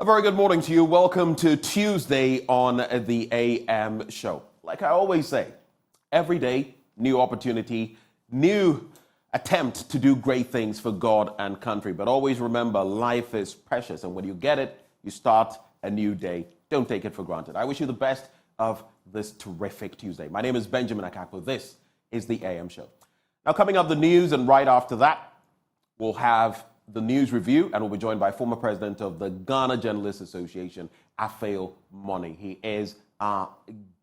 A very good morning to you. Welcome to Tuesday on the AM show. Like I always say, every day, new opportunity, new attempt to do great things for God and country. But always remember, life is precious. And when you get it, you start a new day. Don't take it for granted. I wish you the best of this terrific Tuesday. My name is Benjamin Akakpo. This is the AM show. Now, coming up, the news, and right after that, we'll have the news review, and we'll be joined by former president of the Ghana Journalists Association, Affail Monney. He is our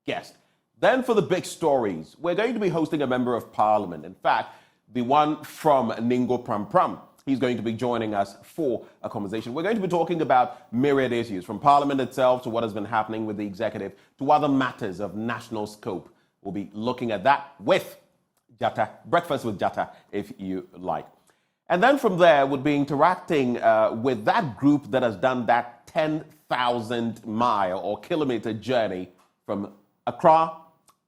guest. Then for the big stories, we're going to be hosting a member of parliament. In fact, the one from Ningo Pram Pram. He's going to be joining us for a conversation. We're going to be talking about myriad issues, from parliament itself to what has been happening with the executive to other matters of national scope. We'll be looking at that with Jatta, breakfast with Jatta, if you like. And then from there, we'll be interacting with that group that has done that 10,000 mile or kilometer journey from Accra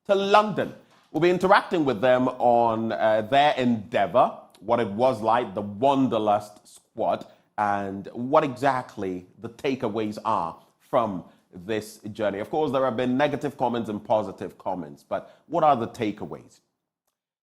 to London. We'll be interacting with them on their endeavor, what it was like, the Wanderlust Squad, and what exactly the takeaways are from this journey. Of course, there have been negative comments and positive comments, but what are the takeaways?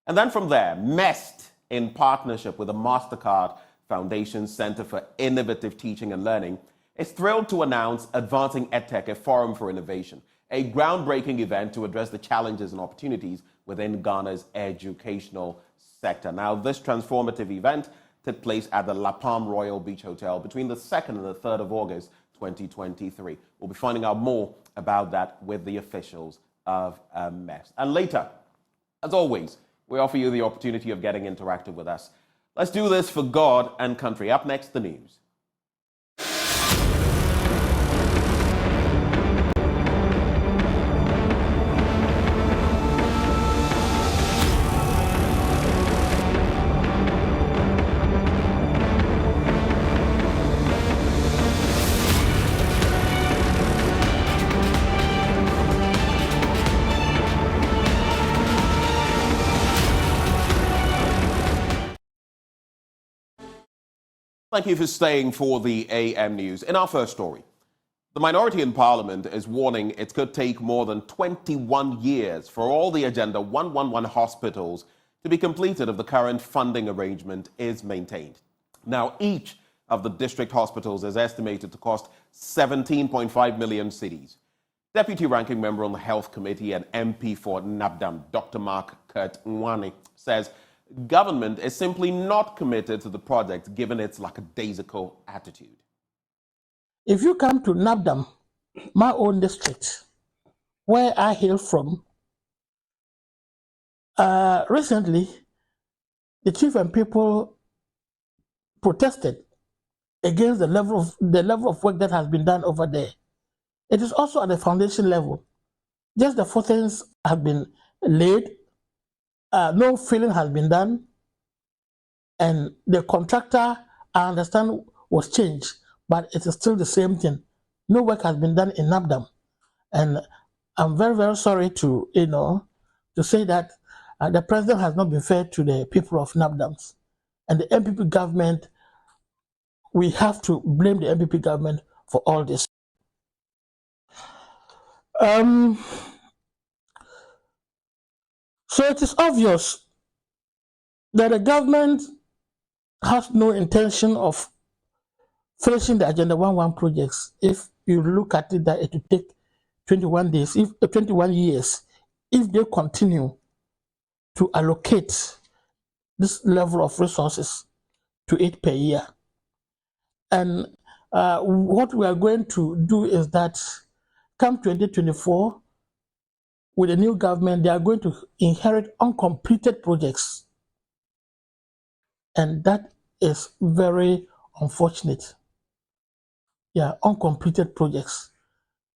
And then from there, MEST, in partnership with the MasterCard Foundation Center for Innovative Teaching and Learning, is thrilled to announce Advancing EdTech, a forum for innovation, a groundbreaking event to address the challenges and opportunities within Ghana's educational sector. Now, this transformative event took place at the La Palm Royal Beach Hotel between the 2nd and the 3rd of August, 2023. We'll be finding out more about that with the officials of MEST. And later, as always, we offer you the opportunity of getting interactive with us. Let's do this for God and country. Up next, the news. Thank you for staying for the AM News. In our first story, the minority in Parliament is warning it could take more than 21 years for all the Agenda 111 hospitals to be completed if the current funding arrangement is maintained. Now, each of the district hospitals is estimated to cost 17.5 million cedis. Deputy Ranking Member on the Health Committee and MP for Nabdam, Dr. Mark Kurt Nwani, says government is simply not committed to the project given its lackadaisical attitude. If you come to Nabdam, my own district, where I hail from, recently the chief and people protested against the level of work that has been done over there. It is also at the foundation level. Just the footings have been laid. No filling has been done, and the contractor, I understand, was changed, but it is still the same thing. No work has been done in Nabdam, and I'm very, very sorry to say that the president has not been fair to the people of Nabdams, and the MPP government. We have to blame the MPP government for all this. So it is obvious that the government has no intention of finishing the Agenda 111 projects. If you look at it, that it will take 21 years, if they continue to allocate this level of resources to it per year. And what we are going to do is that come 2024, with the new government, they are going to inherit uncompleted projects. And that is very unfortunate. Yeah, uncompleted projects.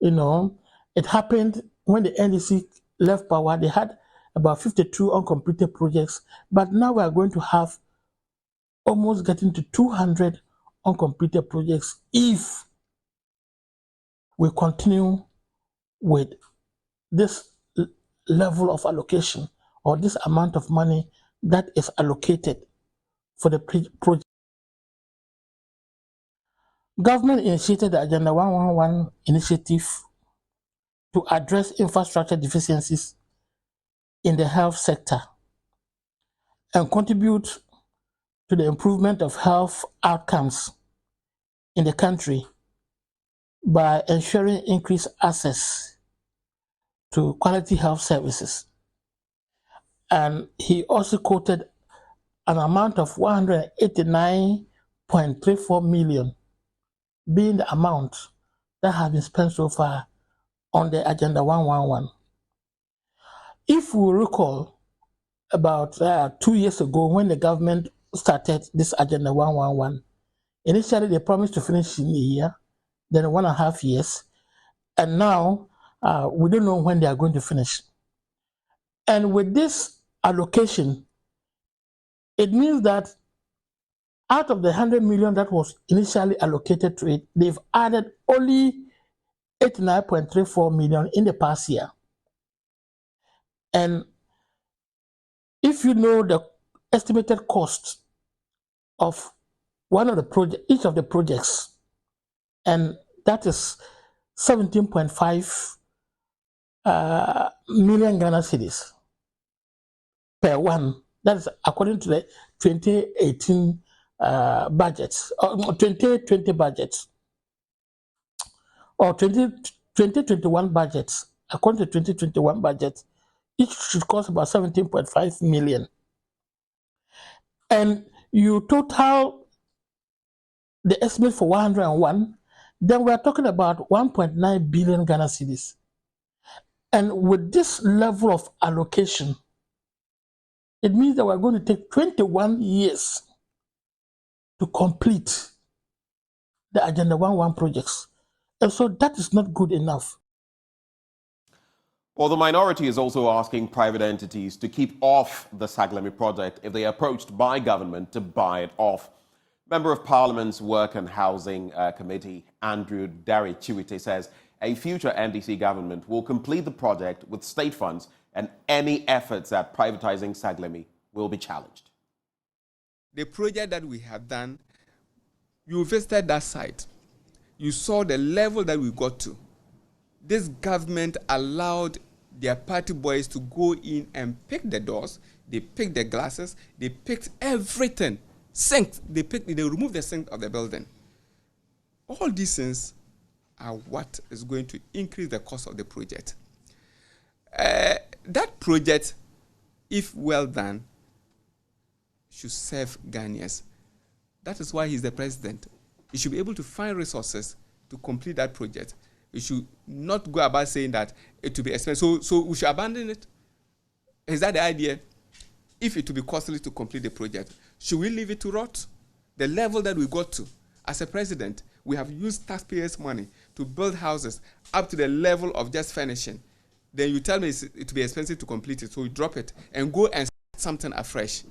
It happened when the NDC left power. They had about 52 uncompleted projects, but now we are going to have almost getting to 200 uncompleted projects if we continue with this level of allocation or this amount of money that is allocated for the project. government initiated the Agenda 111 initiative to address infrastructure deficiencies in the health sector and contribute to the improvement of health outcomes in the country by ensuring increased access to quality health services. And he also quoted an amount of 189.34 million being the amount that has been spent so far on the Agenda 111. If we recall, about 2 years ago when the government started this Agenda 111, initially they promised to finish in a year, then 1.5 years, and now we don't know when they are going to finish. And with this allocation, it means that out of the 100 million that was initially allocated to it, they've added only 89.34 million in the past year. And if you know the estimated cost of each of the projects, and that is 17.5 million Ghana cedis per one. That is according to the 2018 budgets, or 2020 budgets, or 2021 budgets. According to 2021 budget, each should cost about 17.5 million. And you total the estimate for 101, then we're talking about 1.9 billion Ghana cedis. And with this level of allocation, it means that we're going to take 21 years to complete the Agenda 111 projects. And so that is not good enough. Well, the minority is also asking private entities to keep off the Saglemi project if they are approached by government to buy it off. Member of Parliament's Work and Housing Committee, Andrew Dari Chiwite, says a future NDC government will complete the project with state funds, and any efforts at privatizing Saglemi will be challenged. The project that we have done, you visited that site. You saw the level that we got to. This government allowed their party boys to go in and pick the doors. They picked the glasses. They picked everything. Sinks. They removed the sink of the building. All these things are what is going to increase the cost of the project. That project, if well done, should serve Ghanaians. That is why he's the president. He should be able to find resources to complete that project. We should not go about saying that it will be expensive. So we should abandon it. Is that the idea? If it will be costly to complete the project, should we leave it to rot? The level that we got to, as a president, we have used taxpayers' money to build houses up to the level of just furnishing. Then you tell me it will be expensive to complete it, so we drop it and go and start something afresh.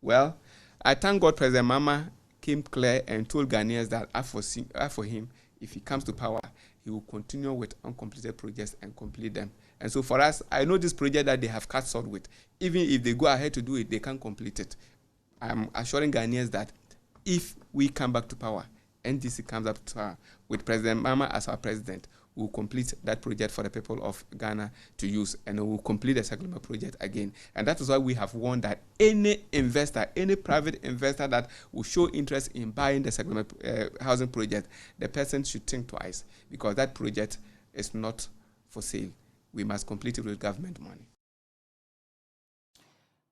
Well, I thank God President Mama came clear and told Ghanaians that for him, if he comes to power, he will continue with uncompleted projects and complete them. And so for us, I know this project that they have cut short with, even if they go ahead to do it, they can't complete it. I'm assuring Ghanaians that if we come back to power, NDC comes up to power with President Mama as our president, we will complete that project for the people of Ghana to use, and we will complete the Saglemi project again. And that is why we have warned that any investor, any private investor that will show interest in buying the Saglemi housing project, the person should think twice, because that project is not for sale. We must complete it with government money.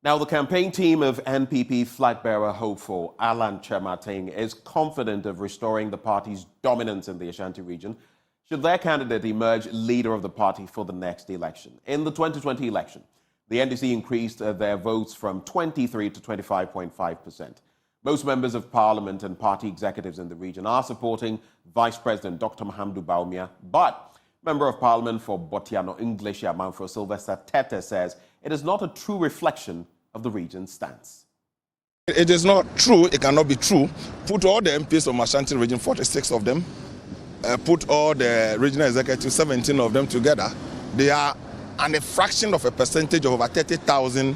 Now, the campaign team of NPP flag bearer hopeful Alan Chemating is confident of restoring the party's dominance in the Ashanti region should their candidate emerge leader of the party for the next election. In the 2020 election, the NDC increased their votes from 23 to 25.5%. Most members of parliament and party executives in the region are supporting Vice President Dr. Mahamudu Bawumia, but Member of Parliament for Botiano English, Amanfo Sylvester Tete, says it is not a true reflection of the region's stance. It is not true, it cannot be true. Put all the MPs of Ashanti region, 46 of them, put all the regional executives, 17 of them together, they are a fraction of a percentage of over 30,000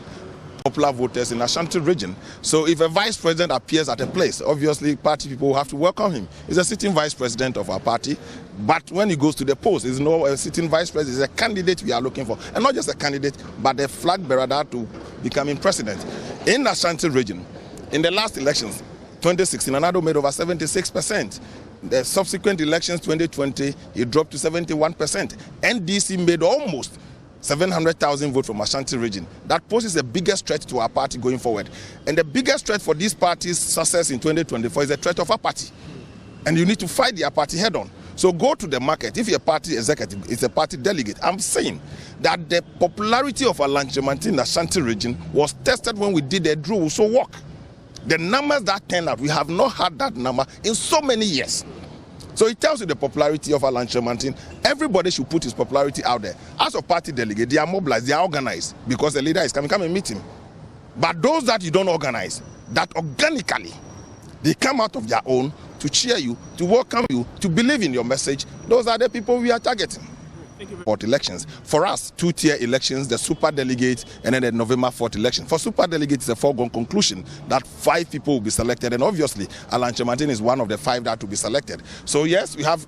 popular voters in Ashanti region. So if a vice president appears at a place, obviously party people will have to welcome him. He's a sitting vice president of our party, but when he goes to the post, he's no a sitting vice president, he's a candidate we are looking for. And not just a candidate, but a flag bearer to becoming president. In Ashanti region, in the last elections, 2016, Anado made over 76%. The subsequent elections, 2020, it dropped to 71%. NDC made almost 700,000 votes from Ashanti region. That poses the biggest threat to our party going forward. And the biggest threat for this party's success in 2024 is the threat of our party. And you need to fight your party head on. So go to the market. If your party executive is a party delegate, I'm saying that the popularity of Alanchemanti in the Ashanti region was tested when we did a draw, so work. The numbers that turned out, we have not had that number in so many years. So it tells you the popularity of Alanchemanti. Everybody should put his popularity out there. As a party delegate, they are mobilized, they are organized because the leader is coming, come and meet him. But those that you don't organize, that organically, they come out of their own to cheer you, to welcome you, to believe in your message, those are the people we are targeting. For elections. For us, two-tier elections, the super delegate and then the November 4th election. For super delegate, it's a foregone conclusion that 5 people will be selected, and obviously Alanchemanti is one of the 5 that will be selected. So yes, we have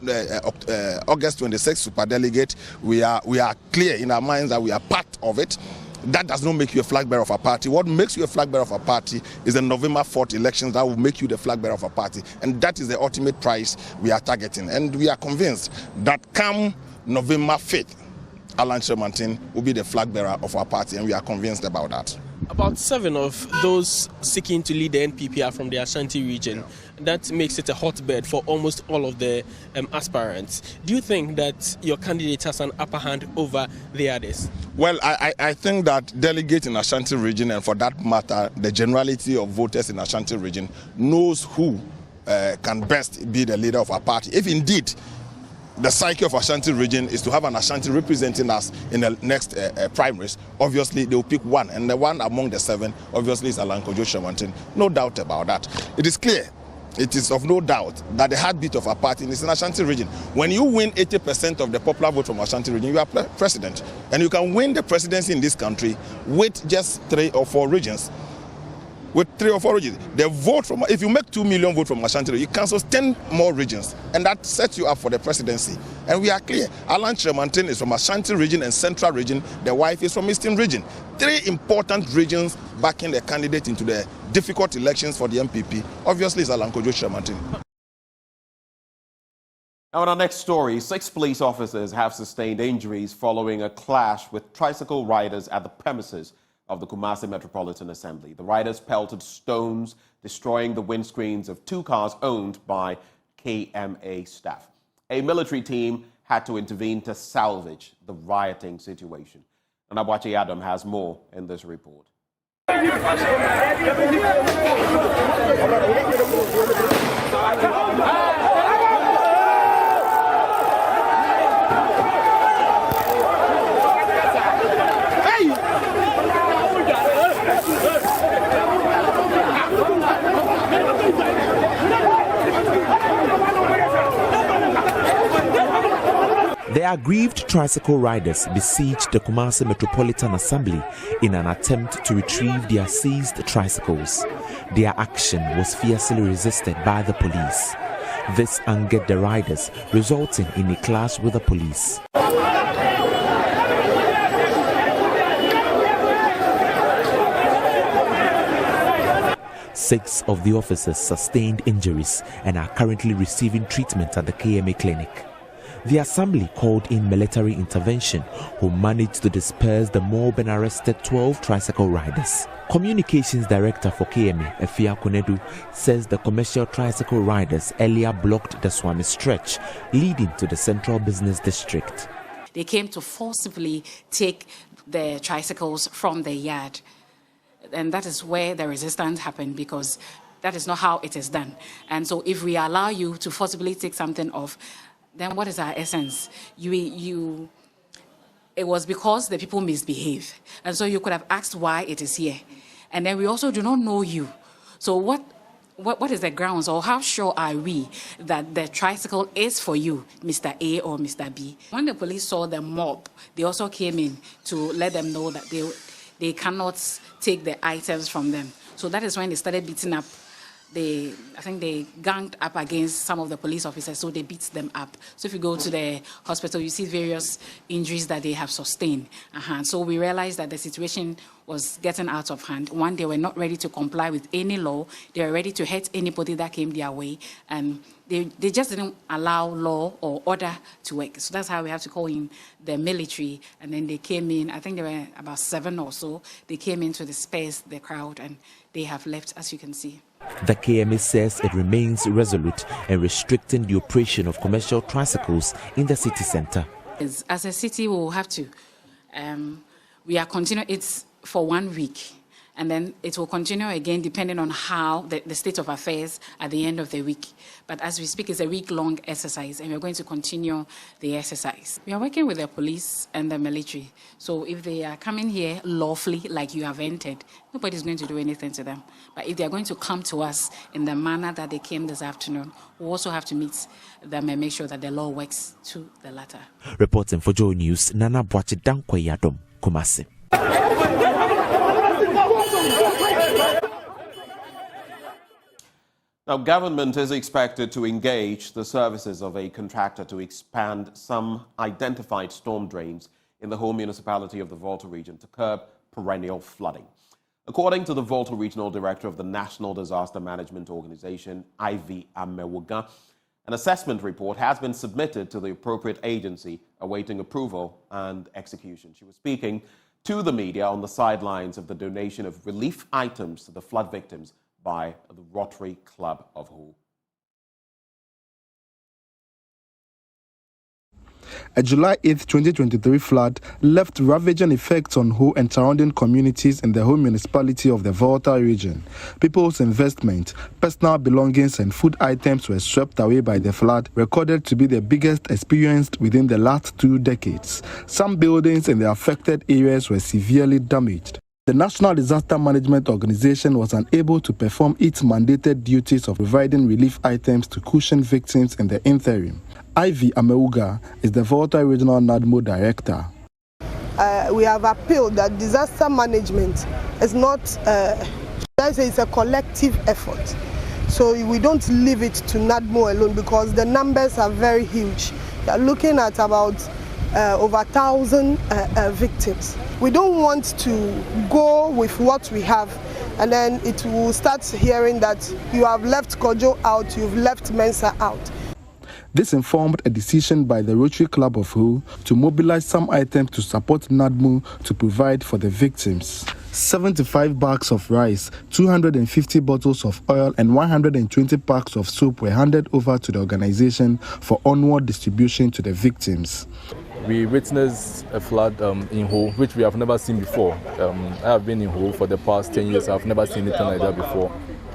August 26th super delegate. We are clear in our minds that we are part of it. That does not make you a flag bearer of a party. What makes you a flag bearer of a party is the November 4th elections that will make you the flag bearer of a party, and that is the ultimate prize we are targeting. And we are convinced that come November 5th, Alanchemanti will be the flag bearer of our party, and we are convinced about that. About 7 of those seeking to lead the NPP are from the Ashanti region. That makes it a hotbed for almost all of the aspirants. Do you think that your candidate has an upper hand over the others? Well, I think that delegates in Ashanti region, and for that matter, the generality of voters in Ashanti region, knows who can best be the leader of our party. If indeed the psyche of Ashanti region is to have an Ashanti representing us in the next primaries, obviously they will pick one, and the one among the 7 obviously is Alanchemanti. No doubt about that. It is clear, it is of no doubt that the heartbeat of our party is in Ashanti region. When you win 80% of the popular vote from Ashanti region, you are president, and you can win the presidency in this country with just 3 or 4 regions. With 3 or 4 regions, the vote from, if you make 2 million votes from Ashanti, you cancel 10 more regions, and that sets you up for the presidency. And we are clear, Alanchemanti is from Ashanti region and Central region. The wife is from Eastern region. 3 important regions backing the candidate into the difficult elections for the MPP. Obviously, it's Alanchemanti. Now, in our next story, 6 police officers have sustained injuries following a clash with tricycle riders at the premises of the Kumasi Metropolitan Assembly. The riders pelted stones, destroying the windscreens of 2 cars owned by KMA staff. A military team had to intervene to salvage the rioting situation. And Abachi Adam has more in this report. The aggrieved tricycle riders besieged the Kumasi Metropolitan Assembly in an attempt to retrieve their seized tricycles. Their action was fiercely resisted by the police. This angered the riders, resulting in a clash with the police. 6 of the officers sustained injuries and are currently receiving treatment at the KMA clinic. The assembly called in military intervention, who managed to disperse the mob and arrested 12 tricycle riders. Communications Director for KMA, Affail Monney, says the commercial tricycle riders earlier blocked the Swami stretch leading to the Central Business District. They came to forcibly take the tricycles from the yard. And that is where the resistance happened, because that is not how it is done. And so if we allow you to forcibly take something off, then what is our essence? It was because the people misbehave. And so you could have asked why it is here. And then we also do not know you. So what is the grounds, or how sure are we that the tricycle is for you, Mr. A or Mr. B? When the police saw the mob, they also came in to let them know that they cannot take the items from them. So that is when they started beating up. I think they ganged up against some of the police officers, so they beat them up. So if you go to the hospital, you see various injuries that they have sustained. So we realized that the situation was getting out of hand. One, they were not ready to comply with any law. They were ready to hurt anybody that came their way. And they just didn't allow law or order to work. So that's how we have to call in the military. And then they came in, I think there were about 7 or so. They came into the space, the crowd, and they have left, as you can see. The KMA says it remains resolute in restricting the operation of commercial tricycles in the city centre. As a city, we will have to. We are continuing. It's for 1 week, and then it will continue again depending on how the state of affairs at the end of the week. But as we speak, it's a week-long exercise, and we're going to continue the exercise. We are working with the police and the military. So if they are coming here lawfully, like you have entered, nobody's going to do anything to them. But if they are going to come to us in the manner that they came this afternoon, we also have to meet them and make sure that the law works to the latter. Reporting for Joy News, Nana Boache Dankwa Kumasi. Now, government is expected to engage the services of a contractor to expand some identified storm drains in the whole municipality of the Volta region to curb perennial flooding. According to the Volta Regional Director of the National Disaster Management Organization, Affail Monney, an assessment report has been submitted to the appropriate agency awaiting approval and execution. She was speaking to the media on the sidelines of the donation of relief items to the flood victims by the Rotary Club of Hull. A July 8, 2023 flood left ravaging effects on Hull and surrounding communities in the whole municipality of the Volta region. People's investment, personal belongings and food items were swept away by the flood, recorded to be the biggest experienced within the last 2 decades. Some buildings in the affected areas were severely damaged. The National Disaster Management Organization was unable to perform its mandated duties of providing relief items to cushion victims in the interim. Affail Monney is the Volta Regional NADMO Director. We have appealed that disaster management is not, it's a collective effort. So we don't leave it to NADMO alone because the numbers are very huge. We are looking at about over 1,000 victims. We don't want to go with what we have and then it will start hearing that you have left Kojo out, you've left Mensa out. This informed a decision by the Rotary Club of Hull to mobilize some items to support NADMO to provide for the victims. 75 bags of rice, 250 bottles of oil and 120 packs of soap were handed over to the organization for onward distribution to the victims. We witnessed a flood in Hull, which we have never seen before. I have been in Hull for the past 10 years. I've never seen anything like that before.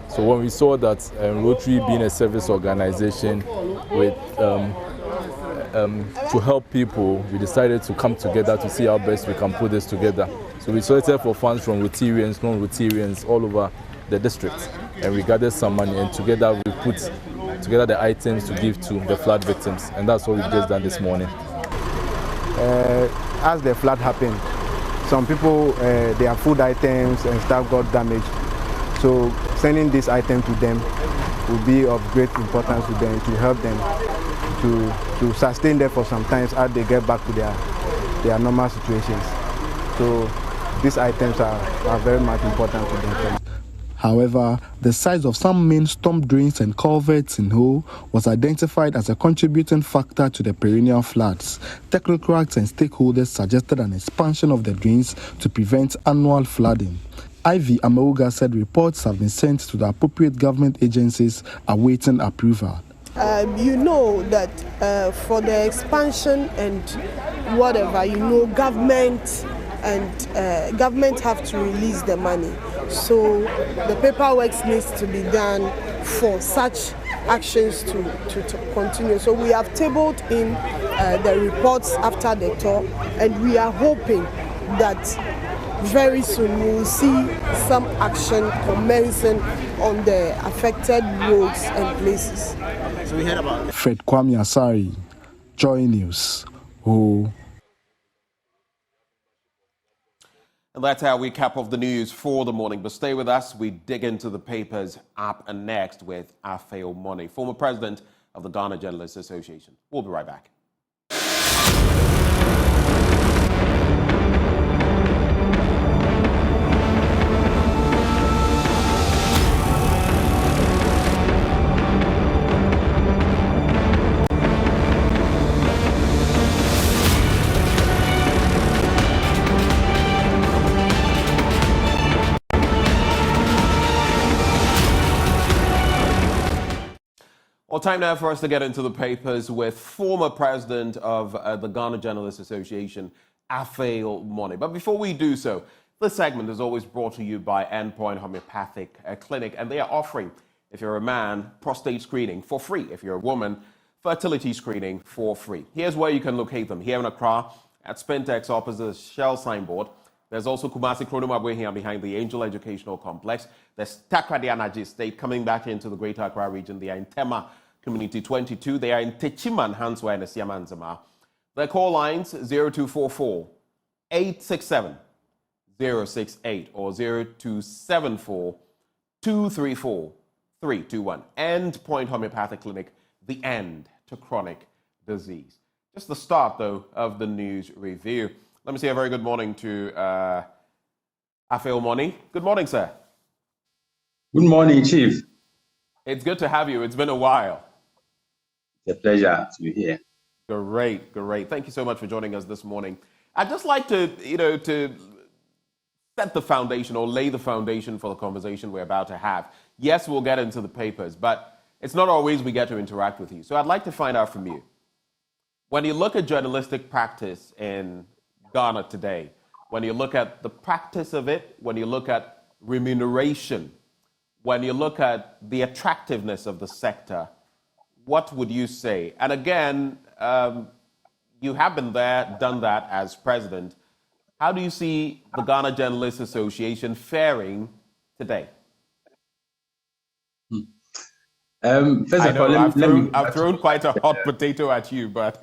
So when we saw that Rotary being a service organization with to help people, we decided to come together to see how best we can put this together. So we solicited for funds from Rotarians, non-Rotarians all over the district, and we gathered some money, and together we put together the items to give to the flood victims, and that's what we've just done this morning. As the flood happened, some people, their food items and stuff got damaged. So sending this item to them will be of great importance to them, to help them to sustain them for some time as they get back to their normal situations. So these items are very much important to them. However, the size of some main storm drains and culverts in Hull was identified as a contributing factor to the perennial floods. Technocrats and stakeholders suggested an expansion of the drains to prevent annual flooding. Affail Monney said reports have been sent to the appropriate government agencies awaiting approval. You know that for the expansion and whatever, government have to release the money. So the paperwork needs to be done for such actions to continue. So we have tabled in the reports after the tour, and we are hoping that very soon we will see some action commencing on the affected roads and places. So we heard about Fred Kwame Asari, Joy News. Oh. And that's how we cap off the news for the morning. But stay with us. We dig into the papers up and next with Affail Monney, former president of the Ghana Journalists Association. We'll be right back. Well, time now for us to get into the papers with former president of the Ghana Journalists Association, Affail Monney. But before we do so, this segment is always brought to you by Endpoint Homeopathic Clinic, and they are offering, if you're a man, prostate screening for free. If you're a woman, fertility screening for free. Here's where you can locate them. Here in Accra, at Spintex opposite Shell signboard. There's also Kumasi Kronumabwe here behind the Angel Educational Complex. There's Takrady Anaji State coming back into the Greater Accra region. They are in Tema Community 22. They are in Techiman, Hanswa, and Siamanzama. Their call lines 0244 867 068 or 0274 234 321. Endpoint Homeopathic Clinic, the end to chronic disease. Just the start, though, of the news review. Let me say a very good morning to Affail Monney. Good morning, sir. Good morning, Chief. It's good to have you. It's been a while. It's a pleasure to be here. Great. Thank you so much for joining us this morning. I'd just like to, to set the foundation or lay the foundation for the conversation we're about to have. Yes, we'll get into the papers, but it's not always we get to interact with you. So I'd like to find out from you. When you look at journalistic practice in Ghana today, when you look at the practice of it, when you look at remuneration, when you look at the attractiveness of the sector, what would you say? And again, you have been there, done that as president. How do you see the Ghana Journalists Association faring today? First of all, I've thrown quite a hot potato at you, but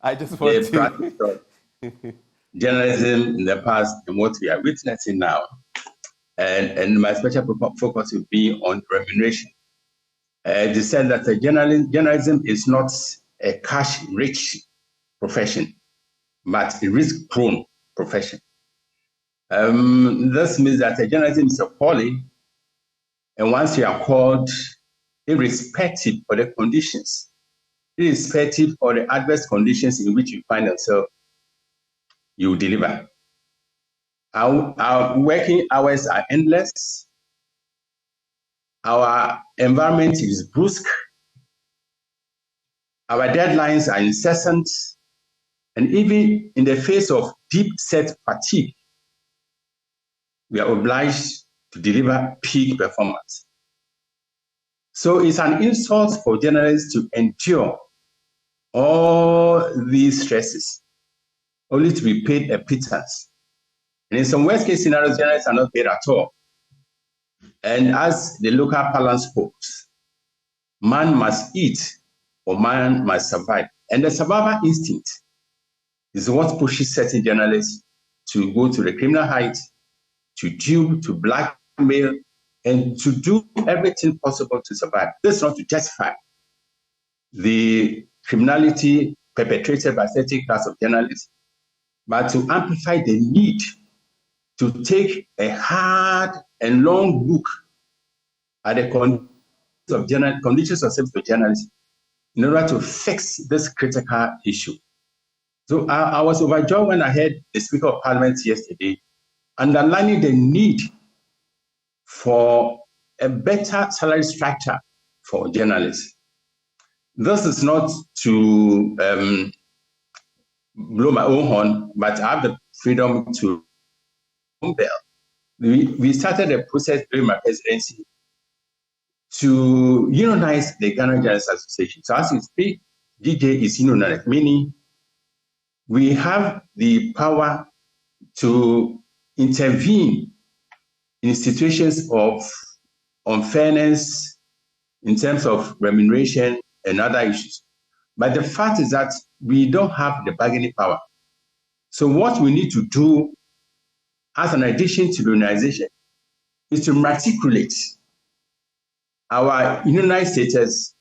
I just want to... Journalism in the past and what we are witnessing now. And my special focus will be on remuneration. They said that journalism is not a cash-rich profession, but a risk-prone profession. This means that journalism is a calling, and once you are called, irrespective of the conditions, irrespective of the adverse conditions in which you find yourself, you deliver. Our working hours are endless. Our environment is brusque. Our deadlines are incessant. And even in the face of deep set fatigue, we are obliged to deliver peak performance. So it's an insult for journalists to endure all these stresses, only to be paid a pittance. And in some worst case scenarios, journalists are not paid at all. And as the local parlance quotes, man must eat or man must survive. And the survival instinct is what pushes certain journalists to go to the criminal height, to dupe, to blackmail, and to do everything possible to survive. This is not to justify the criminality perpetrated by certain class of journalists, but to amplify the need to take a hard and long look at the conditions of service for journalists in order to fix this critical issue. So I was overjoyed when I heard the Speaker of Parliament yesterday underlining the need for a better salary structure for journalists. This is not to blow my own horn, but I have the freedom to bell. We started a process during my presidency to unionize the Ghana Journalists Association. So as you speak, DJ is unionized, meaning we have the power to intervene in situations of unfairness in terms of remuneration and other issues. But the fact is that we don't have the bargaining power. So what we need to do as an addition to the organization, is to matriculate our unionized status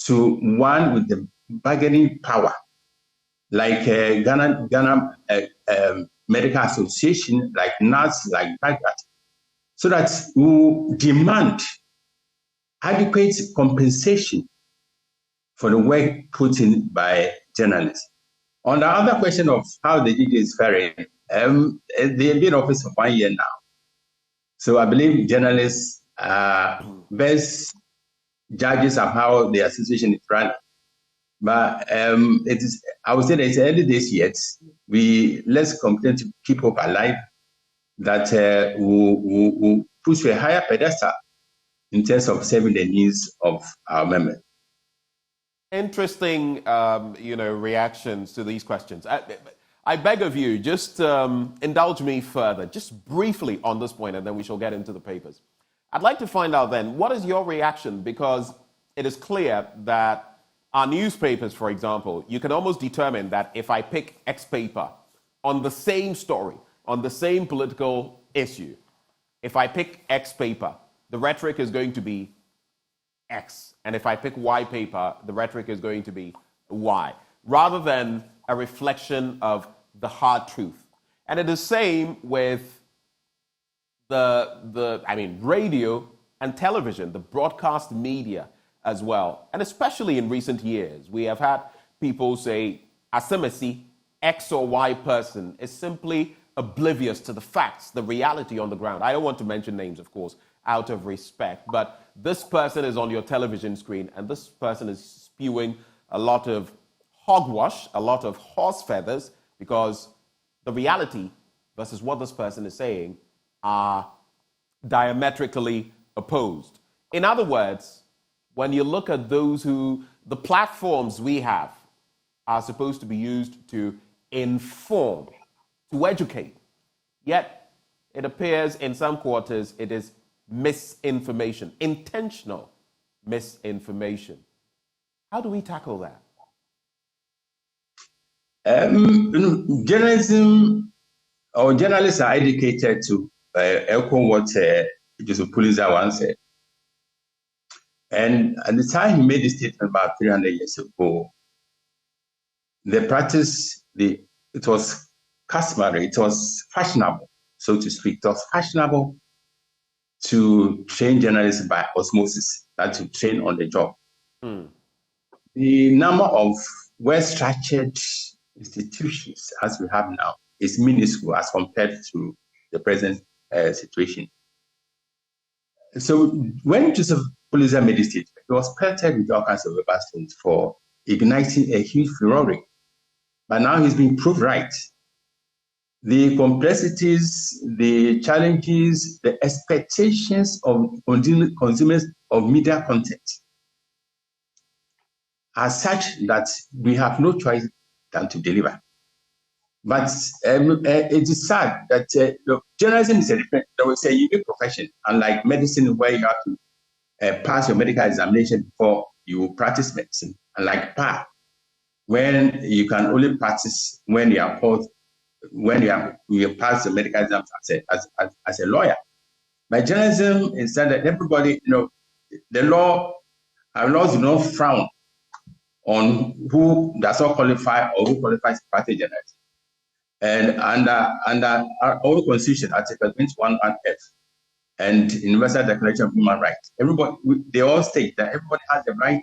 to one with the bargaining power, like Ghana Medical Association, like NAS, like that, so that we demand adequate compensation for the work put in by journalists. On the other question of how the DG is faring, they've been in office for 1 year now. So I believe journalists are best judges of how the association is run. But it is, I would say that it's early days yet. Let's continue to keep hope alive that we'll push to a higher pedestal in terms of serving the needs of our members. Interesting, reactions to these questions. I beg of you, just indulge me further, just briefly on this point, and then we shall get into the papers. I'd like to find out then, what is your reaction? Because it is clear that our newspapers, for example, you can almost determine that if I pick X paper on the same story, on the same political issue, if I pick X paper, the rhetoric is going to be X. And if I pick Y paper, the rhetoric is going to be Y, rather than a reflection of the hard truth. And it is the same with radio and television, the broadcast media as well. And especially in recent years, we have had people say, Asemesi, X or Y person is simply oblivious to the facts, the reality on the ground. I don't want to mention names, of course, out of respect, but this person is on your television screen and this person is spewing a lot of hogwash, a lot of horse feathers, because the reality versus what this person is saying are diametrically opposed. In other words, when you look at the platforms we have are supposed to be used to inform, to educate, yet it appears in some quarters it is misinformation, intentional misinformation. How do we tackle that? Journalism, or journalists are educated to echo what Joseph Pulitzer once said. And at the time he made this statement about 300 years ago, the practice, it was customary, it was fashionable, so to speak. It was fashionable to train journalists by osmosis, not to train on the job. The number of well-structured institutions as we have now is minuscule as compared to the present situation. So when Joseph Pulitzer made this statement, he was pelted with all kinds of rubber stones for igniting a huge furore. But now he's been proved right. The complexities, the challenges, the expectations of consumers of media content are such that we have no choice than to deliver. But it is sad that journalism is a unique profession, unlike medicine, where you have to pass your medical examination before you practice medicine, unlike PA, when you can only practice when you are called, when you pass the medical exam as a lawyer. But journalism is that everybody, the our laws do not frown on who does not qualify or who qualifies to practice journalism. And under our own constitution, Article 21(1)(f) and Universal Declaration of Human Rights, they all state that everybody has the right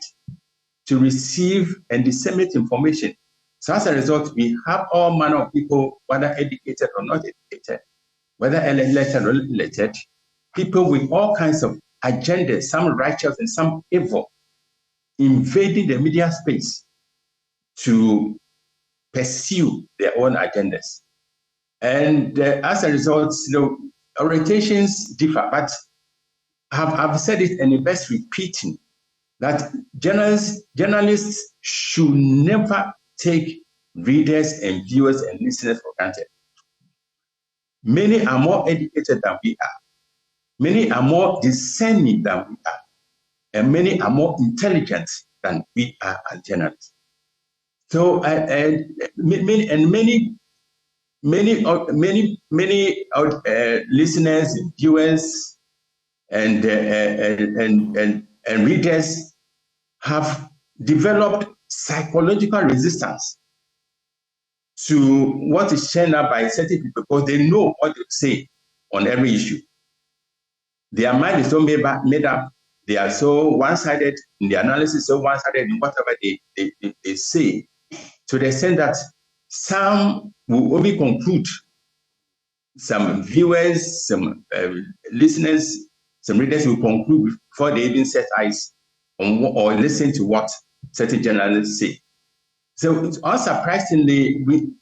to receive and disseminate information. So as a result, we have all manner of people, whether educated or not educated, whether elected or unelected, people with all kinds of agendas, some righteous and some evil, invading the media space to pursue their own agendas. And as a result, orientations differ, but I've said it and it bears repeating that journalists should never take readers and viewers and listeners for granted. Many are more educated than we are. Many are more discerning than we are. And many are more intelligent than we are as journalists. So, many many listeners, viewers, and readers have developed psychological resistance to what is shared out by certain people because they know what to say on every issue. Their mind is so made up. They are so one-sided in the analysis, so one-sided in whatever they say, to the extent that some will only conclude, some viewers, some listeners, some readers will conclude before they even set eyes on or listen to what certain journalists say. So unsurprisingly,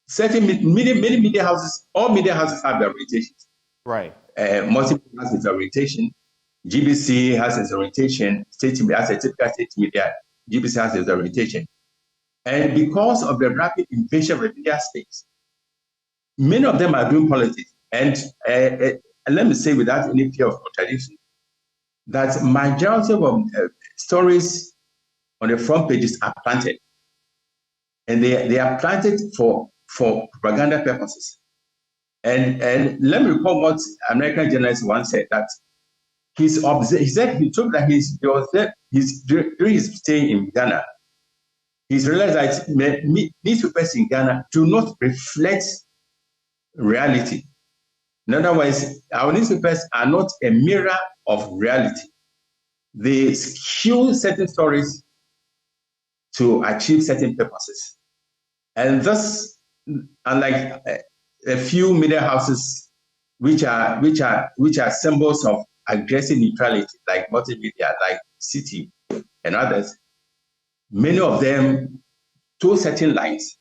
certain many media houses, all media houses have their orientations. Right. Multiple has its orientation. GBC has its orientation. State media has a typical state media. GBC has its orientation. And because of the rapid invasion of the media space, many of them are doing politics. And let me say without any fear of contradiction, that majority of stories on the front pages are planted. And they are planted for propaganda purposes. And let me recall what American journalist once said, that he told that during his stay in Ghana, he's realized that newspapers in Ghana do not reflect reality. In other words, our newspapers are not a mirror of reality. They skew certain stories to achieve certain purposes. And thus, unlike a few media houses which are symbols of aggressive neutrality, like multimedia, like City and others, many of them toe certain lines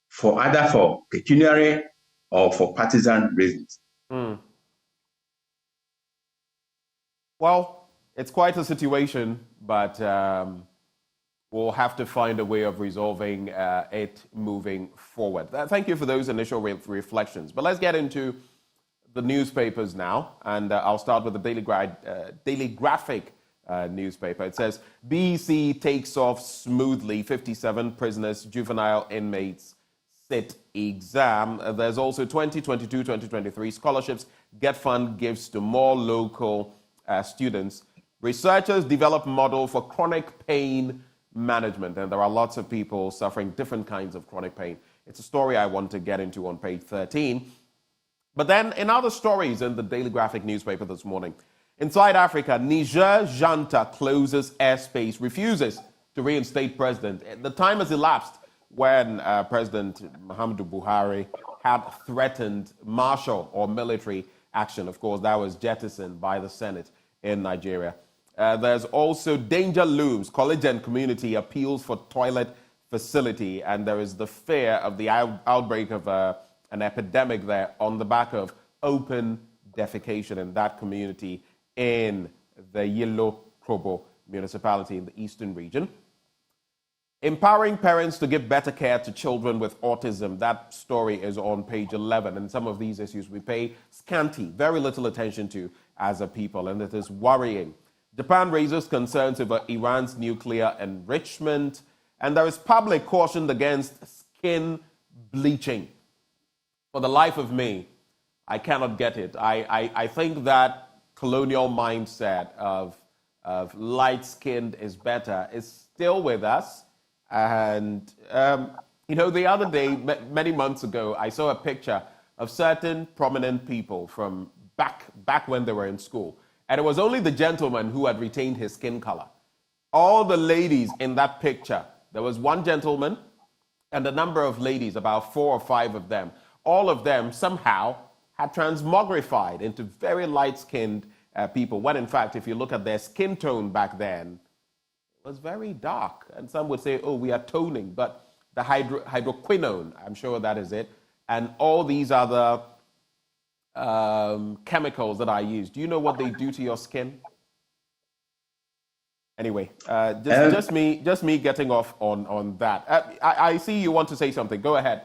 for either for pecuniary or for partisan reasons. Well, it's quite a situation, but we'll have to find a way of resolving it moving forward. Thank you for those initial reflections. But let's get into the newspapers now, and I'll start with the Daily Graphic newspaper. It says, BEC takes off smoothly, 57 prisoners, juvenile inmates sit exam. There's also 2022-2023 scholarships, Get Fund gives to more local students. Researchers develop model for chronic pain management, and there are lots of people suffering different kinds of chronic pain. It's a story I want to get into on page 13. But then in other stories in the Daily Graphic newspaper this morning, inside Africa, Niger junta closes airspace, refuses to reinstate president. The time has elapsed when President Muhammadu Buhari had threatened martial or military action. Of course, that was jettisoned by the Senate in Nigeria. There's also danger looms. College and community appeals for toilet facility, and there is the fear of the outbreak of an epidemic there on the back of open defecation in that community in the Yellow Krobo municipality in the eastern region. Empowering parents to give better care to children with autism. That story is on page 11, and some of these issues we pay scanty, very little attention to as a people, and it is worrying. Japan raises concerns over Iran's nuclear enrichment, and there is public caution against skin bleaching. For the life of me, I cannot get it. I think that colonial mindset of light-skinned is better is still with us. And, the other day, many months ago, I saw a picture of certain prominent people from back when they were in school. And it was only the gentleman who had retained his skin color. All the ladies in that picture, there was one gentleman and a number of ladies, about 4 or 5 of them. All of them somehow had transmogrified into very light-skinned people, when in fact, if you look at their skin tone back then, it was very dark. And some would say, oh, we are toning, but the hydroquinone, I'm sure that is it, and all these other chemicals that I use. Do you know what they do to your skin? Anyway, just me getting off on that. I see you want to say something. Go ahead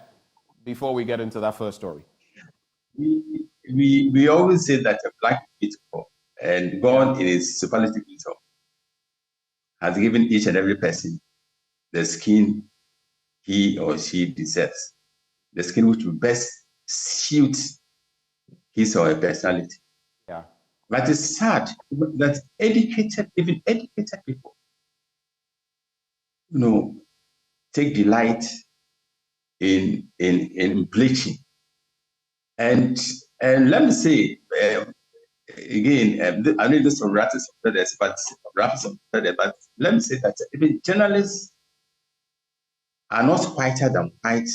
before we get into that first story. We always say that a black is beautiful, and God in His superlative wisdom has given each and every person the skin he or she deserves. the skill which will best suit his or her personality. Yeah. But it's sad that even educated people, take delight in bleaching. And let me say, again, I know this from rattles of feathers, but let me say that even journalists are not whiter than white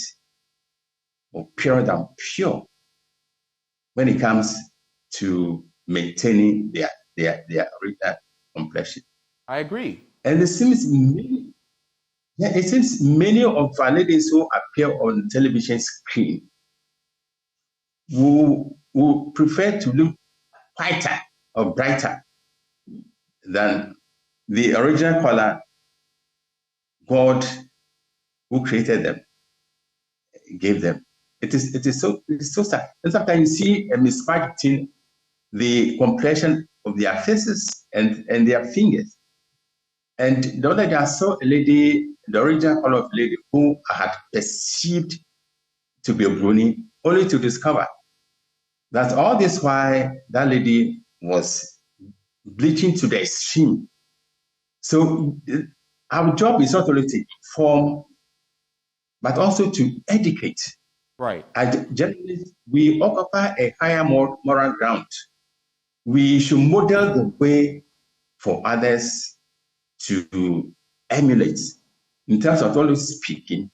or purer than pure when it comes to maintaining their original complexion. I agree. And it seems many of our ladies who appear on television screen who prefer to look whiter or brighter than the original color God who created them gave them. It is so sad. And sometimes you see a mismatch between the complexion of their faces and their fingers. And the other day I saw a lady, the original color of a lady who I had perceived to be a bruni, only to discover that all this while that lady was bleaching to the extreme. So our job is not only to inform, but also to educate. Right. As journalists, we occupy a higher moral ground. We should model the way for others to emulate in terms of not only speaking,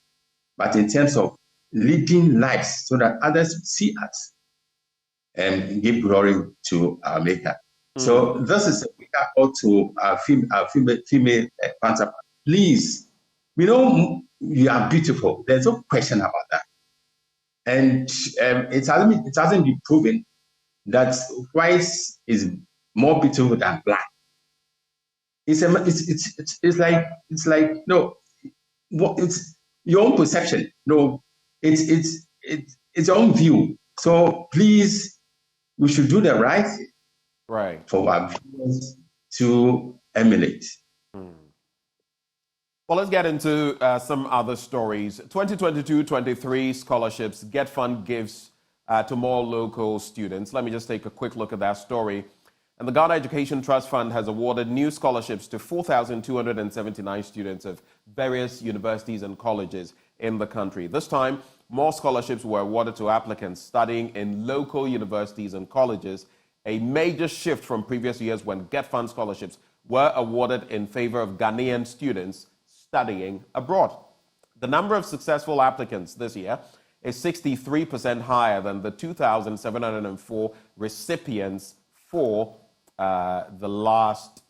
but in terms of leading lives so that others see us and give glory to our Maker. So this is a wake-up call to our female counterpart. Please, we know you are beautiful. There's no question about that. And it hasn't been proven that white is more beautiful than black. It's like no, it's your own perception. No, it's your own view. So please, we should do the right thing. Right. For our viewers to emulate. Well, let's get into some other stories. 2022-23 scholarships, GetFund gives to more local students. Let me just take a quick look at that story. And the Ghana Education Trust Fund has awarded new scholarships to 4,279 students of various universities and colleges in the country. This time, more scholarships were awarded to applicants studying in local universities and colleges, a major shift from previous years when GetFund scholarships were awarded in favor of Ghanaian students studying abroad. The number of successful applicants this year is 63% higher than the 2,704 recipients for the last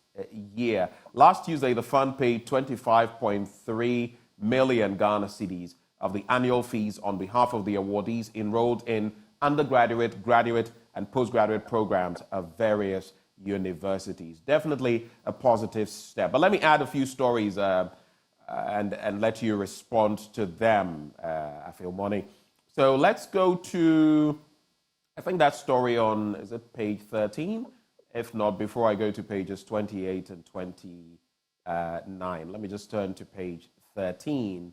year. Last Tuesday, the fund paid 25.3 million Ghana cedis of the annual fees on behalf of the awardees enrolled in undergraduate, graduate, and postgraduate programs of various universities. Definitely a positive step. But let me add a few stories and let you respond to them, Affail Monney. So let's go to, I think that story on, is it page 13? If not, before I go to pages 28 and 29. Let me just turn to page 13.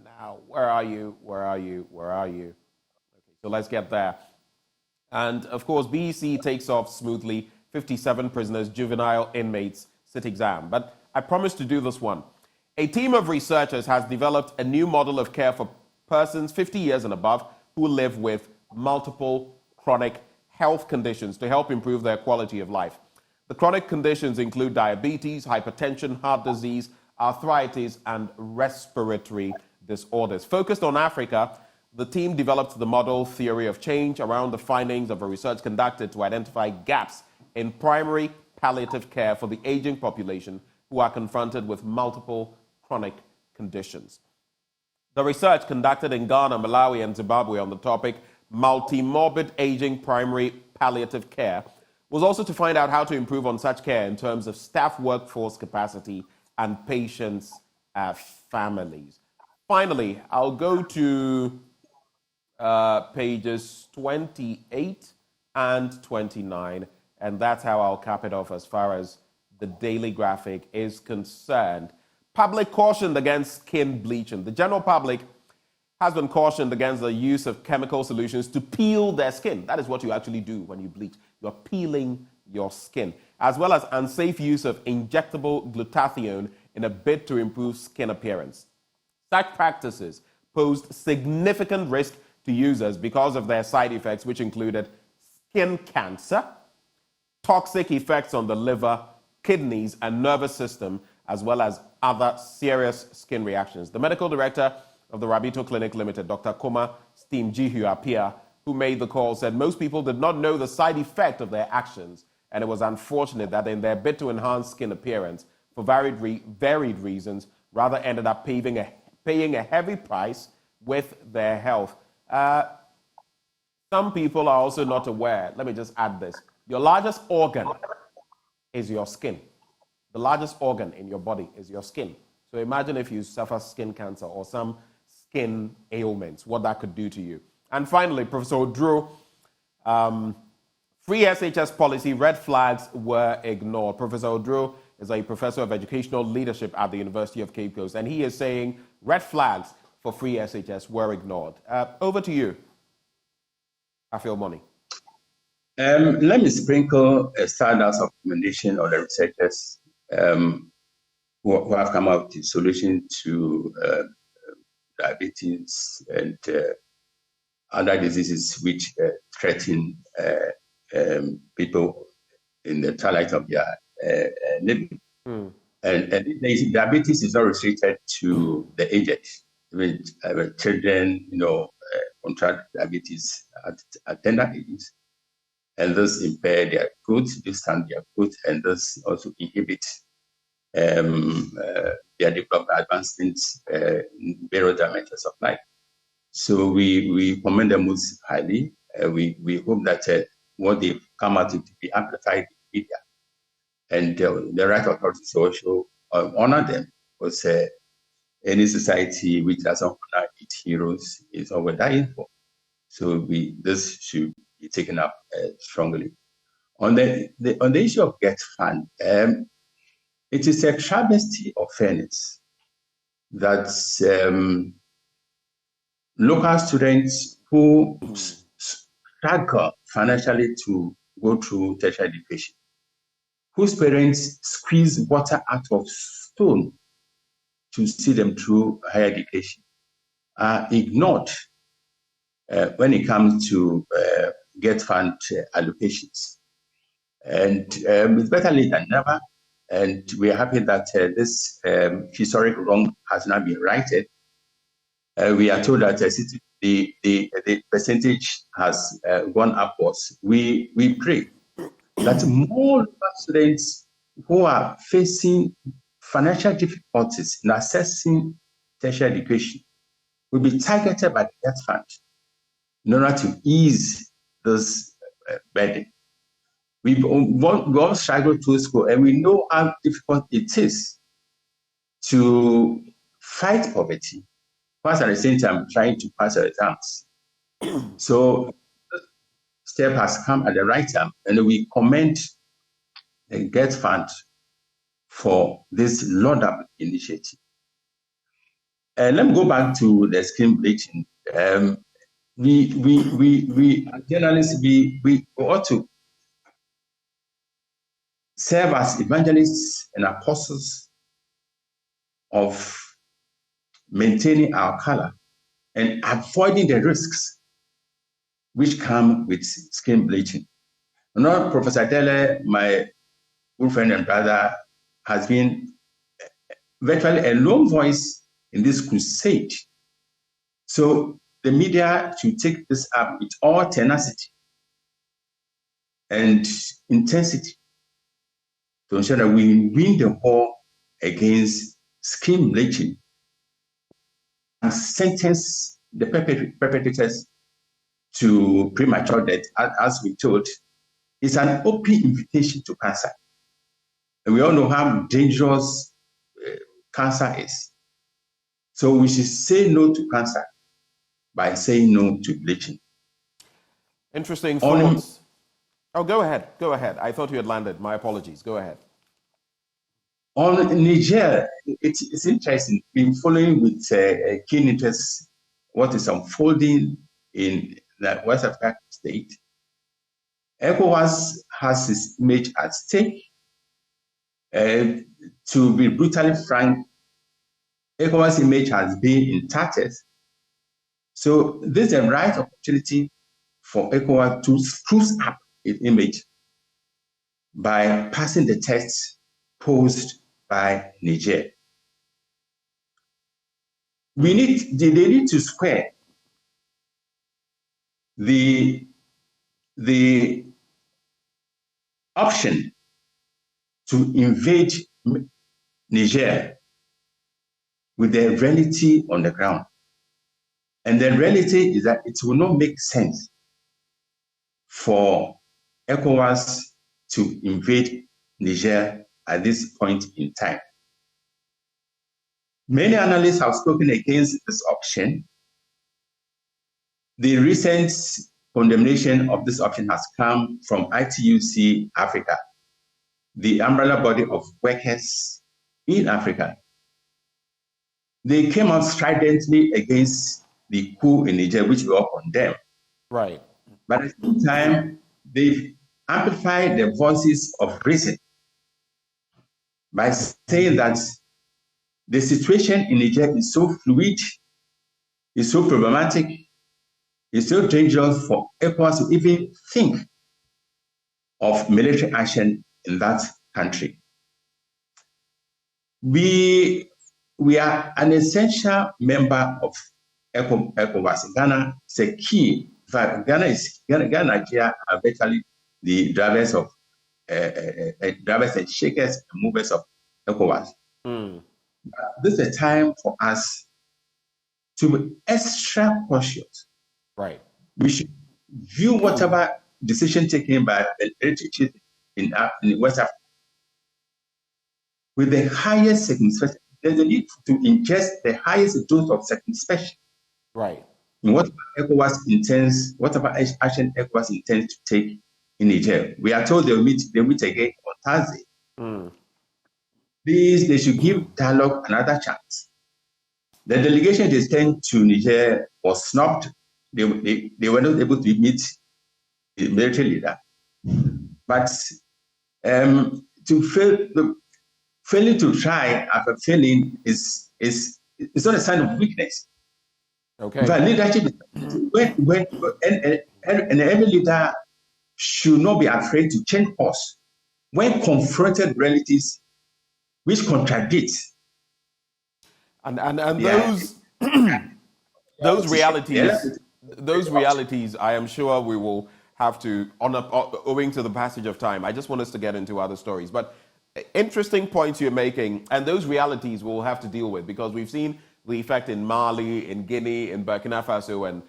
Now, where are you? Okay, so let's get there. And of course, BEC takes off smoothly. 57 prisoners, juvenile inmates sit exam. But I promised to do this one. A team of researchers has developed a new model of care for persons 50 years and above who live with multiple chronic health conditions to help improve their quality of life. The chronic conditions include diabetes, hypertension, heart disease, arthritis, and respiratory disorders. Focused on Africa, the team developed the model theory of change around the findings of a research conducted to identify gaps in primary palliative care for the aging population who are confronted with multiple chronic conditions. The research conducted in Ghana, Malawi, and Zimbabwe on the topic multi-morbid aging primary palliative care was also to find out how to improve on such care in terms of staff workforce capacity and patients' families. Finally, I'll go to pages 28 and 29, and that's how I'll cap it off as far as the Daily Graphic is concerned. Public cautioned against skin bleaching. The general public has been cautioned against the use of chemical solutions to peel their skin. That is what you actually do when you bleach. You're peeling your skin, as well as unsafe use of injectable glutathione in a bid to improve skin appearance. Such practices posed significant risk to users because of their side effects, which included skin cancer, toxic effects on the liver, kidneys, and nervous system, as well as other serious skin reactions. The medical director of the Rabito Clinic Limited, Dr. Koma Steamjihu Apia, who made the call, said most people did not know the side effect of their actions, and it was unfortunate that in their bid to enhance skin appearance, for varied reasons, rather ended up paying a heavy price with their health. Some people are also not aware. Let me just add this. Your largest organ is your skin. The largest organ in your body is your skin. So imagine if you suffer skin cancer or some skin ailments, what that could do to you. And finally, Professor Oduro, free SHS policy, red flags were ignored. Professor Oduro is a professor of educational leadership at the University of Cape Coast, and he is saying red flags for free SHS were ignored. Over to you, Affail Monney. Let me sprinkle a standards of recommendation on the researchers who have come up with a solution to diabetes and other diseases which threaten people in the twilight of their living. And diabetes is not restricted to the aged. Even children, contract diabetes at tender ages, and thus impair their growth, distance their growth, and thus also inhibit their development advancements in various dimensions of life. So we commend them most highly. We hope that what they come out to be amplified in media, and the right authorities also honor them, because any society which doesn't honor its heroes is all we're dying for. So this should be taken up strongly. On the issue of Get Fund, it is a travesty of fairness that local students who struggle financially to go through tertiary education, whose parents squeeze water out of stone to see them through higher education, are ignored when it comes to Get Fund allocations. And it's better late than never. And we are happy that this historic wrong has now been righted. We are told that the percentage has gone upwards. We pray that more students who are facing financial difficulties in accessing tertiary education will be targeted by the Get Fund in order to ease this burden. We all struggle to school, and we know how difficult it is to fight poverty, whilst at the same time trying to pass our exams. So the step has come at the right time, and we commend the Get Fund for this laudable initiative. And let me go back to the skin bleaching. We journalists, we ought to serve as evangelists and apostles of maintaining our color and avoiding the risks which come with skin bleaching. Now, Professor Dele, my good friend and brother, has been virtually a lone voice in this crusade. So the media should take this up with all tenacity and intensity to ensure that we win the war against skin bleaching and sentence the perpetrators to premature death. As we told, it's an open invitation to cancer. And we all know how dangerous cancer is. So we should say no to cancer by saying no to bleaching. Interesting thoughts. Oh, go ahead. Go ahead. I thought you had landed. My apologies. Go ahead. On Niger, it's interesting. Been following with keen interest what is unfolding in the West African state, ECOWAS has its image at stake. To be brutally frank, ECOWAS' image has been in tatters. So this is a right opportunity for ECOWAS to spruce up its image by passing the tests posed by Niger. They need to square the option to invade Niger with the reality on the ground. And the reality is that it will not make sense for ECOWAS to invade Niger at this point in time. Many analysts have spoken against this option. The recent condemnation of this option has come from ITUC Africa, the umbrella body of workers in Africa. They came out stridently against the coup in Niger, which we all condemn. Right. But at the same time, they've amplified the voices of reason by saying that the situation in Niger is so fluid, is so problematic, is so dangerous for ECOWAS to even think of military action in that country. We are an essential member of ECOWAS. Ghana is a key. In fact, Ghana and Nigeria are virtually the drivers and shakers and movers of ECOWAS. This is a time for us to be extra cautious. Right. We should view whatever decision taken by the military in West Africa with the highest circumspection. There's a need to ingest the highest dose of circumspection. Right. In whatever action ECOWAS intends to take in Niger. We are told they'll meet again on Thursday. Please, they should give dialogue another chance. The delegation they sent to Niger was snubbed. They were not able to meet the military leader. But failing to try after failing is not a sign of weakness. Okay. But leadership, and every leader should not be afraid to change course when confronted realities which contradict. And those realities, I am sure we will have to, owing to the passage of time. I just want us to get into other stories. But interesting points you're making, and those realities we'll have to deal with, because we've seen the effect in Mali, in Guinea, in Burkina Faso, and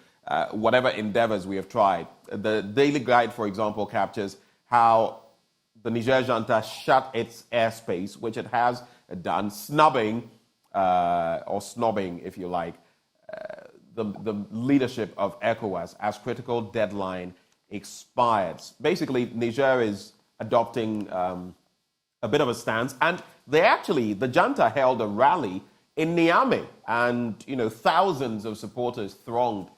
whatever endeavors we have tried. The Daily Guide, for example, captures how the Niger junta shut its airspace, which it has done, snubbing, or snobbing, if you like, the leadership of ECOWAS as critical deadline expired. Basically, Niger is adopting a bit of a stance, and the junta held a rally in Niamey, and thousands of supporters thronged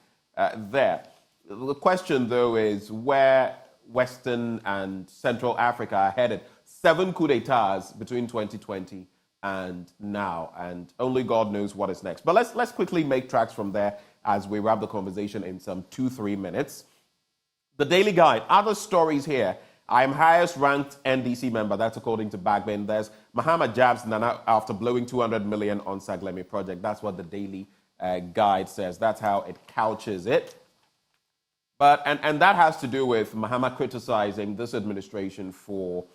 there. The question, though, is where Western and Central Africa are headed. 7 coups d'etats between 2020 and now, and only God knows what is next. But let's quickly make tracks from there as we wrap the conversation in some 2-3 minutes. The Daily Guide, other stories here. I am highest ranked NDC member, that's according to Bagbin. There's Muhammad Jabs Nana after blowing 200 million on Saglemi project. That's what the Daily Guide says. That's how it couches it. But and that has to do with Muhammad criticizing this administration for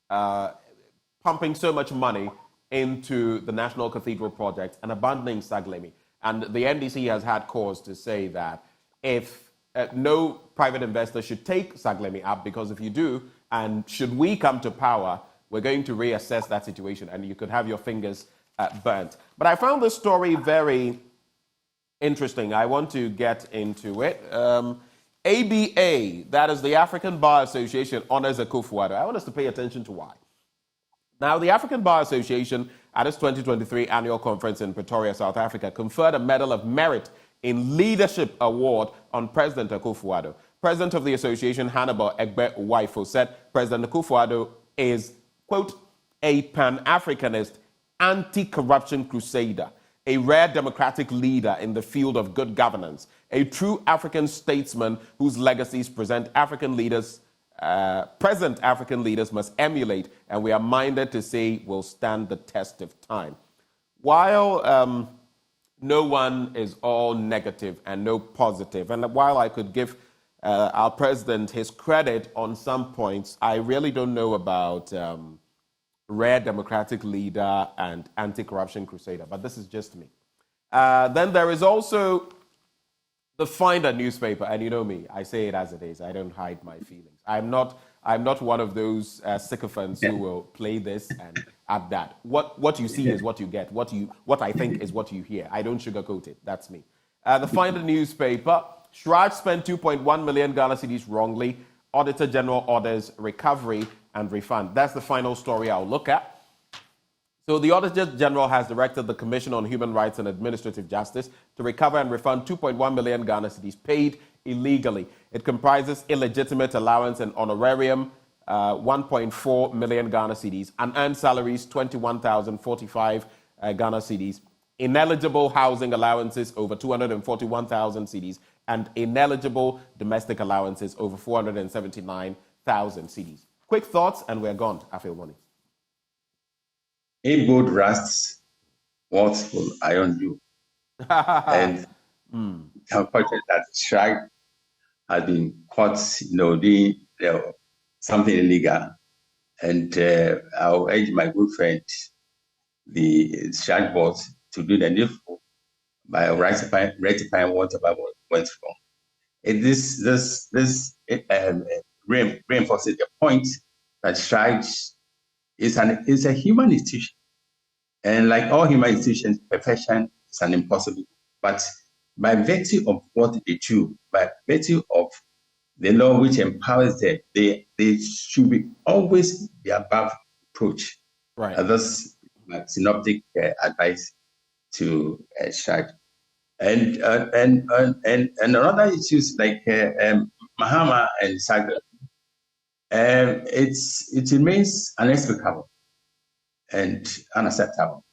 pumping so much money into the National Cathedral project and abandoning Saglemi. And the NDC has had cause to say that if no private investor should take Saglemi up, because if you do, and should we come to power, we're going to reassess that situation and you could have your fingers burnt. But I found this story very interesting. I want to get into it. ABA, that is the African Bar Association, honors Akufo-Addo. I want us to pay attention to why. Now, the African Bar Association, at its 2023 annual conference in Pretoria, South Africa, conferred a Medal of Merit in Leadership Award on President Akufo-Addo. President of the association, Hannibal Egbe-Waifo, said President Akufo-Addo is, quote, a Pan-Africanist anti-corruption crusader, a rare democratic leader in the field of good governance, a true African statesman whose legacies present African leaders must emulate, and we are minded to say will stand the test of time. While no one is all negative and no positive, and while I could give our president his credit on some points, I really don't know about rare democratic leader and anti-corruption crusader, but this is just me. Then there is also the Finder newspaper, and you know me, I say it as it is. I don't hide my feelings. I'm not one of those sycophants who will play this and add that. What you see is what you get. What I think is what you hear. I don't sugarcoat it. That's me. The Finder newspaper, Shraj spent 2.1 million Ghana cedis wrongly. Auditor General orders recovery and refund. That's the final story I'll look at. So the Auditor General has directed the Commission on Human Rights and Administrative Justice to recover and refund 2.1 million Ghana cedis paid illegally. It comprises illegitimate allowance and honorarium, 1.4 million Ghana cedis, unearned salaries, 21,045 Ghana cedis, ineligible housing allowances over 241,000 cedis, and ineligible domestic allowances over 479,000 cedis. Quick thoughts, and we're gone. Affail Monney. If gold rusts, what will iron do? And unfortunately, that strike has been caught, doing something illegal. And I'll urge my good friend, the strike boss, to do the needful by rectifying whatever went wrong. This reinforces the point that strike is a human institution. And like all human institutions, perfection is an impossible. But by virtue of what they do, by virtue of the law which empowers them, they should always be above reproach. Right. That's my synoptic advice to strike. And another issues like Mahama and Saglemi, it remains inexplicable and unacceptable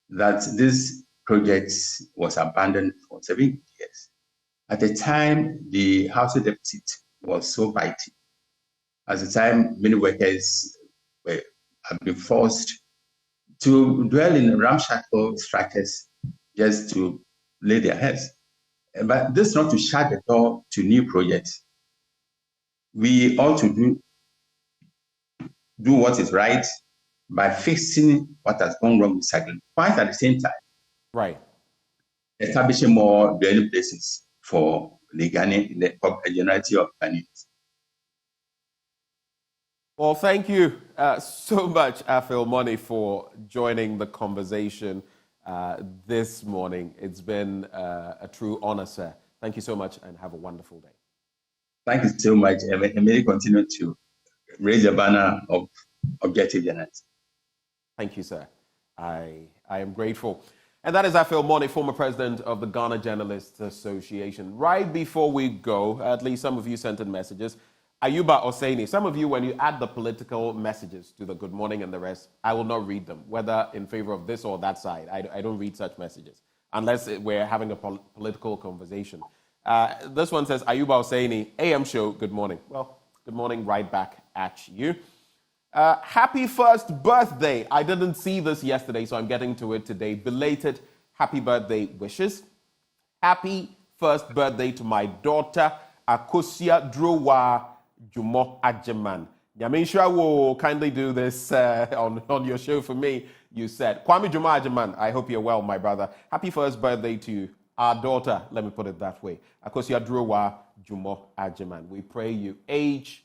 that this project was abandoned for 7 years. At the time, the housing deficit was so mighty. At the time, many workers have been forced to dwell in ramshackle structures just to lay their heads. But this is not to shut the door to new projects. We ought to do what is right by fixing what has gone wrong with Saglemi, quite at the same time. Right. Establishing more dwelling places for the Ghanaian, the generality of Ghanaians. Well, thank you so much, Affail Monney, for joining the conversation this morning. It's been a true honor, sir. Thank you so much and have a wonderful day. Thank you so much, and may you continue to raise the banner of objective journalism. Thank you, sir. I am grateful. And that is Affail Monney, former president of the Ghana Journalists Association. Right before we go, at least some of you sent in messages. Ayuba Oseini, some of you, when you add the political messages to the good morning and the rest, I will not read them, whether in favor of this or that side. I don't read such messages, unless we're having a political conversation. This one says, Ayuba Oseini, AM show, good morning. Well, good morning right back at you. Happy first birthday. I didn't see this yesterday, so I'm getting to it today. Belated happy birthday wishes. Happy first birthday to my daughter, Akosia Drowa Jumo Ajeman. Yaminsha will kindly do this on your show for me, you said. Kwame Jumo Ajeman, I hope you're well, my brother. Happy first birthday to our daughter, let me put it that way. Akosia Drowa Jumo Ajeman. We pray you age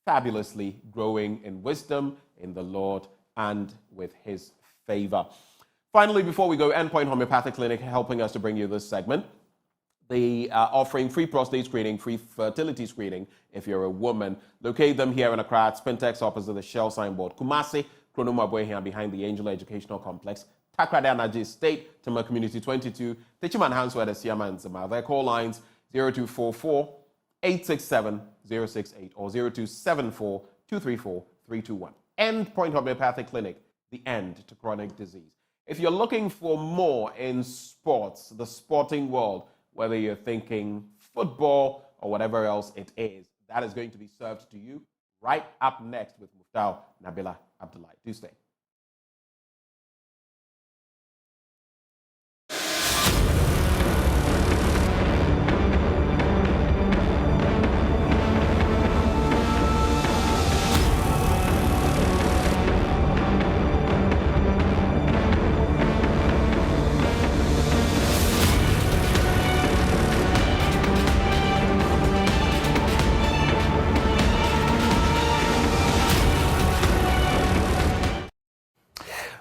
fabulously, growing in wisdom in the Lord and with his favor. Finally, before we go, Endpoint Homeopathic Clinic helping us to bring you this segment. They are offering free prostate screening, free fertility screening if you're a woman. Locate them here in Accra at Spintex opposite the Shell signboard. Kumasi, Kronoma Boyhian behind the Angel Educational Complex. Takrade Anaji State, Tema Community 22, Techiman Hanswede Siaman Zama. Their call lines 0244 867 068 or 0274 234 321. Endpoint Homeopathic Clinic, the end to chronic disease. If you're looking for more in sports, the sporting world, whether you're thinking football or whatever else it is, that is going to be served to you right up next with Muftau Nabila Abdullahi. Do stay.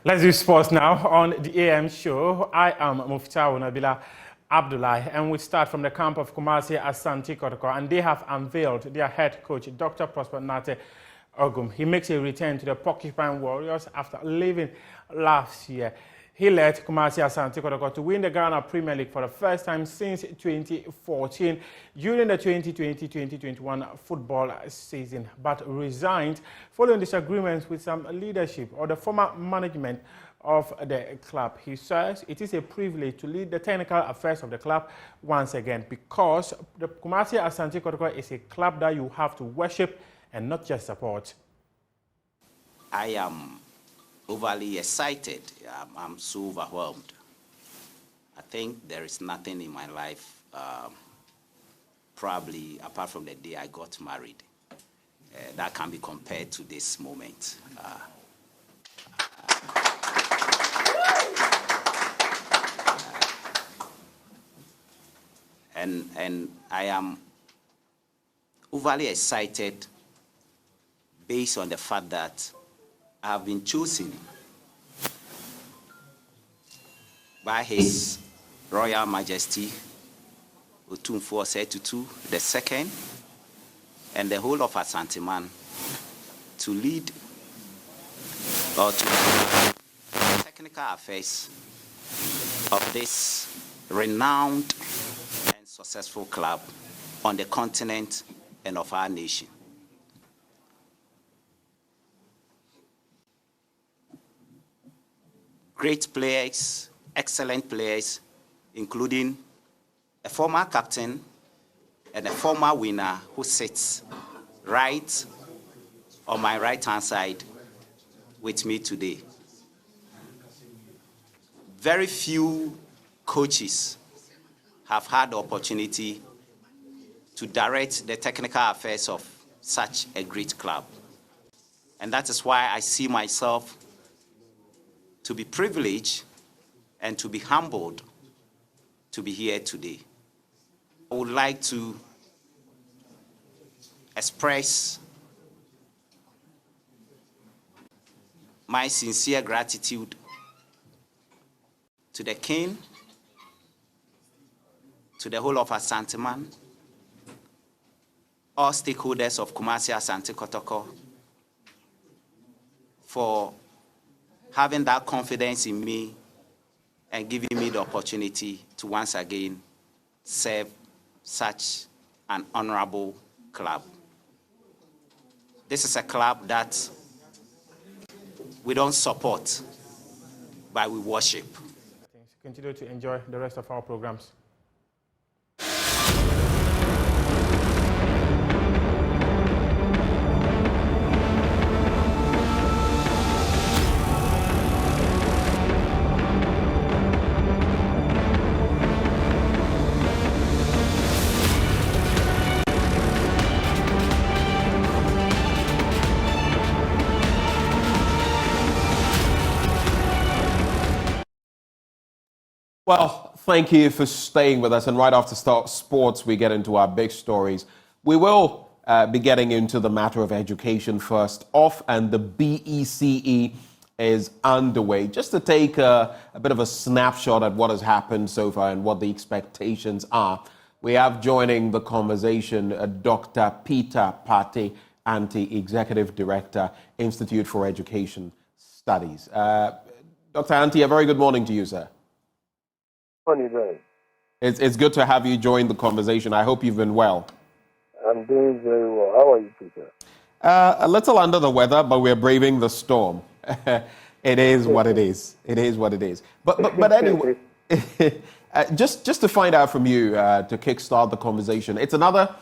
Let's do sports now on the AM show. I am Muftau Nabila Abdullahi, and we start from the camp of Kumasi Asante Kotoko, and they have unveiled their head coach, Dr. Prosper Nate Ogum. He makes a return to the Porcupine Warriors after leaving last year. He led Kumasi Asante Kotoko to win the Ghana Premier League for the first time since 2014 during the 2020-2021 football season, but resigned following disagreements with some leadership or the former management of the club. He says it is a privilege to lead the technical affairs of the club once again because the Kumasi Asante Kotoko is a club that you have to worship and not just support. I am overly excited. I'm so overwhelmed. I think there is nothing in my life, probably apart from the day I got married, that can be compared to this moment. And I am overly excited based on the fact that I have been chosen by His Royal Majesty Otumfuo Osei-Tutu II and the whole of Asanteman to lead or to the technical affairs of this renowned and successful club on the continent and of our nation. Great players, excellent players, including a former captain and a former winner who sits right on my right-hand side with me today. Very few coaches have had the opportunity to direct the technical affairs of such a great club. And that is why I see myself to be privileged and to be humbled to be here today. I would like to express my sincere gratitude to the King, to the whole of Asanteman, all stakeholders of Kumasi Asante Kotoko for having that confidence in me and giving me the opportunity to once again serve such an honorable club. This is a club that we don't support, but we worship. Continue to enjoy the rest of our programs. Well, thank you for staying with us. And right after sports, we get into our big stories. We will be getting into the matter of education first off, and the BECE is underway. Just to take a bit of a snapshot at what has happened so far and what the expectations are, we have joining the conversation Dr. Peter Pate, Anti Executive Director, Institute for Education Studies. Dr. Anti, a very good morning to you, sir. Morning, Brian. It's good to have you join the conversation. I hope you've been well. I'm doing very well. How are you, Peter? A little under the weather, but we're braving the storm. It is what it is. It is what it is. But anyway, just to find out from you to kickstart the conversation, it's another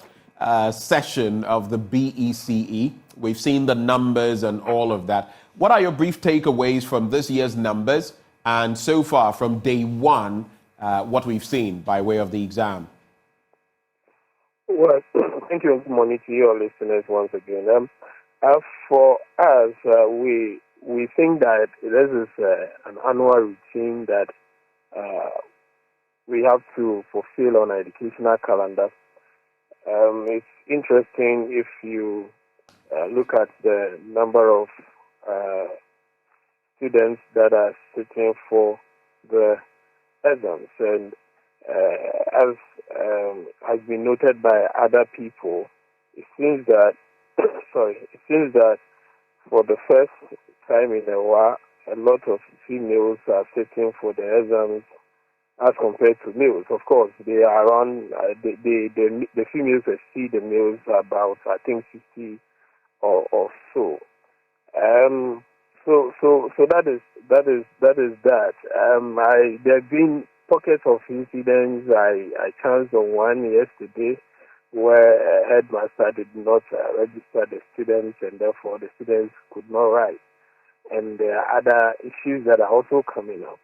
session of the BECE. We've seen the numbers and all of that. What are your brief takeaways from this year's numbers and so far from day one, what we've seen by way of the exam? Well, thank you and good morning to your listeners once again. For us, we think that this is an annual routine that we have to fulfill on our educational calendar. It's interesting if you look at the number of students that are sitting for the exams, and as has been noted by other people, it seems that for the first time in a while, a lot of females are sitting for the exams as compared to males. Of course, they are around. The females exceed the males about, I think, 60 or so. So that is that. There have been pockets of incidents. I chanced on one yesterday where a headmaster did not register the students, and therefore the students could not write. And there are other issues that are also coming up.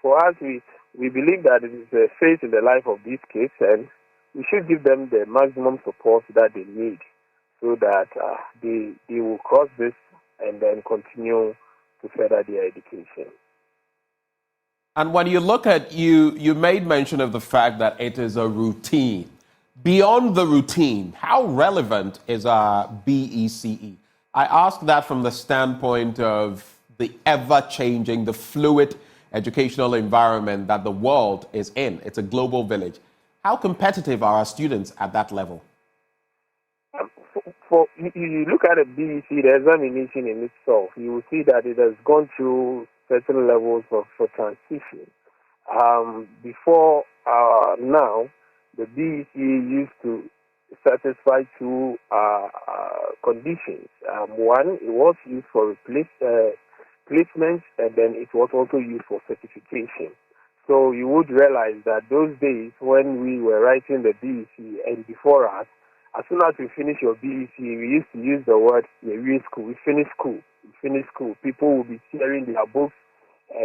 For us, we believe that it is a phase in the life of these kids, and we should give them the maximum support that they need so that they will cross this and then continue to further their education. And when you look at, you made mention of the fact that it is a routine. Beyond the routine, how relevant is our BECE? I ask that from the standpoint of the ever-changing, the fluid educational environment that the world is in. It's a global village. How competitive are our students at that level? You look at a BEC, the examination in itself, you will see that it has gone through certain levels of transition. Before now, the BEC used to satisfy two conditions. One, it was used for placements, and then it was also used for certification. So you would realize that those days when we were writing the BEC and before us, as soon as we finish your BEC, we used to use the word school. We finished school. We finished school. People will be tearing their books,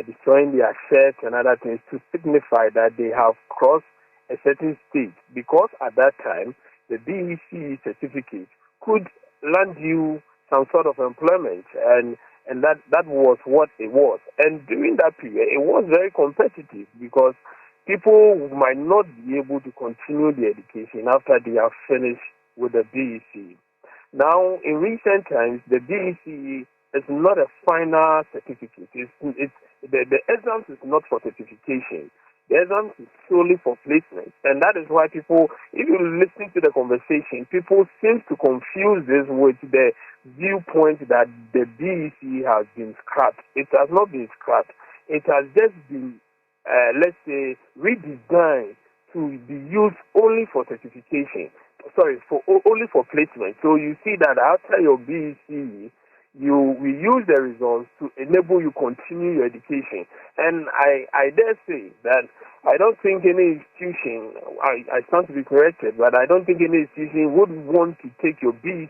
destroying their shirts and other things to signify that they have crossed a certain stage. Because at that time, the BEC certificate could land you some sort of employment, and that was what it was. And during that period, it was very competitive because people might not be able to continue their education after they have finished with the BEC. Now, in recent times, the BEC is not a final certificate. The exams is not for certification. The exams is solely for placement. And that is why people, if you listen to the conversation, people seem to confuse this with the viewpoint that the BEC has been scrapped. It has not been scrapped. It has just been, let's say, redesigned to be used only for certification. Only for placement. So you see that after your BEC, we use the results to enable you continue your education. And I dare say that I don't think any institution, I stand to be corrected, but I don't think any institution would want to take your BEC,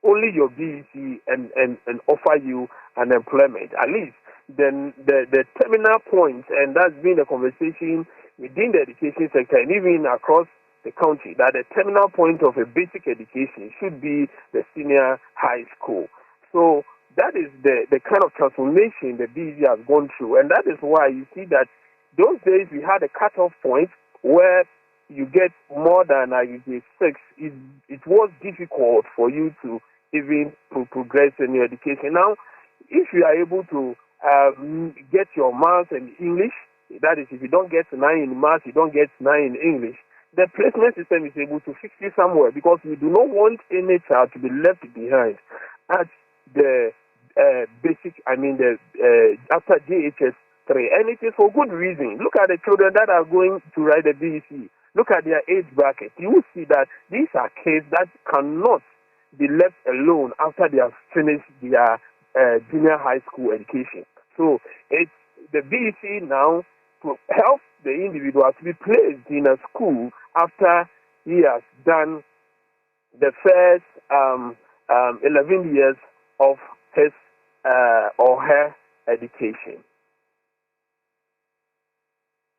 only your BEC, and offer you an employment. At least then the terminal point, and that's been a conversation within the education sector and even across the country, that the terminal point of a basic education should be the senior high school. So that is the kind of transformation the BEC has gone through, and that is why you see that those days we had a cutoff point where you get more than grade 6. It was difficult for you to even progress in your education. Now, if you are able to get your maths and English, that is, if you don't get 9 in maths, you don't get 9 in English, the placement system is able to fix you somewhere, because we do not want any child to be left behind at the basic, after JHS 3, and it is for good reason. Look at the children that are going to write the BEC. Look at their age bracket. You will see that these are kids that cannot be left alone after they have finished their junior high school education. So it's the BEC now to help the individual to be placed in a school after he has done the first 11 years of his or her education.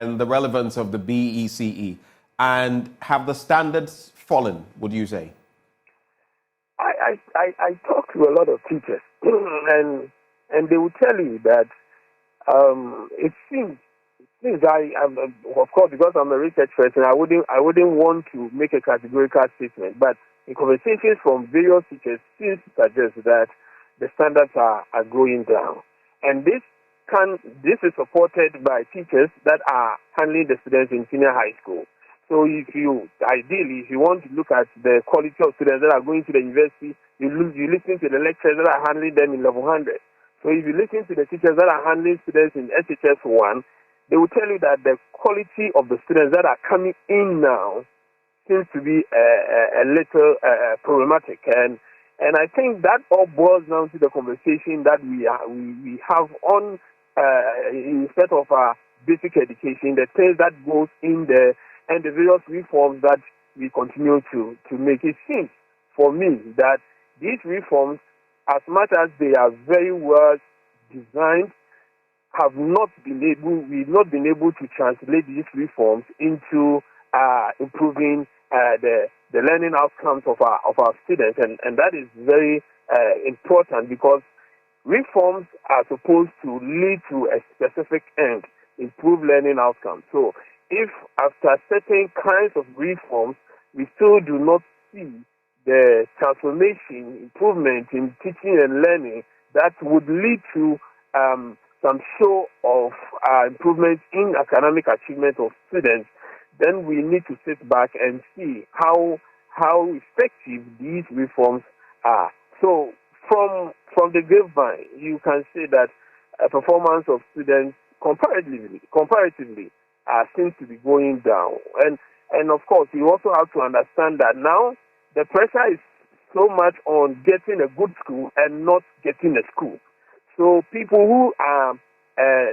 And the relevance of the BECE. And have the standards fallen, would you say? I talk to a lot of teachers, and they will tell you that it seems I'm of course, because I'm a research person, I wouldn't want to make a categorical statement, but in conversations from various teachers seems to suggest that the standards are going down, and this is supported by teachers that are handling the students in senior high school. So if you want to look at the quality of students that are going to the university, you listen to the lecturers that are handling them in level 100. So if you listen to the teachers that are handling students in SHS 1, they will tell you that the quality of the students that are coming in now seems to be a little problematic. And I think that all boils down to the conversation that we have on instead of our basic education, the things that goes in there, and the various reforms that we continue to make. It seems for me that these reforms, as much as they are very well designed, we've not been able to translate these reforms into improving the learning outcomes of our students, and that is very important, because reforms are supposed to lead to a specific end, improve learning outcomes. So if after certain kinds of reforms we still do not see the transformation, improvement in teaching and learning that would lead to some show of improvement in academic achievement of students, then we need to sit back and see how effective these reforms are. So from the grapevine, you can say that performance of students comparatively seems to be going down. And of course, you also have to understand that now the pressure is so much on getting a good school and not getting a school. So people who are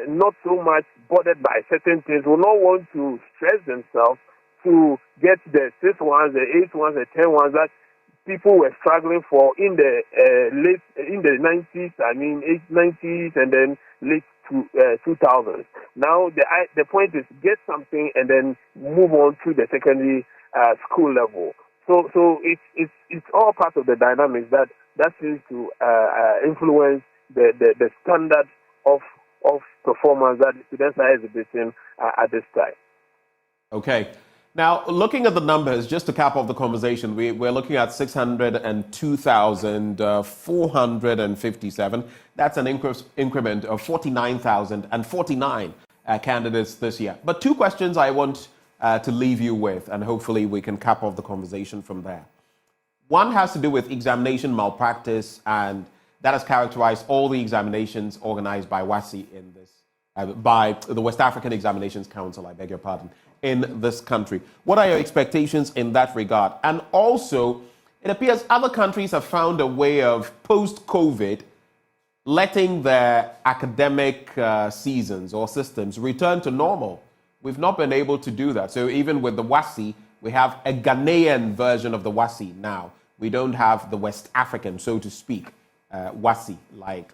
not so much bothered by certain things will not want to stress themselves to get the 6 ones, the 8 ones, the 10 ones that people were struggling for in the 90s, 90s, and then late 2000s. Now the point is get something and then move on to the secondary school level. So it's all part of the dynamics that seems to influence the standard of performance that the students are exhibiting at this time. Okay. Now, looking at the numbers, just to cap off the conversation, we're looking at 602,457. That's an increment of 49,049 candidates this year. But 2 questions I want to leave you with, and hopefully we can cap off the conversation from there. One has to do with examination malpractice, and that has characterized all the examinations organized by WASI in this, by the West African Examinations Council, I beg your pardon, in this country. What are your expectations in that regard? And also, it appears other countries have found a way of, post-COVID, letting their academic seasons or systems return to normal. We've not been able to do that. So even with the WASI, we have a Ghanaian version of the WASI now. We don't have the West African, so to speak, WASI like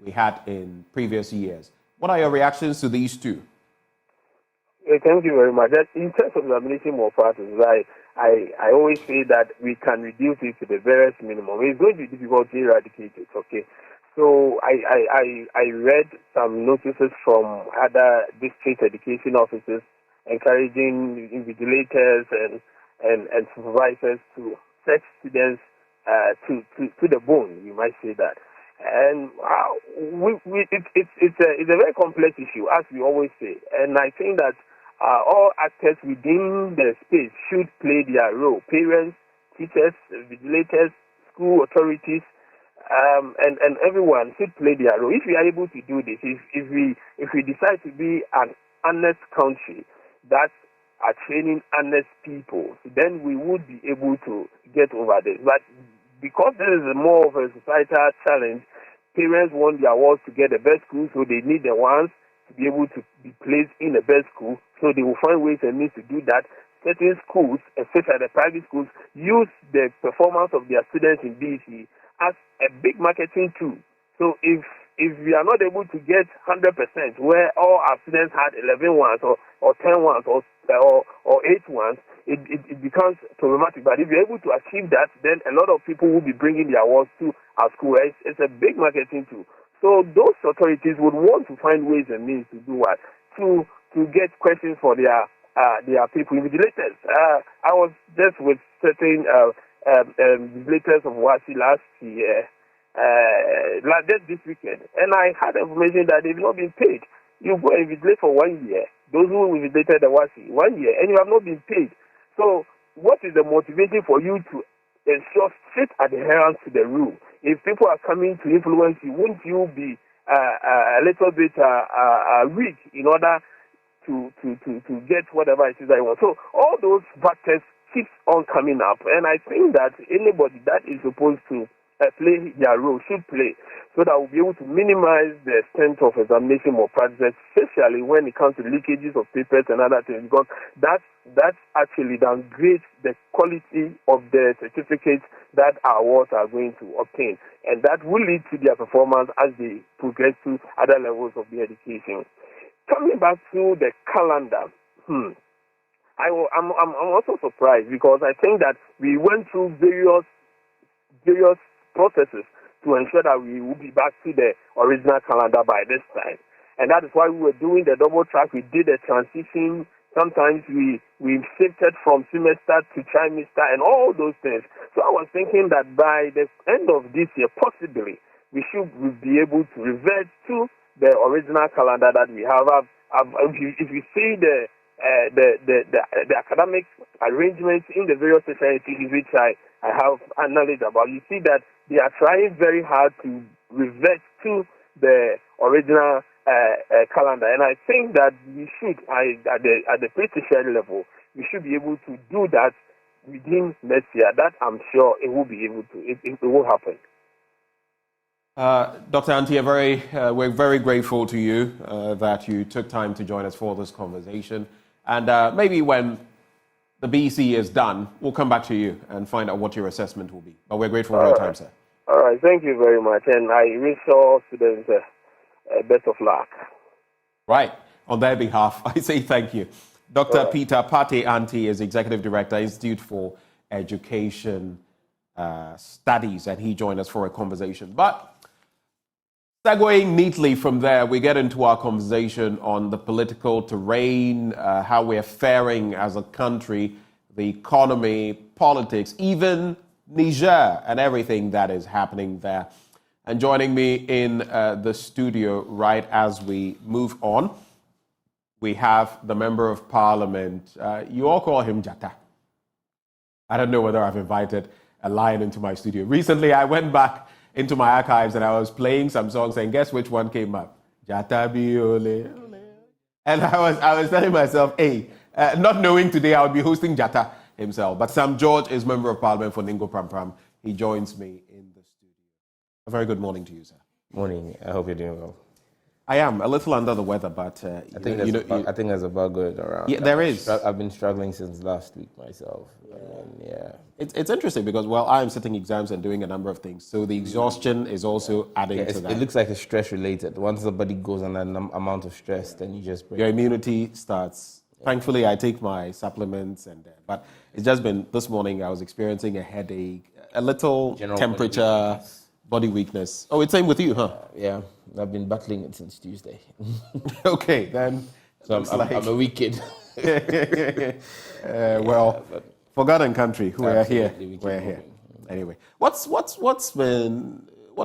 we had in previous years. What are your reactions to these 2? Thank you very much. In terms of examination malpractice, I always say that we can reduce it to the barest minimum. It's going to be difficult to eradicate it, okay? So I read some notices from other district education officers encouraging invigilators and supervisors to set students to the bone, you might say that. And it's a very complex issue, as we always say. And I think that all actors within the space should play their role. Parents, teachers, vigilators, school authorities, and everyone should play their role. If we are able to do this, if we decide to be an honest country that are training honest people, then we would be able to get over this. But because this is more of a societal challenge, parents want their wards to get the best school, so they need the ones to be able to be placed in the best school. So they will find ways and means to do that. Certain schools, especially the private schools, use the performance of their students in BC as a big marketing tool. So if we are not able to get 100%, where all our students had 11 ones or 10 ones or 8 ones, it becomes problematic. But if you're able to achieve that, then a lot of people will be bringing their awards to our school. It's a big marketing tool. So those authorities would want to find ways and means to do what? To get questions for their people, invigilators. I was just with certain invigilators of WASI last year, just this weekend, and I had information that they've not been paid. You go and invigilate for 1 year, those who invigilated the WASI 1 year, and you have not been paid. So what is the motivation for you to ensure strict adherence to the rule? If people are coming to influence you, won't you be a little bit weak in order to get whatever it is that you want? So all those factors keep on coming up, and I think that anybody that is supposed to play their role should play, so that we'll be able to minimize the extent of examination malpractice, especially when it comes to leakages of papers and other things, because that actually downgrades the quality of the certificates that our wards are going to obtain, and that will lead to their performance as they progress to other levels of their education. Coming back to the calendar, I'm also surprised, because I think that we went through various processes to ensure that we will be back to the original calendar by this time. And that is why we were doing the double track. We did a transition. Sometimes we shifted from semester to trimester and all those things. So I was thinking that by the end of this year, possibly, we should be able to revert to the original calendar that we have. If you see the academic arrangements in the various societies which I have knowledge about, you see that they are trying very hard to revert to the original calendar, and I think that we should, at the pre-tertiary level, we should be able to do that within next year. That I'm sure it will be able to. It will happen. Dr. Anti, we're very grateful to you that you took time to join us for this conversation, and maybe when the BC is done, we'll come back to you and find out what your assessment will be. But we're grateful for your time, sir. All right, thank you very much, and I wish all students best of luck. Right, on their behalf, I say thank you. Dr. Peter Pate Anti is Executive Director, Institute for Education Studies, and he joined us for a conversation. But segueing neatly from there, we get into our conversation on the political terrain, how we're faring as a country, the economy, politics, even Niger and everything that is happening there. And joining me in the studio right as we move on, we have the Member of Parliament. You all call him Jata. I don't know whether I've invited a lion into my studio. Recently, I went back into my archives and I was playing some songs, and guess which one came up? Jata Biole. And I was telling myself, hey, not knowing today I would be hosting Jata himself. But Sam George is Member of Parliament for Ningo Pram Pram. He joins me in the studio. A very good morning to you, sir. Morning. I hope you're doing well. I am a little under the weather, but I think there's a bug going around. Yeah, there is. I've been struggling since last week myself. It's interesting because, well, I'm sitting exams and doing a number of things, so the exhaustion is also adding to that. It looks like it's stress related. Once the body goes on an amount of stress, then you just break. Your immunity starts. Yeah. Thankfully, I take my supplements, but it's just been this morning. I was experiencing a headache, a little general temperature. Body weakness. Oh, it's same with you, huh? Yeah, I've been battling it since Tuesday. Okay, then. So I'm a weak kid. Well, for God and country, we're here. We're here. Anyway, what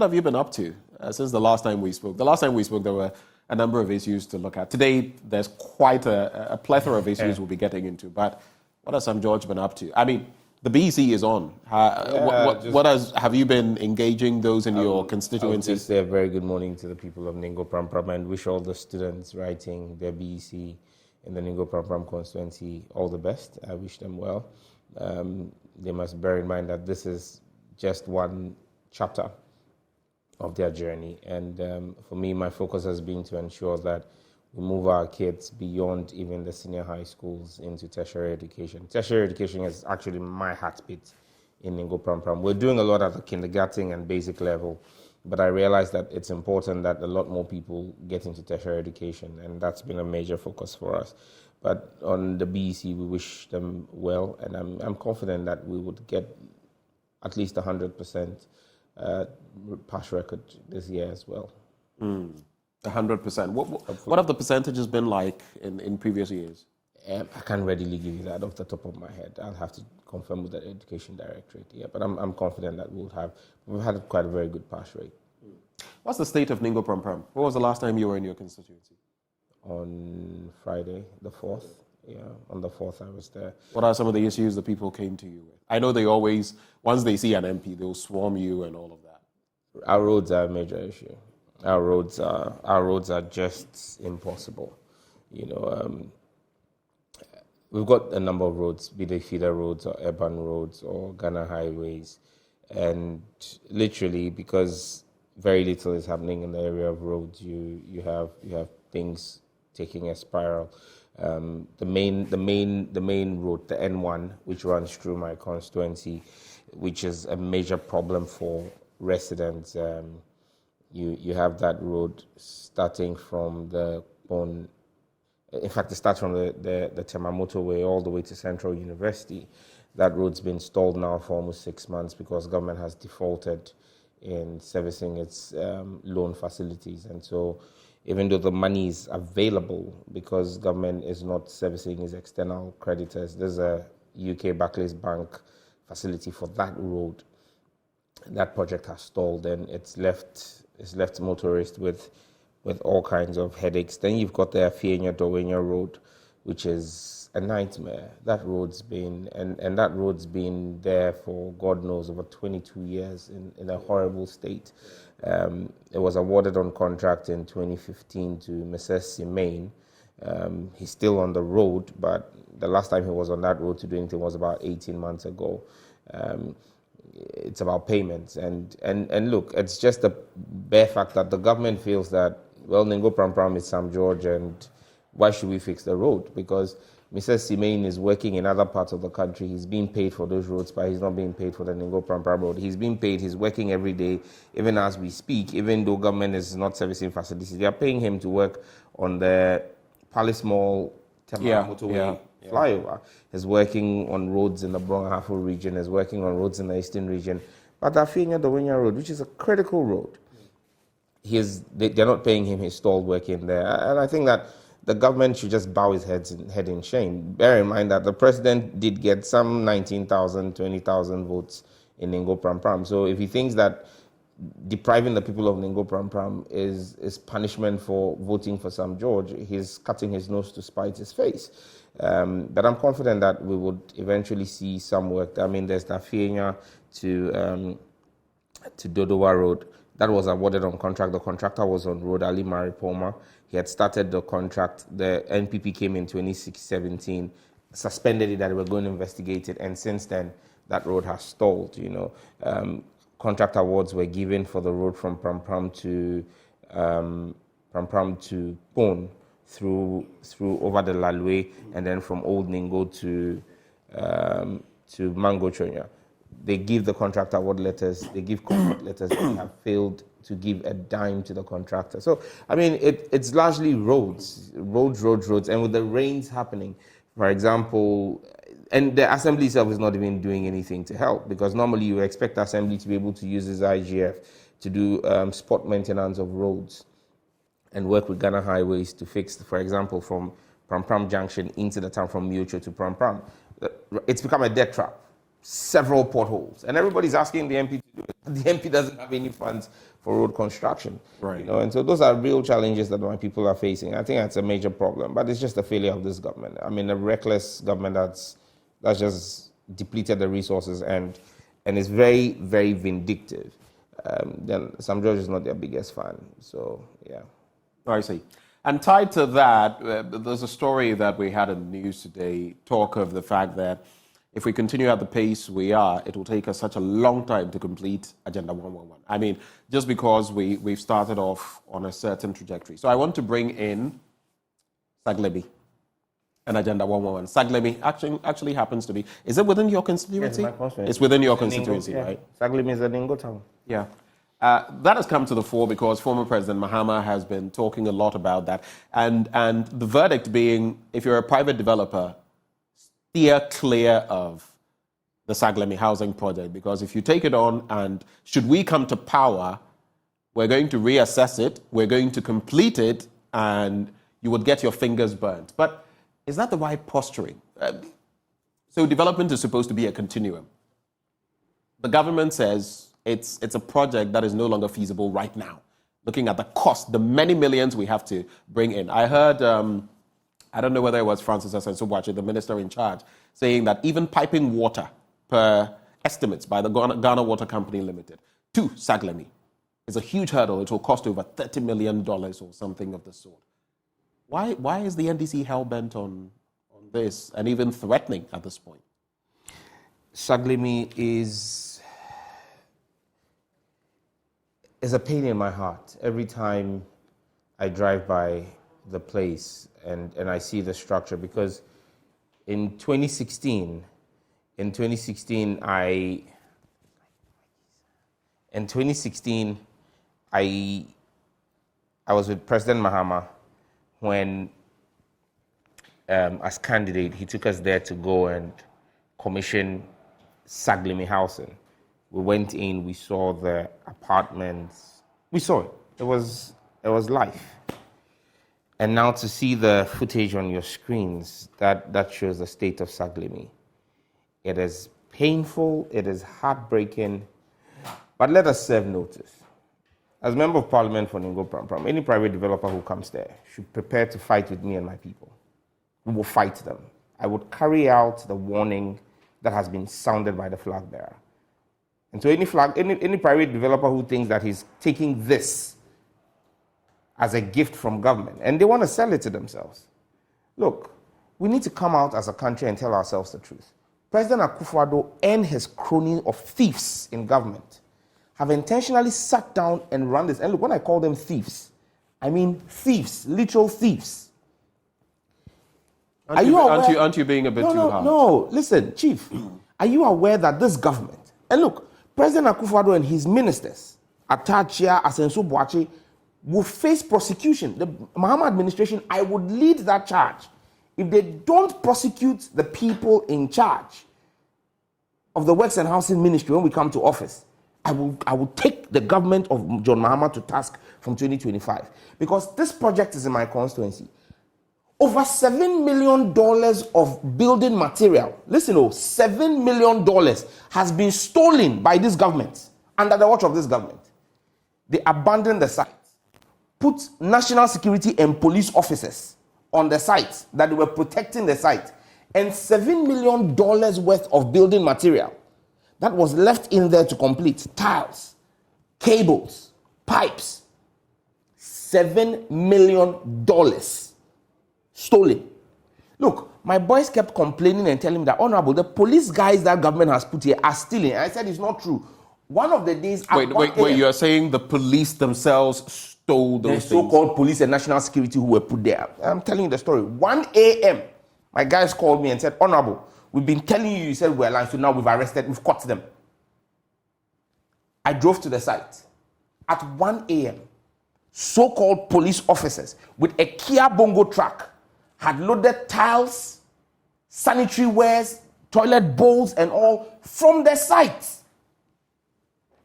have you been up to since the last time we spoke? The last time we spoke, there were a number of issues to look at. Today, there's quite a plethora of issues we'll be getting into. But what has Sam George been up to? I mean, The BEC is on. Have you been engaging those in your constituency? I would just say a very good morning to the people of Ningo Pram and wish all the students writing their BEC in the Ningo Pram constituency all the best. I wish them well. They must bear in mind that this is just one chapter of their journey. And for me, my focus has been to ensure that we move our kids beyond even the senior high schools into tertiary education. Tertiary education is actually my heartbeat in Ningo Pram. We're doing a lot at the kindergarten and basic level, but I realize that it's important that a lot more people get into tertiary education, and that's been a major focus for us. But on the BEC, we wish them well, and I'm confident that we would get at least 100% pass record this year as well. 100%. What have the percentages been like in previous years? I can't readily give you that off the top of my head. I'll have to confirm with the Education Directorate. Yeah, but I'm confident that we've had quite a very good pass rate. What's the state of Ningo Pram? When was the last time you were in your constituency? On Friday, the 4th. Yeah, on the 4th I was there. What are some of the issues that people came to you with? I know they always, once they see an MP, they'll swarm you and all of that. Our roads are a major issue. Our roads are just impossible. You know, we've got a number of roads, be they feeder roads or urban roads or Ghana highways, and literally because very little is happening in the area of roads, you have things taking a spiral. The main road, the N1, which runs through my constituency, which is a major problem for residents. You have that road starting from the Bon. In fact, it starts from the Tema motorway all the way to Central University. That road's been stalled now for almost 6 months because government has defaulted in servicing its loan facilities. And so even though the money is available, because government is not servicing its external creditors, there's a UK Barclays Bank facility for that road. That project has stalled, and it's left motorists with all kinds of headaches. Then you've got the Affail Monney road, which is a nightmare. That road's been there for God knows over 22 years in a horrible state. It was awarded on contract in 2015 to Mr. Simain. He's still on the road, but the last time he was on that road to do anything was about 18 months ago. It's about payments, and look, it's just the bare fact that the government feels that, well, Ningo Pram is Sam George, and why should we fix the road? Because Mr. Simain is working in other parts of the country. He's being paid for those roads, but he's not being paid for the Ningo Pram road. He's being paid, he's working every day, even as we speak, even though government is not servicing facilities. They are paying him to work on the Palace Mall motorway flyover. He's working on roads in the Brong-Ahafo region, he's working on roads in the Eastern region. But the Affail Monney road, which is a critical road, they're not paying him his stalled work in there. And I think that the government should just bow his head in shame. Bear in mind that the president did get some 19,000, 20,000 votes in Ningo Pram. So if he thinks that depriving the people of Ningo Pram is punishment for voting for Sam George, he's cutting his nose to spite his face. But I'm confident that we would eventually see some work. I mean, there's the Affail to Dodowa Road. That was awarded on contract. The contractor was on road, Ali Maripoma. He had started the contract. The NPP came in 2017, suspended it, that they were going to investigate it. And since then, that road has stalled, you know. Contract awards were given for the road from Pram to Pone through over the Lalwe, and then from Old Ningo to Mango Chonya. They give the contract award letters, they give comfort letters, they have failed to give a dime to the contractor. So, I mean, it's largely roads. And with the rains happening, for example, and the assembly itself is not even doing anything to help, because normally you expect the assembly to be able to use this IGF to do spot maintenance of roads and work with Ghana highways to fix, for example, from Pram Junction into the town, from Miocho to Pram. It's become a death trap. Several potholes, and everybody's asking the MP to do it. The MP doesn't have any funds for road construction, right? You know, and so those are real challenges that my people are facing. I think that's a major problem, but it's just a failure of this government. I mean, a reckless government that's just depleted the resources and is very, very vindictive, then Sam George is not their biggest fan. So, yeah. I see. And tied to that, there's a story that we had in the news today, talk of the fact that if we continue at the pace we are, it will take us such a long time to complete Agenda 111. I mean, just because we've started off on a certain trajectory. So I want to bring in Saglemi and Agenda 111. Saglemi actually happens to be, is it within your constituency? Yes, it's within your constituency, right? Saglemi is a Ningo town. Yeah. That has come to the fore because former President Mahama has been talking a lot about that. And the verdict being, if you're a private developer, steer clear of the Saglemi Housing project, because if you take it on and should we come to power, we're going to reassess it, we're going to complete it, and you would get your fingers burnt. But is that the right posturing? So development is supposed to be a continuum. The government says it's a project that is no longer feasible right now, looking at the cost, the many millions we have to bring in. I heard, I don't know whether it was Francis Asensubuachi, the minister in charge, saying that even piping water per estimates by the Ghana Water Company Limited to Saglemi is a huge hurdle. It will cost over $30 million or something of the sort. Why is the NDC hell-bent on this and even threatening at this point? Saglemi is a pain in my heart every time I drive by the place and I see the structure, because in 2016 I was with President Mahama when as candidate he took us there to go and commission Saglemi Housing. We went in, we saw the apartments, we saw it. It was life. And now to see the footage on your screens, that shows the state of Saglemi. It is painful, it is heartbreaking, but let us serve notice. As Member of Parliament for Ningo Pram, any private developer who comes there should prepare to fight with me and my people. We will fight them. I would carry out the warning that has been sounded by the flag bearer. And so any private developer who thinks that he's taking this as a gift from government, and they want to sell it to themselves. Look, we need to come out as a country and tell ourselves the truth. President Akufo-Addo and his crony of thieves in government have intentionally sat down and run this. And look, when I call them thieves, I mean thieves, literal thieves. Aren't you being a bit too hard? No, listen, Chief. Are you aware that this government, and look, President Akufo-Addo and his ministers, Atachia, Asensubuachi, will face prosecution. The Mahama administration, I would lead that charge. If they don't prosecute the people in charge of the Works and Housing Ministry when we come to office, I will take the government of John Mahama to task from 2025. Because this project is in my constituency. Over $7 million of building material, listen, $7 million has been stolen by this government, under the watch of this government. They abandoned the site, put national security and police officers on the site that they were protecting the site, and $7 million worth of building material that was left in there to complete, tiles, cables, pipes, $7 million stolen. Look, my boys kept complaining and telling me that, Honorable, the police guys that government has put here are stealing. And I said it's not true. One of the days... Wait, you are saying the police themselves stole those things? The so-called police and national security who were put there. I'm telling you the story. 1 a.m., my guys called me and said, Honorable, we've been telling you said we're lying, so now we've caught them. I drove to the site. At 1 a.m., so-called police officers with a Kia Bongo truck had loaded tiles, sanitary wares, toilet bowls, and all from the site.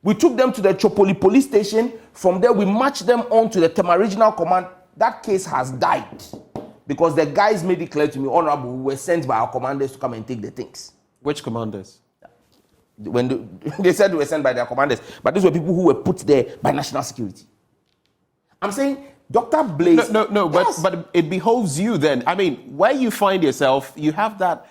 We took them to the Chopoli police station. From there, we marched them on to the Tema Regional Command. That case has died because the guys made it clear to me, Honorable, we were sent by our commanders to come and take the things. Which commanders? When they said they were sent by their commanders, but these were people who were put there by national security. I'm saying, Dr. Blaze... No, yes. but it behoves you then. I mean, where you find yourself, you have that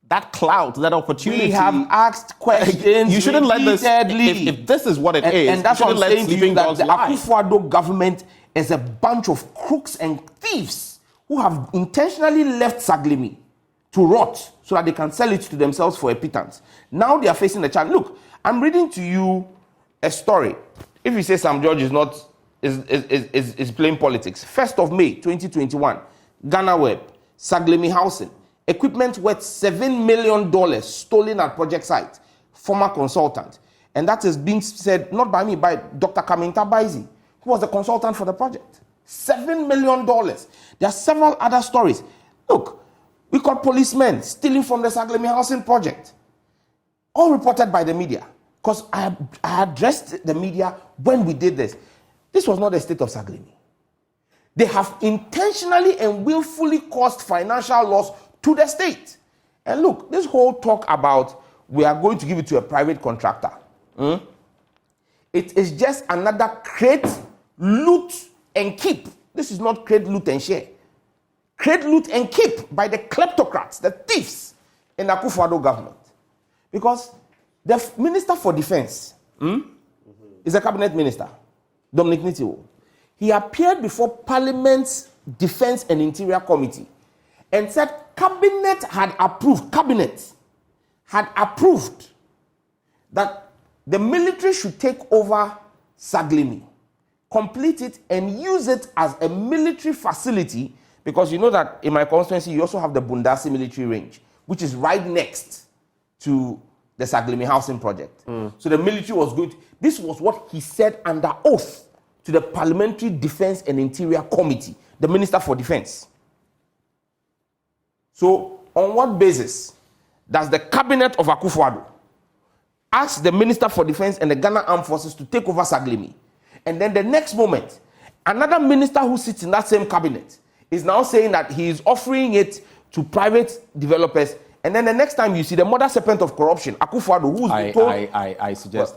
that clout, that opportunity. We have asked questions. You shouldn't let this. repeatedly. If this is what it is, and that's you what shouldn't I'm let saying to you, sleeping that dogs the lie. Akufo-Addo government is a bunch of crooks and thieves who have intentionally left Saglemi to rot so that they can sell it to themselves for a pittance. Now they are facing the challenge. Look, I'm reading to you a story. If you say Sam George is playing politics, 1st of May 2021, Ghana Web, Saglemi Housing, equipment worth $7 million stolen at project site, former consultant. And that is being said not by me, by Dr. Kaminta Baizi, who was the consultant for the project. $7 million. There are several other stories. Look, we caught policemen stealing from the Saglemi Housing project. All reported by the media. Because I addressed the media when we did this. This was not the state of Saglemi. They have intentionally and willfully caused financial loss to the state. And look, this whole talk about we are going to give it to a private contractor. It is just another create, loot, and keep. This is not create, loot, and share. Create, loot, and keep by the kleptocrats, the thieves in the Akufo-Addo government. Because the Minister for Defense is a cabinet minister, Dominic Nitiwo. He appeared before Parliament's Defense and Interior Committee and said cabinet had approved that the military should take over Saglemi, complete it, and use it as a military facility, because you know that in my constituency you also have the Bundasi military range, which is right next to the Saglemi Housing project. So the military was good. This was what he said under oath to the Parliamentary Defense and Interior Committee, the Minister for Defense. So on what basis does the cabinet of Akufo-Addo ask the Minister for Defense and the Ghana Armed Forces to take over Saglemi? And then the next moment, another minister who sits in that same cabinet is now saying that he is offering it to private developers. And then the next time you see the mother serpent of corruption, Akufo-Addo, who's been told...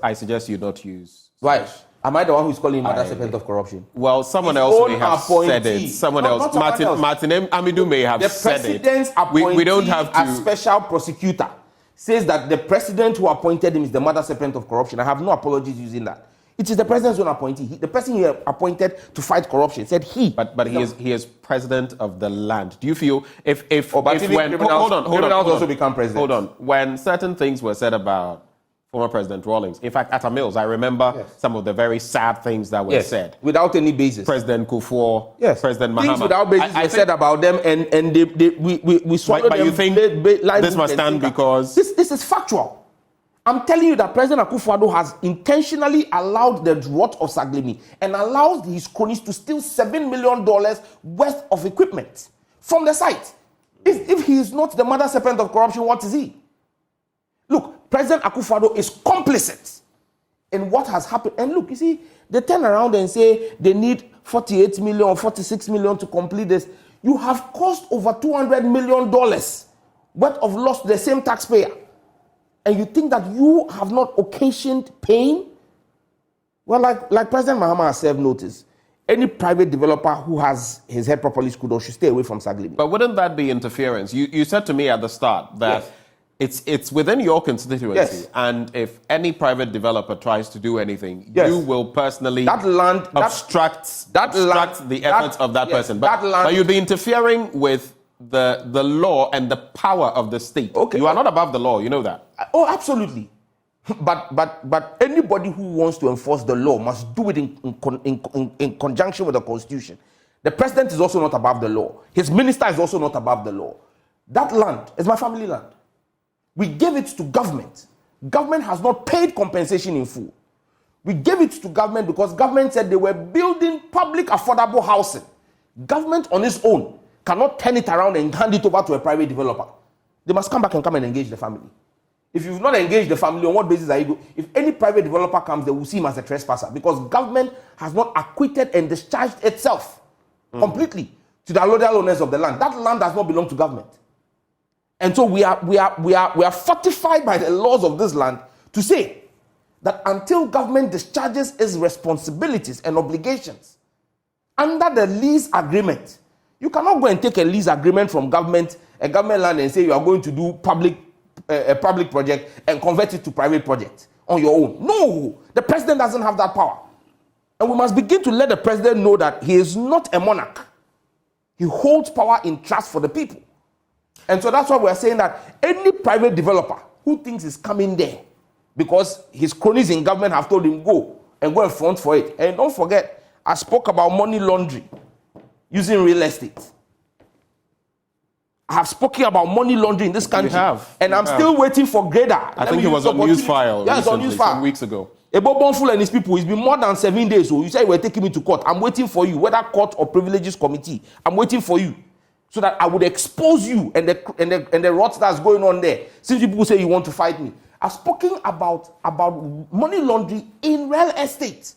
I suggest you not use... Why? Am I the one who's calling mother serpent of corruption? Well, someone else may have said it. Someone else. Martin Amidu may have said it. The president's appointee, we don't have to... a special prosecutor, says that the president who appointed him is the mother serpent of corruption. I have no apologies using that. It is the president's own appointee. The person he appointed to fight corruption said he. But he is president of the land. Do you feel if when criminals also become president? Hold on. When certain things were said about former President Rawlings, in fact, at Mills, I remember some of the very sad things that were said without any basis. President Kufuor, President Mahama. Things without basis were said about them, and we swallowed them. But you think this must stand because this is factual. I'm telling you that President Akufo-Addo has intentionally allowed the rot of Saglemi and allows his cronies to steal $7 million worth of equipment from the site. If he is not the mother serpent of corruption, what is he? Look, President Akufo-Addo is complicit in what has happened. And look, you see, they turn around and say they need 48 million or 46 million to complete this. You have cost over $200 million worth of loss to the same taxpayer. And you think that you have not occasioned pain? Well, like President Mahama has served notice, any private developer who has his head properly screwed on should stay away from Saglemi. But wouldn't that be interference? You said to me at the start that it's within your constituency, and if any private developer tries to do anything, you will personally obstruct the efforts of that person. But you'd be interfering with the law and the power of the state. Okay. You are not above the law, you know that. Oh, absolutely. But anybody who wants to enforce the law must do it in conjunction with the Constitution. The president is also not above the law. His minister is also not above the law. That land is my family land. We gave it to government. Government has not paid compensation in full. We gave it to government because government said they were building public affordable housing. Government on its own cannot turn it around and hand it over to a private developer. They must come back and engage the family. If you've not engaged the family, on what basis are you going? If any private developer comes, they will see him as a trespasser because government has not acquitted and discharged itself completely to the allodial owners of the land. That land does not belong to government. And so we are fortified by the laws of this land to say that until government discharges its responsibilities and obligations under the lease agreement, You cannot go and take a lease agreement from a government land, and say you are going to do a public project and convert it to private project on your own. No, the president doesn't have that power. And we must begin to let the president know that he is not a monarch. He holds power in trust for the people. And so that's why we're saying that any private developer who thinks he's coming there because his cronies in government have told him go and front for it. And don't forget, I spoke about money laundering using real estate. I have spoken about money laundering in this country. And I'm still waiting for grader. I think it was on news file. Yeah, it's on news file. Some weeks ago. Ebo Bonful and his people, it's been more than 7 days. So you said you were taking me to court. I'm waiting for you, whether court or privileges committee. I'm waiting for you, so that I would expose you and the rot that's going on there. Since people say you want to fight me, I've spoken about money laundering in real estate.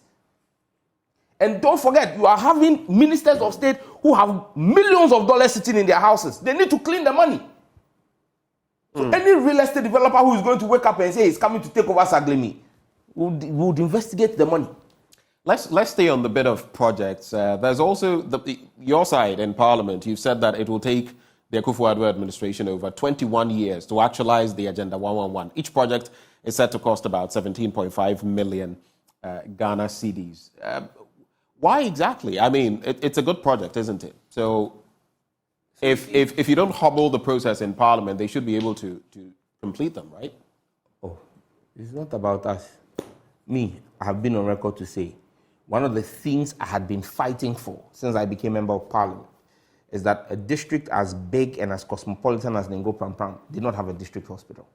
And don't forget, you are having ministers of state who have millions of dollars sitting in their houses. They need to clean the money. So any real estate developer who is going to wake up and say he's coming to take over Saglemi would investigate the money. Let's stay on the bit of projects. There's also your side in Parliament. You've said that it will take the Akufo-Addo administration over 21 years to actualize the Agenda 111. Each project is set to cost about 17.5 million Ghana cedis. Why exactly? I mean, it's a good project, isn't it? So if you don't hobble the process in Parliament, they should be able to complete them, right? Oh, it's not about us. Me, I have been on record to say, one of the things I had been fighting for since I became member of Parliament is that a district as big and as cosmopolitan as Nengo Pram did not have a district hospital.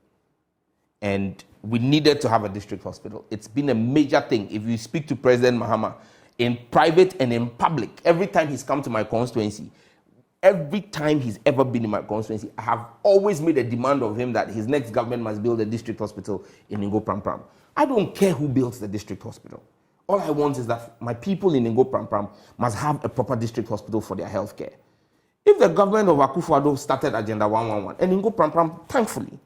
And we needed to have a district hospital. It's been a major thing. If you speak to President Mahama, in private and in public, every time he's come to my constituency, every time he's ever been in my constituency, I have always made a demand of him that his next government must build a district hospital in Nengo Pram. I don't care who builds the district hospital. All I want is that my people in Nengo Pram must have a proper district hospital for their health care. If the government of Akufo-Addo started Agenda 111, and Nengo Pram, thankfully,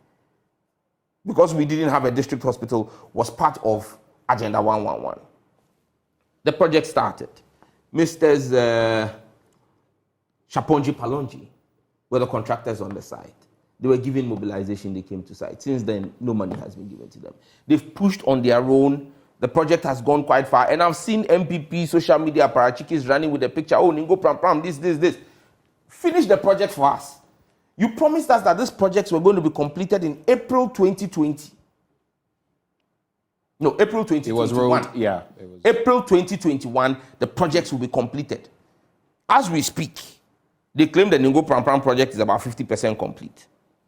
because we didn't have a district hospital, was part of Agenda 111. The project started. Mr. Shaponji Palonji were the contractors on the site. They were given mobilization, they came to site. Since then, no money has been given to them. They've pushed on their own. The project has gone quite far. And I've seen MPP, social media, parachikis running with a picture. Oh, Nengo Pram, this. Finish the project for us. You promised us that these projects were going to be completed in April 2020. No, April 2021. It was rolled, yeah. April 2021, the projects will be completed. As we speak, they claim the Nengo Pram project is about 50% complete.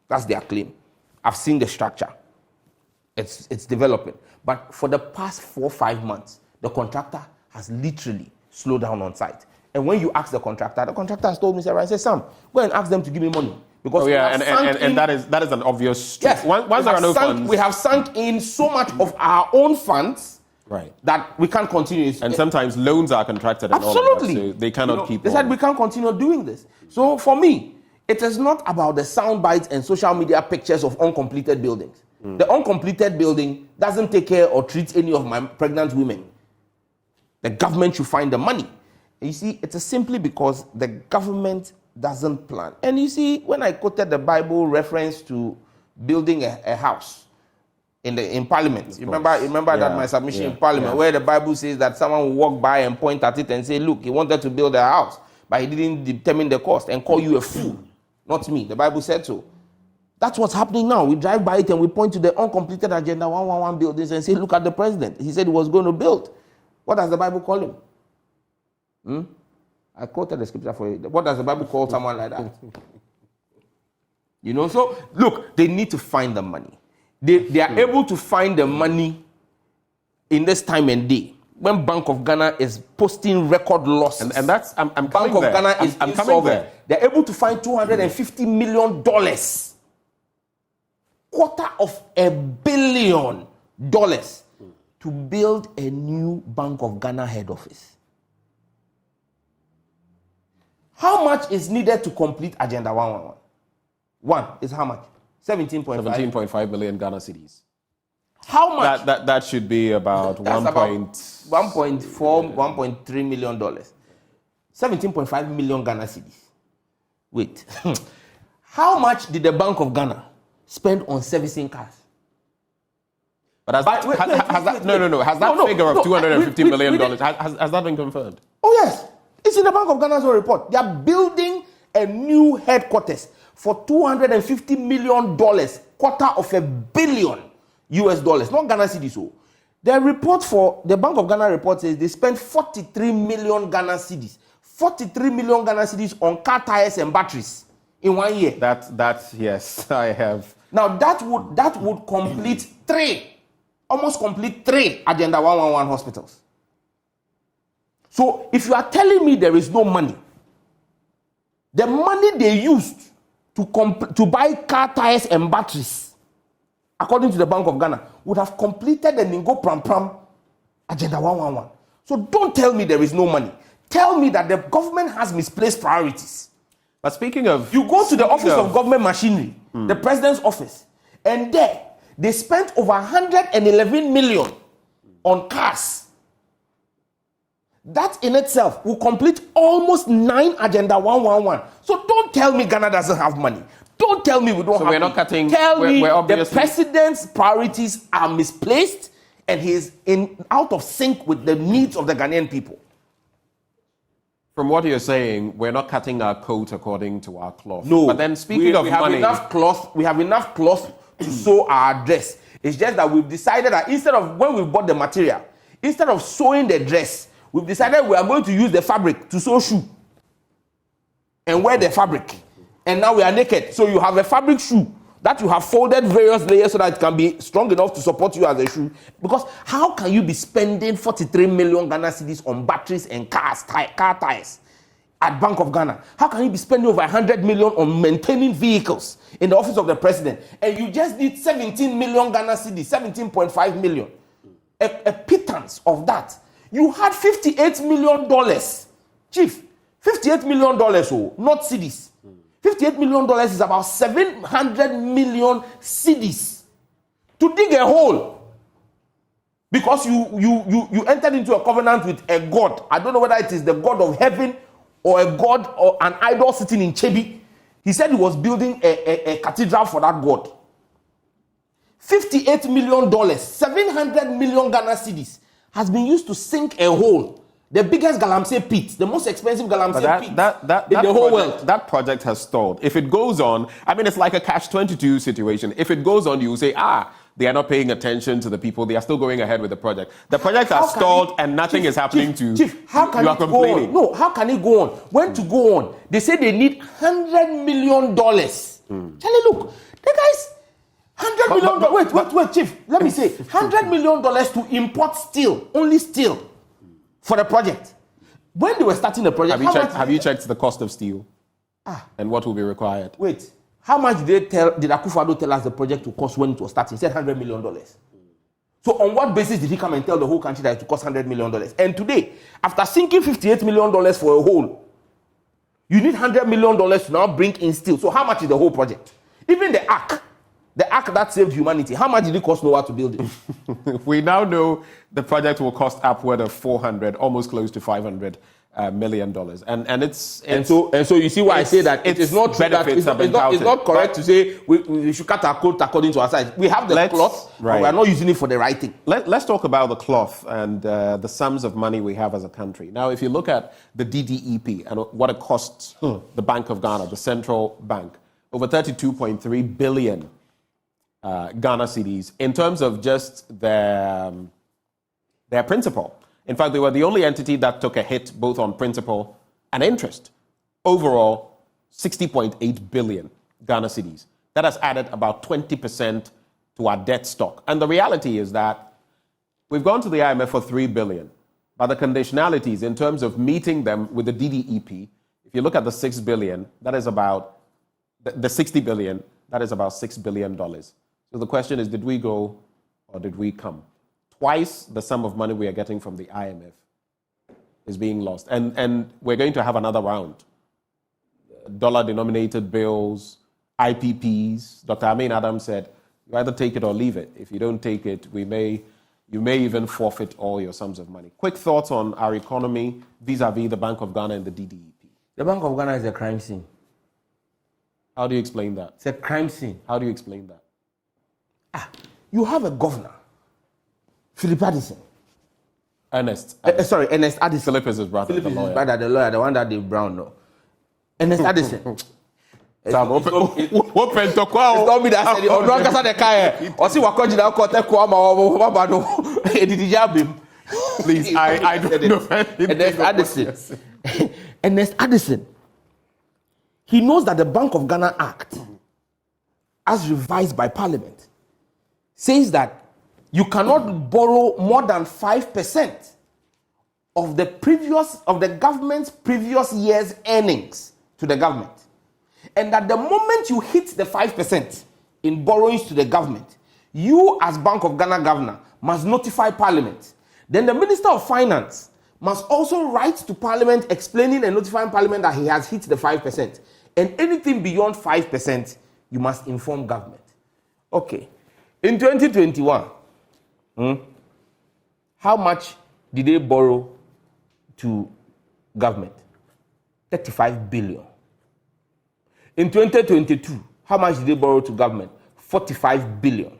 That's their claim. I've seen the structure. It's developing. But for the past 4 or 5 months, the contractor has literally slowed down on site. And when you ask the contractor has told me, I said, Sam, go and ask them to give me money. Because and that is an obvious truth. Yes, once there are no funds, we have sunk in so much of our own funds, right, that we can't continue. And sometimes loans are contracted. Absolutely, so they cannot keep. They said we can't continue doing this. So for me, it is not about the sound bites and social media pictures of uncompleted buildings. The uncompleted building doesn't take care or treat any of my pregnant women. The government should find the money. And you see, it is simply because the government doesn't plan. And you see, when I quoted the Bible reference to building a house in Parliament, you remember that my submission in Parliament, where the Bible says that someone will walk by and point at it and say, look, he wanted to build a house, but he didn't determine the cost and call you a fool. Not me. The Bible said so. That's what's happening now. We drive by it and we point to the uncompleted Agenda 111 buildings and say, look at the president. He said he was going to build. What does the Bible call him? I quoted the scripture for you. What does the Bible call someone like that? So look, they need to find the money. They are able to find the money in this time and day when Bank of Ghana is posting record losses. And that's, I'm Bank of Ghana is insolvent. They're able to find $250 million, $250 million to build a new Bank of Ghana head office. How much is needed to complete Agenda 111? One is how much? 17.5 million Ghana cedis. How much? That should be about $1.4, $1.3 million. 17.5 million Ghana cedis. Wait. How much did the Bank of Ghana spend on servicing cars? But has that figure of $250 million, has that been confirmed? Oh yes, it's in the Bank of Ghana's own report. They are building a new headquarters for $250 million, $250 million US dollars, not Ghana cedis. So the report for the Bank of Ghana report says they spent 43 million Ghana cedis, 43 million Ghana cedis on car tires and batteries in 1 year. That's yes, I have. Now that would complete almost complete three Agenda 111 hospitals. So if you are telling me there is no money, the money they used to buy car tires and batteries, according to the Bank of Ghana, would have completed the Ningo Pram Pram Agenda 111. So don't tell me there is no money. Tell me that the government has misplaced priorities. But speaking of... You go to the Office of Government Machinery, the President's office, and there, they spent over 111 million on cars. That in itself will complete almost 9 Agenda 111. So don't tell me Ghana doesn't have money. Don't tell me we don't have we're not cutting. Tell me obviously... the president's priorities are misplaced and he's out of sync with the needs of the Ghanaian people. From what you're saying, we're not cutting our coat according to our cloth. No. But then speaking of money... We have enough cloth to sew our dress. It's just that we've decided that instead of when we bought the material, instead of sewing the dress, we've decided we are going to use the fabric to sew shoe and wear the fabric. And now we are naked. So you have a fabric shoe that you have folded various layers so that it can be strong enough to support you as a shoe. Because how can you be spending 43 million Ghana cedis on batteries and car tires at Bank of Ghana? How can you be spending over 100 million on maintaining vehicles in the office of the president? And you just need 17 million Ghana cedis, 17.5 million. A pittance of that. You had $58 million. Chief, $58 million, not cedis. $58 million is about 700 million cedis to dig a hole. Because you entered into a covenant with a god. I don't know whether it is the god of heaven or a god or an idol sitting in Chebi. He said he was building a cathedral for that god. $58 million, 700 million Ghana cedis has been used to sink a hole. The biggest galamsey pit, the most expensive galamsey pit in the whole world. That project has stalled. If it goes on, I mean, it's like a catch-22 situation. If it goes on, you say, they are not paying attention to the people. They are still going ahead with the project. The project has stalled and nothing is happening to you. How can it go on? No, how can it go on? When to go on? They say they need $100 million. Charlie, look, the guys, $100 million. Wait, Chief, let me say, $100 million to import steel, only steel. For the project. When they were starting the project, have you checked the cost of steel? And what will be required? Wait, how much did Akufo-Addo tell us the project to cost when it was starting? He said $100 million. So on what basis did he come and tell the whole country that it would cost $100 million? And today, after sinking $58 million for a hole, you need $100 million to now bring in steel. So how much is the whole project? Even the ark that saved humanity, how much did it cost Noah to build it? We now know the project will cost upward of 400, almost close to $500 million. And so you see why I say that it is not true that it's not correct to say we should cut our coat according to our size. We have the cloth, but we are not using it for the right thing. Let's talk about the cloth and the sums of money we have as a country. Now, if you look at the DDEP and what it costs the Bank of Ghana, the central bank, over 32.3 billion Ghana cedis in terms of just their principal. In fact, they were the only entity that took a hit both on principal and interest. Overall, 60.8 billion Ghana cedis. That has added about 20% to our debt stock. And the reality is that we've gone to the IMF for 3 billion, but the conditionalities in terms of meeting them with the DDEP, if you look at the 6 billion, that is about the 60 billion, that is about $6 billion. So the question is, did we go or did we come? Twice the sum of money we are getting from the IMF is being lost. And we're going to have another round. Dollar-denominated bills, IPPs. Dr. Amin Adams said, you either take it or leave it. If you don't take it, you may even forfeit all your sums of money. Quick thoughts on our economy vis-a-vis the Bank of Ghana and the DDEP. The Bank of Ghana is a crime scene. How do you explain that? It's a crime scene. How do you explain that? You have a governor, Philip Addison. Ernest Addison. Philip is his brother, Philip the is lawyer. his brother, the lawyer, the one that Dave Brown know. Ernest Addison. Sam, open to It's not me that said it. Oh, no, I can't say or see what country now call take Kwama no. Please, I don't know. Ernest Addison. Ernest Addison. He knows that the Bank of Ghana Act, as revised by Parliament, says that you cannot borrow more than 5% of the government's previous year's earnings to the government. And that the moment you hit the 5% in borrowings to the government, you as Bank of Ghana governor must notify Parliament. Then the Minister of Finance must also write to Parliament explaining and notifying Parliament that he has hit the 5%. And anything beyond 5%, you must inform government. Okay. In 2021, how much did they borrow to government? 35 billion. In 2022, how much did they borrow to government? 45 billion.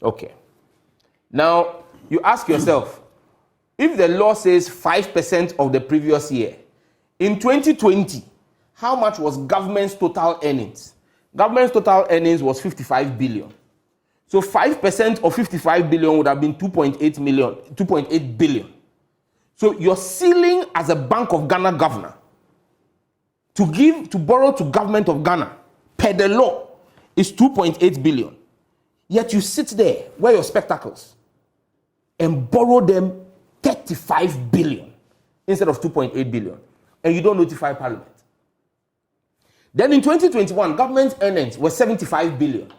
Okay. Now, you ask yourself, if the law says 5% of the previous year, in 2020, how much was government's total earnings? Government's total earnings was 55 billion. So 5% of 55 billion would have been 2.8 billion. So your ceiling as a Bank of Ghana governor to borrow to government of Ghana per the law is 2.8 billion. Yet you sit there, wear your spectacles, and borrow them 35 billion instead of 2.8 billion. And you don't notify Parliament. Then in 2021, government earnings were 75 billion.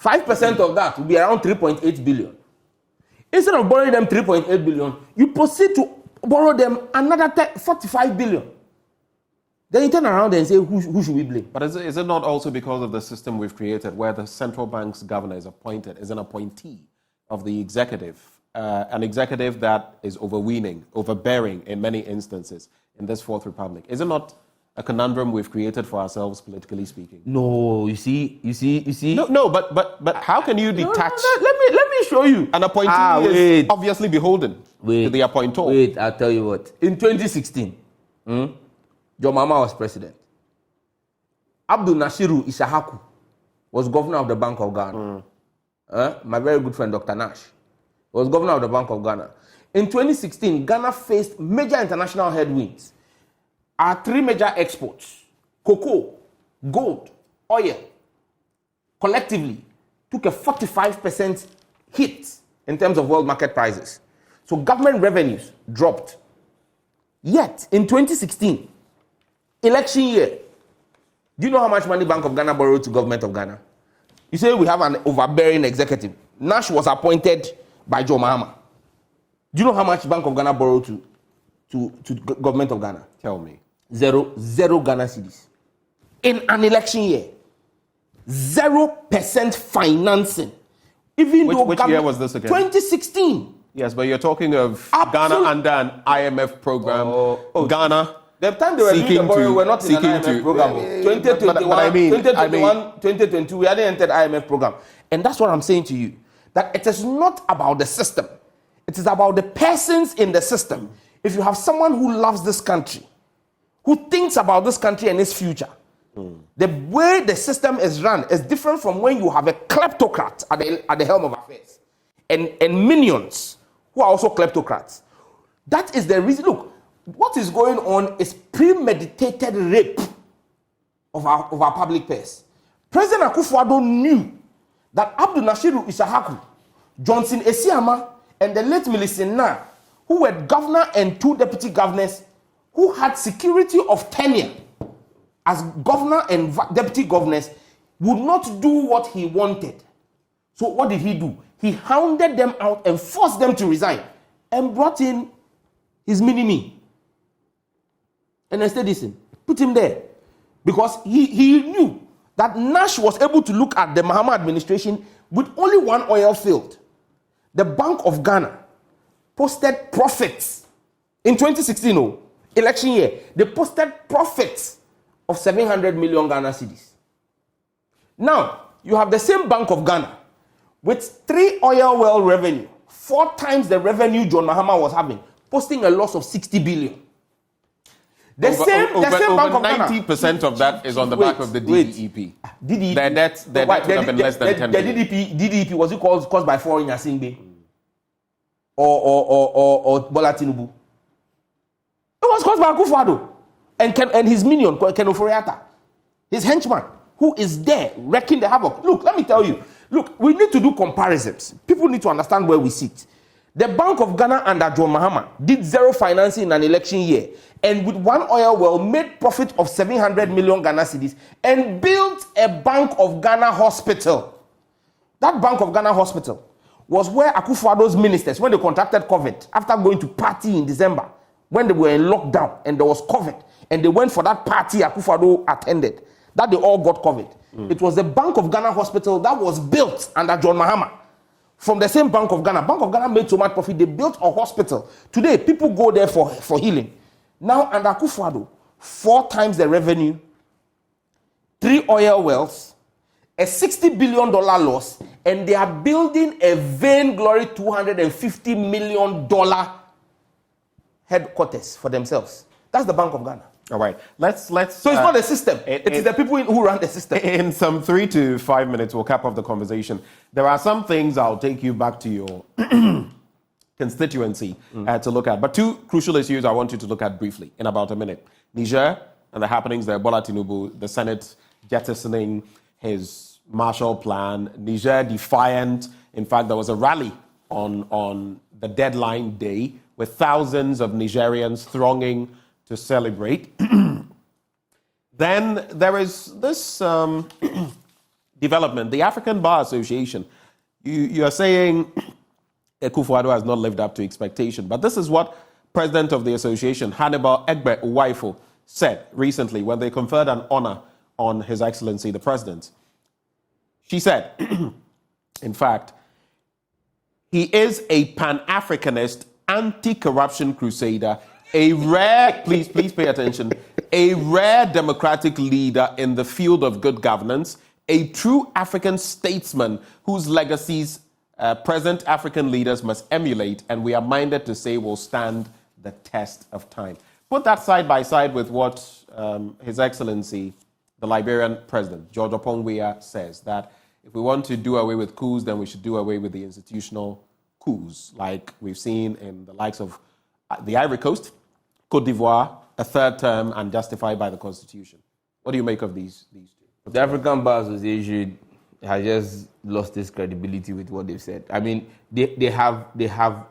5% of that will be around 3.8 billion. Instead of borrowing them 3.8 billion, you proceed to borrow them another 45 billion. Then you turn around and say, who should we blame? But is it not also because of the system we've created where the central bank's governor is appointed, is an appointee of the executive, an executive that is overbearing in many instances in this Fourth Republic? Is it not a conundrum we've created for ourselves, politically speaking? No, you see. No, but how can you detach? No, let me show you. An appointee is obviously beholden to the appointor. Wait, I'll tell you what. In 2016, John Mahama was president. Abdul Nashiru Isahaku was governor of the Bank of Ghana. My very good friend, Dr. Nash, was governor of the Bank of Ghana. In 2016, Ghana faced major international headwinds. Our three major exports, cocoa, gold, oil, collectively took a 45% hit in terms of world market prices. So government revenues dropped. Yet, in 2016, election year, do you know how much money Bank of Ghana borrowed to government of Ghana? You say we have an overbearing executive. Nash was appointed by Joe Mahama. Do you know how much Bank of Ghana borrowed to government of Ghana? Tell me. Zero Ghana cedis. In an election year, 0% financing. Which year was this again? 2016. Yes, but you're talking of Ghana under an IMF program. Ghana. The time they were doing the borrowing, we were not in an IMF program. 2022, we hadn't entered IMF program. And that's what I'm saying to you. That it is not about the system. It is about the persons in the system. If you have someone who loves this country, who thinks about this country and its future, the way the system is run is different from when you have a kleptocrat at the helm of affairs and minions who are also kleptocrats. That is the reason. Look, what is going on is premeditated rape of our public purse. President Akufo-Addo knew that Abdul Nashiru Isahaku, Johnson Esiama, and the late Millicent Nah, who were governor and two deputy governors, who had security of tenure as governor and deputy governors, would not do what he wanted. So what did he do? He hounded them out and forced them to resign and brought in his mini-me. And I said, listen, put him there. Because he knew that Nash was able to look at the Mahama administration with only one oil field. The Bank of Ghana posted profits in 2016, election year. They posted profits of 700 million Ghana cedis. Now, you have the same Bank of Ghana with 3 oil well revenue, 4 times the revenue John Mahama was having, posting a loss of 60 billion. The same Bank of Ghana. 90% of that is on the back of the DDEP. DDEP. Their debt would have been less than 10 billion. The DDEP, was it caused by foreign Yasingbe? Or Bola Tinubu? It was caused by Akufo-Addo and his minion, Ken Ofori-Atta, his henchman, who is there wrecking the havoc. Look, let me tell you. Look, we need to do comparisons. People need to understand where we sit. The Bank of Ghana under John Mahama did zero financing in an election year, and with 1 oil well made profit of 700 million Ghana cedis and built a Bank of Ghana hospital. That Bank of Ghana hospital was where Akufo-Addo's ministers, when they contracted COVID, after going to party in December, when they were in lockdown and there was COVID, and they went for that party Akufo-Addo attended, that they all got COVID. It was the Bank of Ghana hospital that was built under John Mahama. From the same Bank of Ghana. Bank of Ghana made so much profit, they built a hospital. Today, people go there for healing. Now, under Akufo-Addo, 4 times the revenue, 3 oil wells, a $60 billion loss, and they are building a vainglory $250 million headquarters for themselves. That's the Bank of Ghana. All right, let's. So it's not the system. It is the people who run the system. In some 3 to 5 minutes, we'll cap off the conversation. There are some things I'll take you back to your constituency to look at. But 2 crucial issues I want you to look at briefly in about a minute. Niger and the happenings there, Bola Tinubu, the Senate jettisoning his Marshall Plan, Niger defiant. In fact, there was a rally on the deadline day with thousands of Nigerians thronging to celebrate. Then there is this development, the African Bar Association. You are saying Akufo-Addo has not lived up to expectation, but this is what President of the Association, Hannibal Egbe Uwaifo, said recently when they conferred an honor on His Excellency the President. She said, in fact, he is a Pan-Africanist, anti-corruption crusader, a rare, please pay attention, a rare democratic leader in the field of good governance, a true African statesman whose legacies present African leaders must emulate, and we are minded to say will stand the test of time. Put that side by side with what His Excellency, the Liberian President, George Oppong-Weah, says, that if we want to do away with coups, then we should do away with the institutional coups, like we've seen in the likes of the Ivory Coast, Côte d'Ivoire, a 3rd term and justified by the Constitution. What do you make of these 2? The African Bar Association has just lost its credibility with what they've said. I mean, they have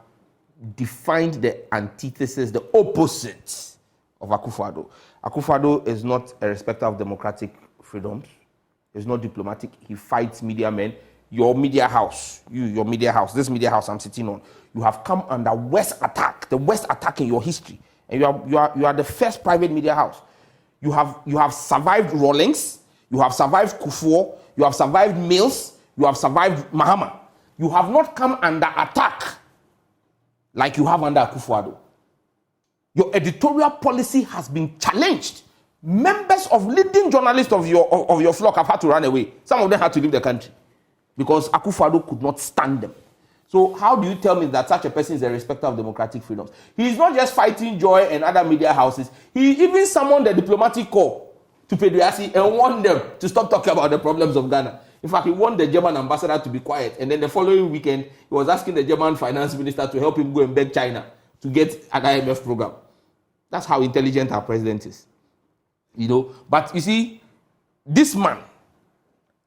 defined the antithesis, the opposite of Akufo-Addo. Akufo-Addo is not a respecter of democratic freedoms. He's not diplomatic. He fights media men. Your media house, this media house I'm sitting on, you have come under worst attack, the worst attack in your history. And you are the first private media house. You have survived Rawlings, you have survived Kufuor, you have survived Mills, you have survived Mahama. You have not come under attack like you have under Akufo-Addo. Your editorial policy has been challenged. Members of leading journalists of your flock have had to run away. Some of them had to leave the country because Akufo-Addo could not stand them. So how do you tell me that such a person is a respecter of democratic freedoms? He's not just fighting Joy and other media houses. He even summoned the diplomatic corps to Peduasi and warned them to stop talking about the problems of Ghana. In fact, he warned the German ambassador to be quiet. And then the following weekend, he was asking the German finance minister to help him go and beg China to get an IMF program. That's how intelligent our president is. But you see, this man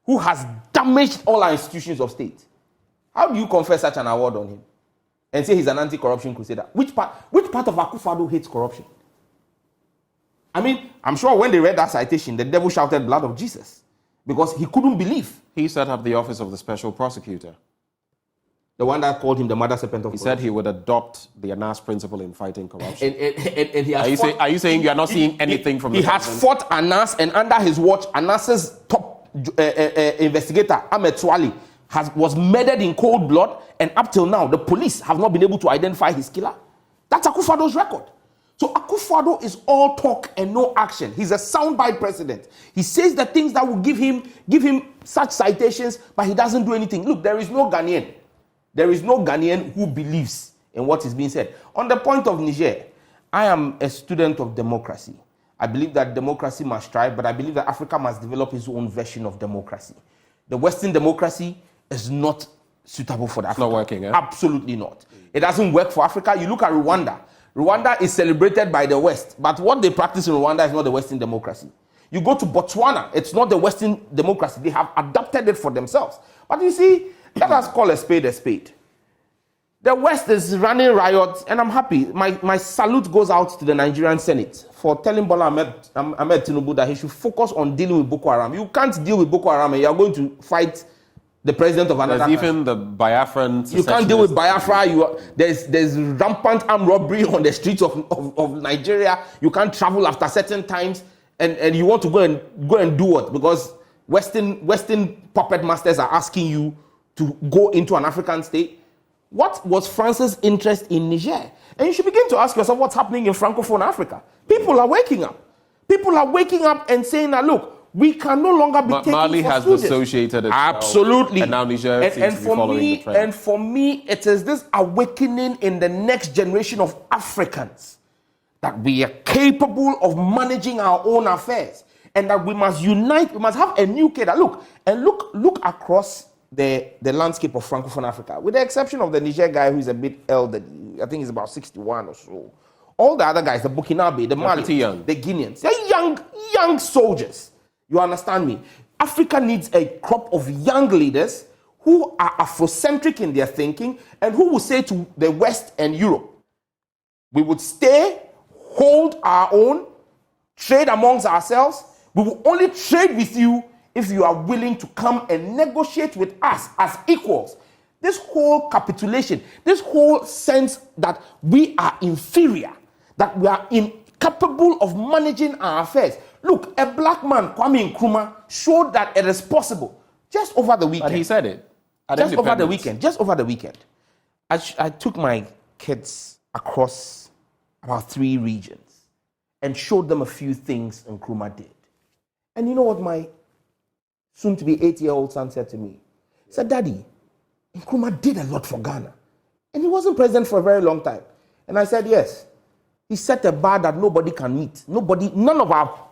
who has damaged all our institutions of state, how do you confer such an award on him and say he's an anti-corruption crusader? Which part of Akufo-Addo hates corruption? I mean, I'm sure when they read that citation, the devil shouted blood of Jesus because he couldn't believe. He set up the office of the special prosecutor. The one that called him the mother serpent of corruption. He said he would adopt the ANAS principle in fighting corruption. And he has are you saying you are not seeing anything from the president? He has fought ANAS, and under his watch, ANAS's top investigator, Ahmed Swali, was murdered in cold blood, and up till now, the police have not been able to identify his killer. That's Akufo-Addo's record. So Akufo-Addo is all talk and no action. He's a soundbite president. He says the things that will give him such citations, but he doesn't do anything. Look, there is no Ghanaian. There is no Ghanaian who believes in what is being said. On the point of Niger, I am a student of democracy. I believe that democracy must thrive, but I believe that Africa must develop its own version of democracy. The Western democracy is not suitable for Africa. It's not working, eh? Absolutely not. It doesn't work for Africa. You look at Rwanda. Rwanda is celebrated by the West, but what they practice in Rwanda is not the Western democracy. You go to Botswana, it's not the Western democracy. They have adopted it for themselves. But you see, let us call a spade a spade. The West is running riots, and I'm happy. My salute goes out to the Nigerian Senate for telling Bola Ahmed Tinubu that he should focus on dealing with Boko Haram. You can't deal with Boko Haram and you are going to fight the president of another country. Even the Biafran. You can't deal with Biafra. There's rampant armed robbery on the streets of Nigeria. You can't travel after certain times, and you want to go and do what? Because Western puppet masters are asking you to go into an African state. What was France's interest in Niger? And you should begin to ask yourself what's happening in Francophone Africa. People are waking up. People are waking up and saying that, look, we can no longer be taken Mali for has students. Dissociated itself. Absolutely. And now Niger seems to be following the trend. And for me, it is this awakening in the next generation of Africans that we are capable of managing our own affairs and that we must unite. We must have a new cadre. Look across the landscape of Francophone Africa, with the exception of the Niger guy who's a bit elderly. I think he's about 61 or so. All the other guys, the Burkinabe, the Mali, the Guineans, they're young soldiers. You understand me? Africa needs a crop of young leaders who are Afrocentric in their thinking and who will say to the West and Europe, we would stay, hold our own, trade amongst ourselves. We will only trade with you if you are willing to come and negotiate with us as equals. This whole capitulation, this whole sense that we are inferior, that we are incapable of managing our affairs. Look, a black man, Kwame Nkrumah, showed that it is possible just over the weekend. But he said it. Just over the weekend. I took my kids across about 3 regions and showed them a few things Nkrumah did. And you know what my soon-to-be 8-year-old son said to me? He said, Daddy, Nkrumah did a lot for Ghana. And he wasn't president for a very long time. And I said, yes. He set a bar that nobody can meet. None of our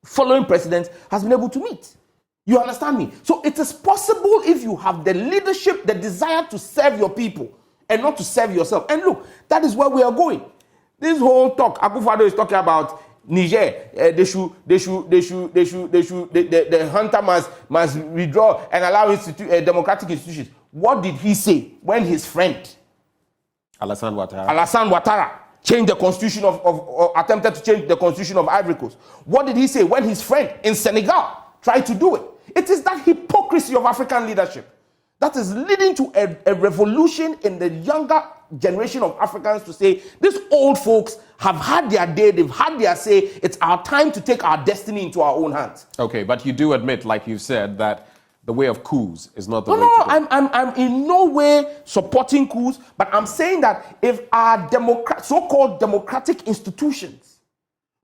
following presidents has been able to meet. You understand me? So it is possible if you have the leadership, the desire to serve your people and not to serve yourself. And look, that is where we are going. This whole talk, Akufo-Addo is talking about Niger, the hunter must withdraw and allow democratic institutions. What did he say when his friend Alassane Ouattara changed the constitution attempted to change the constitution of Ivory Coast? What did he say when his friend in Senegal tried to do it? It is that hypocrisy of African leadership that is leading to a revolution in the younger generation of Africans to say, these old folks have had their day, they've had their say, it's our time to take our destiny into our own hands. Okay, but you do admit, like you said, that the way of coups is not the way to go. I'm in no way supporting coups, but I'm saying that if our so-called democratic institutions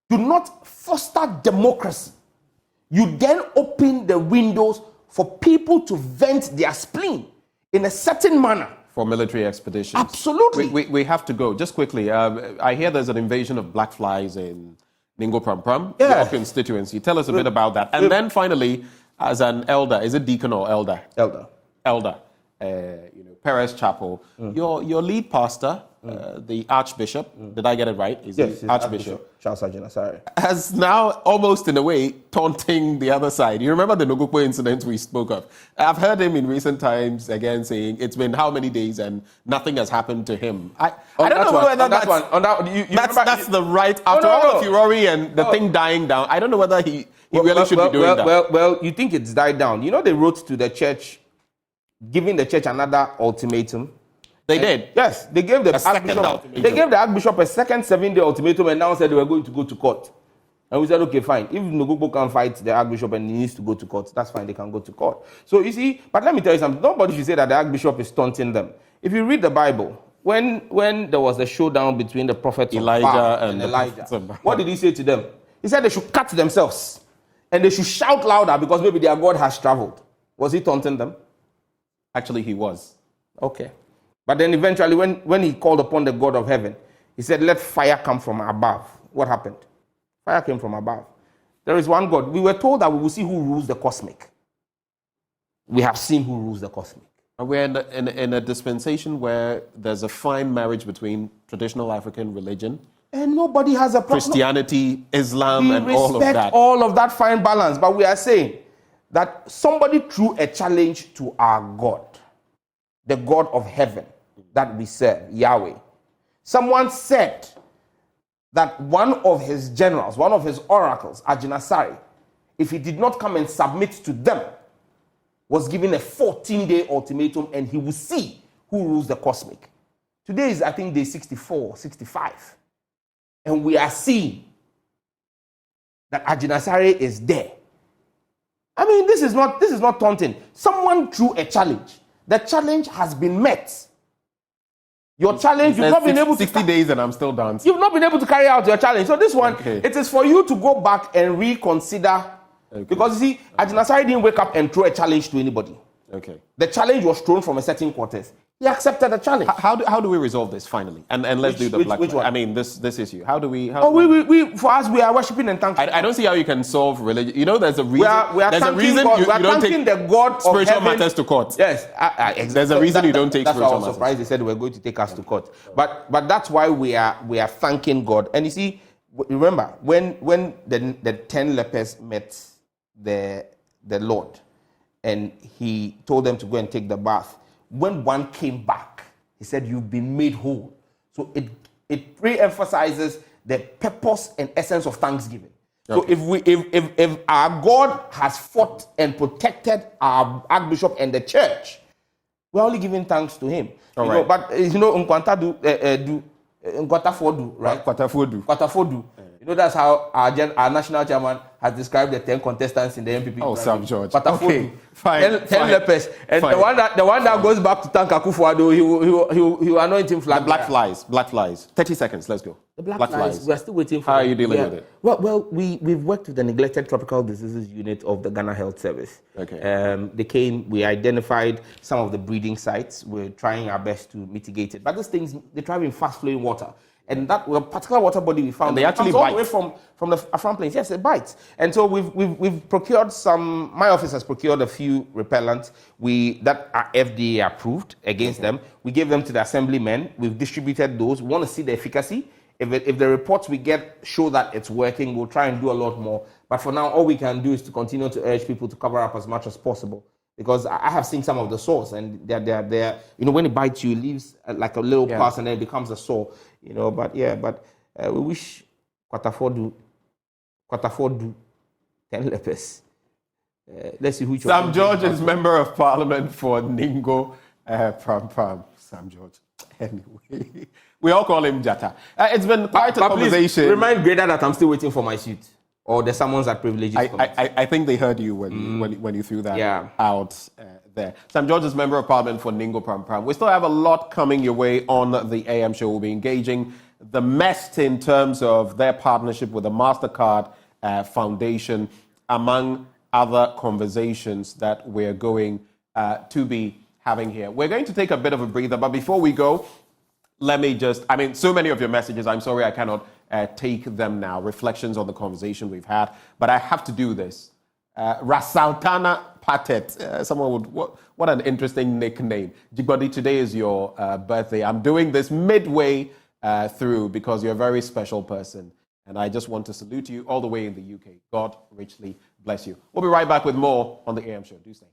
do not foster democracy, you then open the windows for people to vent their spleen in a certain manner. For military expeditions. Absolutely. We have to go. Just quickly, I hear there's an invasion of black flies in Ningo Pram, your constituency. Tell us a bit about that. And then finally, as an elder, is it deacon or elder? Elder. Perez Chapel. Your lead pastor, the Archbishop, did I get it right? Yes, Archbishop Charles Sajina, sorry. Has now almost in a way taunting the other side. You remember the Nogokwe incident we spoke of? I've heard him in recent times again saying it's been how many days and nothing has happened to him. I don't know whether that's the right, after all the furore and the thing dying down, I don't know whether he really should be doing that. Well, you think it's died down. You know they wrote to the church, giving the church another ultimatum. They did. Yes, they gave the Archbishop a second 7-day ultimatum and now said they were going to go to court. And we said, okay, fine. If Nogokwe can fight the Archbishop and he needs to go to court, that's fine, they can go to court. So you see, but let me tell you something. Nobody should say that the Archbishop is taunting them. If you read the Bible, when there was the showdown between the prophets Elijah of Baal and Elijah, the prophets of what did he say to them? He said they should cut themselves and they should shout louder because maybe their God has traveled. Was he taunting them? Actually, he was. Okay. But then eventually, when he called upon the God of heaven, he said, let fire come from above. What happened? Fire came from above. There is one God. We were told that we will see who rules the cosmic. We have seen who rules the cosmic. We're in a dispensation where there's a fine marriage between traditional African religion and nobody has a problem. Christianity, Islam, and all of that. We respect all of that fine balance, but we are saying that somebody threw a challenge to our God, the God of heaven that we serve, Yahweh. Someone said that one of his generals, one of his oracles, Ajinasari, if he did not come and submit to them, was given a 14-day ultimatum and he will see who rules the cosmic. Today is, I think, day 64, 65. And we are seeing that Ajinasari is there. I mean, this is not taunting. Someone threw a challenge. The challenge has been met. Your challenge, you've not been able to... 60 days and I'm still dancing. You've not been able to carry out your challenge. So this one, it is for you to go back and reconsider. Because you see, Ajinasari didn't wake up and throw a challenge to anybody. Okay. The challenge was thrown from a certain quarters. He accepted the challenge. How do we resolve this finally? And let's do the black. Which one? I mean, this issue. How do we? For us, we are worshiping and thanking. I don't see how you can solve religion. You know, there's a reason. There's a reason you don't take the God spiritual matters to court. Yes, there's a reason you don't take spiritual matters. That's why I was surprised they said they were going to take us to court. But that's why we are thanking God. And you see, remember when the 10 lepers met the Lord, and he told them to go and take the bath. When one came back, he said, "You've been made whole." So it re-emphasizes the purpose and essence of thanksgiving. Okay. So if our God has fought and protected our Archbishop and the church, we're only giving thanks to him. All right. But Nkwanta do Nkwata Fodu, right? Nkwata Fodu. You know, that's how our national chairman has described the 10 contestants in the MPP. Oh, Sam George. Okay, fine. 10 lepers. And the one that goes back to thank Akufo-Addo, he will anoint him flag. Black flies. 30 seconds, let's go. The black flies, we are still waiting for. How are you dealing with it? Well, we've worked with the Neglected Tropical Diseases Unit of the Ghana Health Service. Okay. They came, we identified some of the breeding sites. We're trying our best to mitigate it. But these things, they thrive in fast-flowing water. And that particular water body we found, and they actually bite. All the way from the Affail Plains. Yes, it bites. And so we've procured some. My office has procured a few repellents that are FDA approved against them. We gave them to the assemblymen. We've distributed those. We want to see the efficacy. If the reports we get show that it's working, we'll try and do a lot more. But for now, all we can do is to continue to urge people to cover up as much as possible. Because I have seen some of the sores, and they're when it bites you, it leaves like a little pus, and then it becomes a sore. But we wish Kwatafodu 10 lepers. Let's see which one. Sam George is Member of Parliament for Ningo Pram. Sam George. Anyway, we all call him Jata. It's been quite a conversation. Please remind Greda that I'm still waiting for my suit. Or the summons at privileges. I think they heard you when you threw that out there. Sam George is Member of Parliament for Ningo Pram. We still have a lot coming your way on the AM show. We'll be engaging the MEST in terms of their partnership with the MasterCard Foundation, among other conversations that we're going to be having here. We're going to take a bit of a breather, but before we go, let me so many of your messages, I'm sorry I cannot take them now, reflections on the conversation we've had, but I have to do this. Rasaltana Patet, someone would, what an interesting nickname. Jigbodi, today is your birthday. I'm doing this midway through because you're a very special person, and I just want to salute you all the way in the UK. God richly bless you. We'll be right back with more on the AM show. Do stay.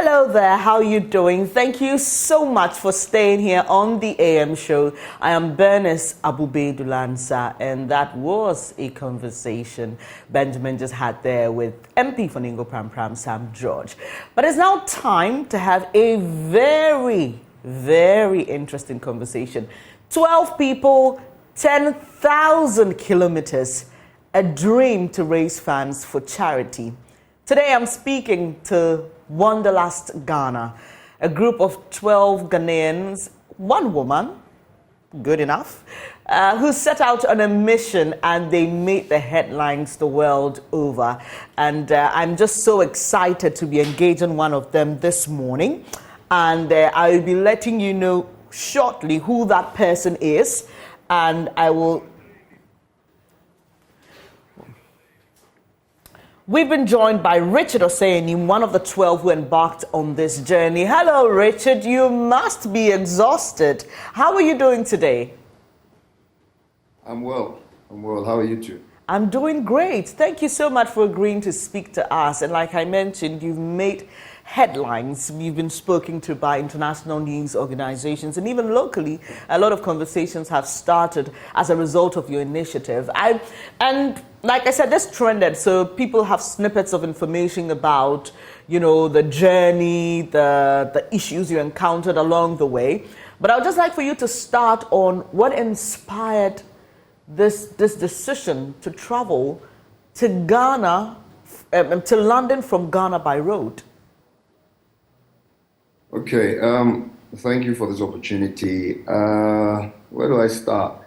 Hello there, how are you doing? Thank you so much for staying here on the AM show. I am Bernice Abube-Dulansa, and that was a conversation Benjamin just had there with MP for Ningo Pram Pram, Sam George. But it's now time to have a very, very interesting conversation. 12 people, 10,000 kilometers, a dream to raise funds for charity. Today I'm speaking to Wanderlust Ghana, a group of 12 Ghanaians, one woman, good enough, who set out on a mission and they made the headlines the world over. And I'm just so excited to be engaging one of them this morning. And I will be letting you know shortly who that person is. And I will... We've been joined by Richard Oseni, one of the 12 who embarked on this journey. Hello, Richard. You must be exhausted. How are you doing today? I'm well. How are you two? I'm doing great. Thank you so much for agreeing to speak to us. And like I mentioned, you've made headlines. You've been spoken to by international news organizations, and even locally, a lot of conversations have started as a result of your initiative. And like I said, this trended, so people have snippets of information about, you know, the journey, the issues you encountered along the way. But I would just like for you to start on what inspired this decision to travel to Ghana, to London from Ghana by road. Okay, thank you for this opportunity. Where do I start?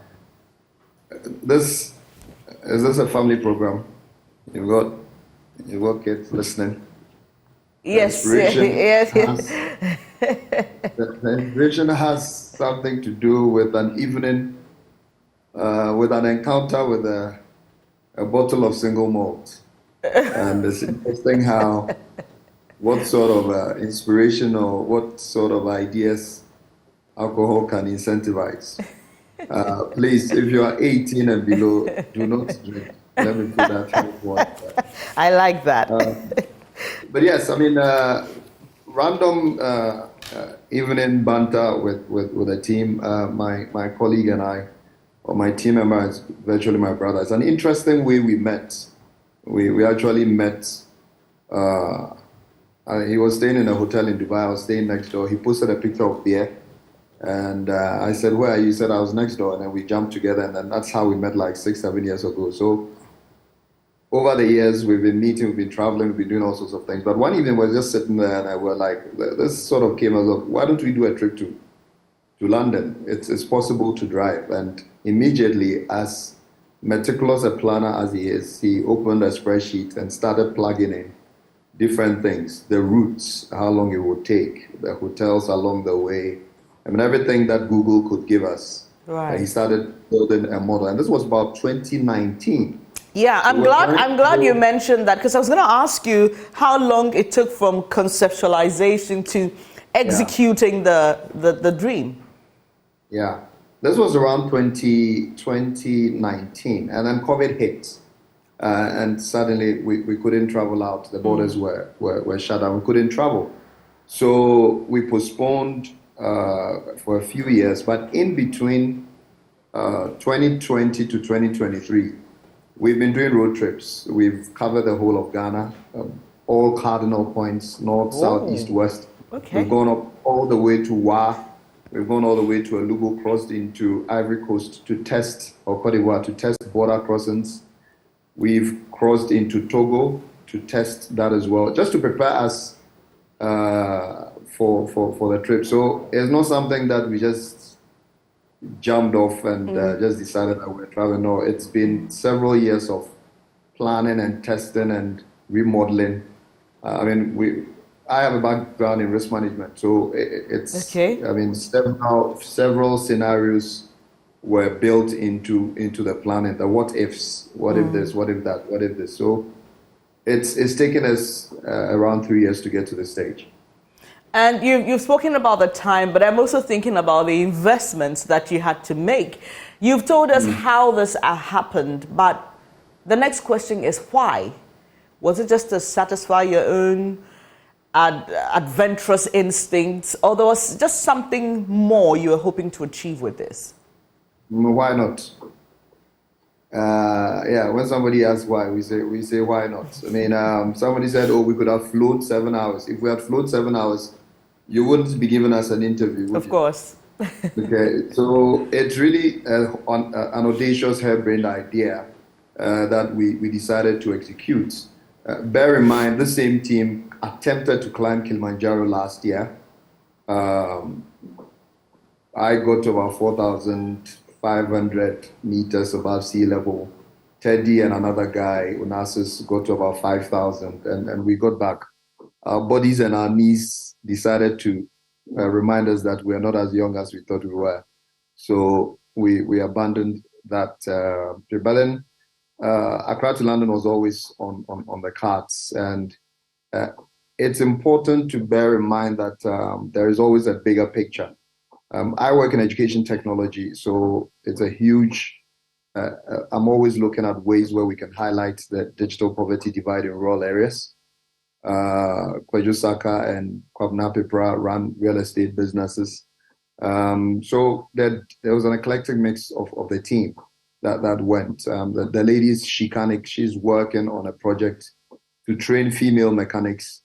Is this a family program? You've got kids listening? Yes, yes. The inspiration has something to do with an evening, with an encounter with a bottle of single malt. And it's interesting how what sort of inspiration or what sort of ideas alcohol can incentivize. Please, if you are 18 and below, do not drink. Let me put that in one. I like that. But yes, I mean, random evening banter with a team. My colleague and I, or my team member is virtually my brother. It's an interesting way we met. We actually met. He was staying in a hotel in Dubai. I was staying next door. He posted a picture of beer. And I said, where are you? He said, I was next door. And then we jumped together. And then that's how we met like 6-7 years ago. So over the years, we've been meeting, we've been traveling, we've been doing all sorts of things. But one evening, we were just sitting there and I was like, this sort of came as of, why don't we do a trip to London? It's possible to drive. And immediately, as meticulous a planner as he is, he opened a spreadsheet and started plugging in different things, the routes, how long it would take, the hotels along the way. I mean, everything that Google could give us. Right. He started building a model. And this was about 2019. Yeah, I'm glad you mentioned that, because I was going to ask you how long it took from conceptualization to executing the dream. Yeah. This was around 2019. And then COVID hit. And suddenly we couldn't travel out. The borders were shut down. We couldn't travel. So we postponed for a few years. But in between 2020 to 2023, we've been doing road trips. We've covered the whole of Ghana, all cardinal points, north, south, east, west. Okay. We've gone up all the way to Wa. We've gone all the way to Alugo, crossed into Ivory Coast to test, or Cote d'Ivoire, to test border crossings. We've crossed into Togo to test that as well, just to prepare us for the trip. So it's not something that we just jumped off and just decided that we're traveling. No, it's been several years of planning and testing and remodeling. I have a background in risk management, so it's. Okay. I mean, several scenarios were built into the planning. The what ifs, what if this, what if that, what if this. So it's taken us around 3 years to get to this stage. And you've spoken about the time, but I'm also thinking about the investments that you had to make. You've told us how this happened, but the next question is why? Was it just to satisfy your own adventurous instincts, or there was just something more you were hoping to achieve with this? Why not? Yeah, when somebody asks why, we say why not? I mean, somebody said, oh, we could have flown 7 hours. If we had flown 7 hours, you wouldn't be giving us an interview, would Of you? course. Okay, so it's really an audacious, harebrained idea that we decided to execute. Bear in mind, the same team attempted to climb Kilimanjaro last year. I got to about 4,500 meters above sea level. Teddy and another guy, Onassis, got to about 5,000, and we got back. Our bodies and our knees decided to remind us that we are not as young as we thought we were. So we abandoned that rebellion. Accra to London was always on the cards, and it's important to bear in mind that there is always a bigger picture. I work in education technology, so it's a huge, I'm always looking at ways where we can highlight the digital poverty divide in rural areas. Kweju Saka and Kwabena Pipra run real estate businesses. So there was an eclectic mix of the team that went. The lady is Shikanik. She's working on a project to train female mechanics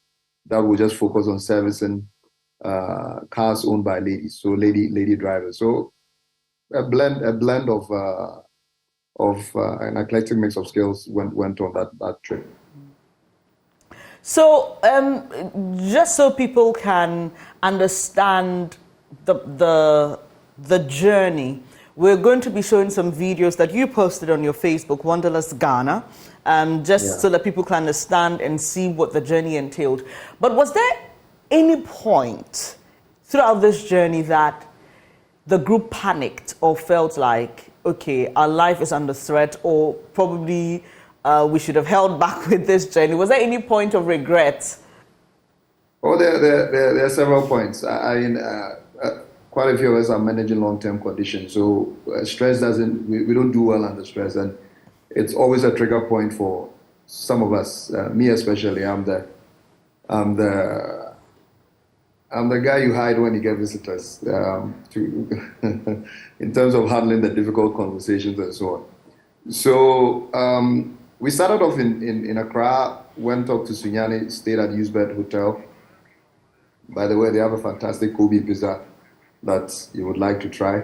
that will just focus on servicing cars owned by ladies, so lady drivers. So a blend of an eclectic mix of skills went on that trip. So, just so people can understand the journey, we're going to be showing some videos that you posted on your Facebook, Wanderlust Ghana, so that people can understand and see what the journey entailed. But was there any point throughout this journey that the group panicked or felt like, okay, our life is under threat, or probably we should have held back with this journey? Was there any point of regret? Oh, there are several points. Quite a few of us are managing long-term conditions, so stress doesn't. We don't do well under stress, and it's always a trigger point for some of us. Me especially, I'm the guy you hide when you get visitors. In terms of handling the difficult conversations and so on. So we started off in Accra, went up to Sunyani, stayed at Usbed Hotel. By the way, they have a fantastic Kobe pizza that you would like to try.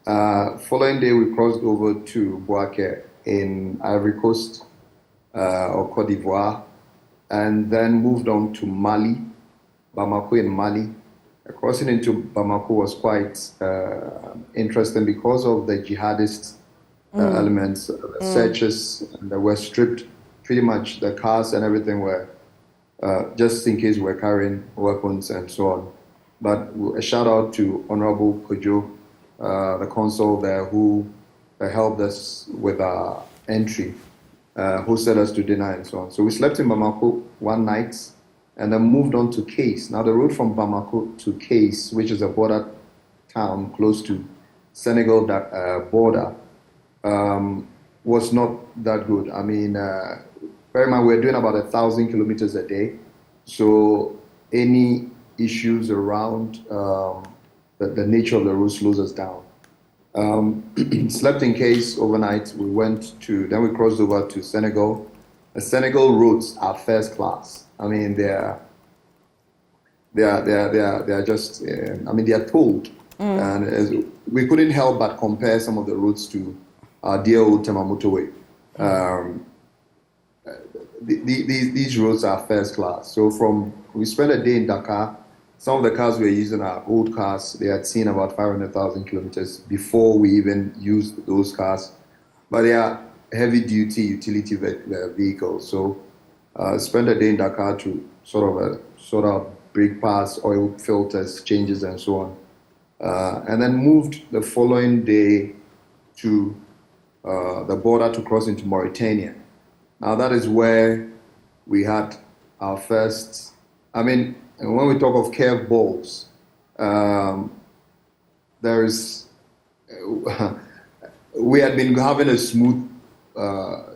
Following day, we crossed over to Bouake in Ivory Coast or Cote d'Ivoire, and then moved on to Mali, Bamako in Mali. Crossing into Bamako was quite interesting because of the jihadist elements, searches, and they were stripped. Pretty much the cars and everything were just in case we're carrying weapons and so on. But a shout out to Honorable Kojo, the consul there, who helped us with our entry, who set us to dinner and so on. So we slept in Bamako one night and then moved on to Case. Now the road from Bamako to Case, which is a border town close to Senegal border, was not that good. I mean, bear in mind, we're doing about 1,000 kilometers a day. So any issues around the nature of the road slows us down. Slept in Case overnight. Then we crossed over to Senegal. The Senegal roads are first class. I mean, they are just. They are told, and we couldn't help but compare some of the roads to our dear old Tema motorway. These roads are first class. So we spent a day in Dakar. Some of the cars we were using are old cars. They had seen about 500,000 kilometers before we even used those cars. But they are heavy-duty utility vehicles. So spent a day in Dakar to sort out brake pads, oil filters, changes, and so on. And then moved the following day to the border to cross into Mauritania. Now that is where we had our first, when we talk of curve balls, we had been having a smooth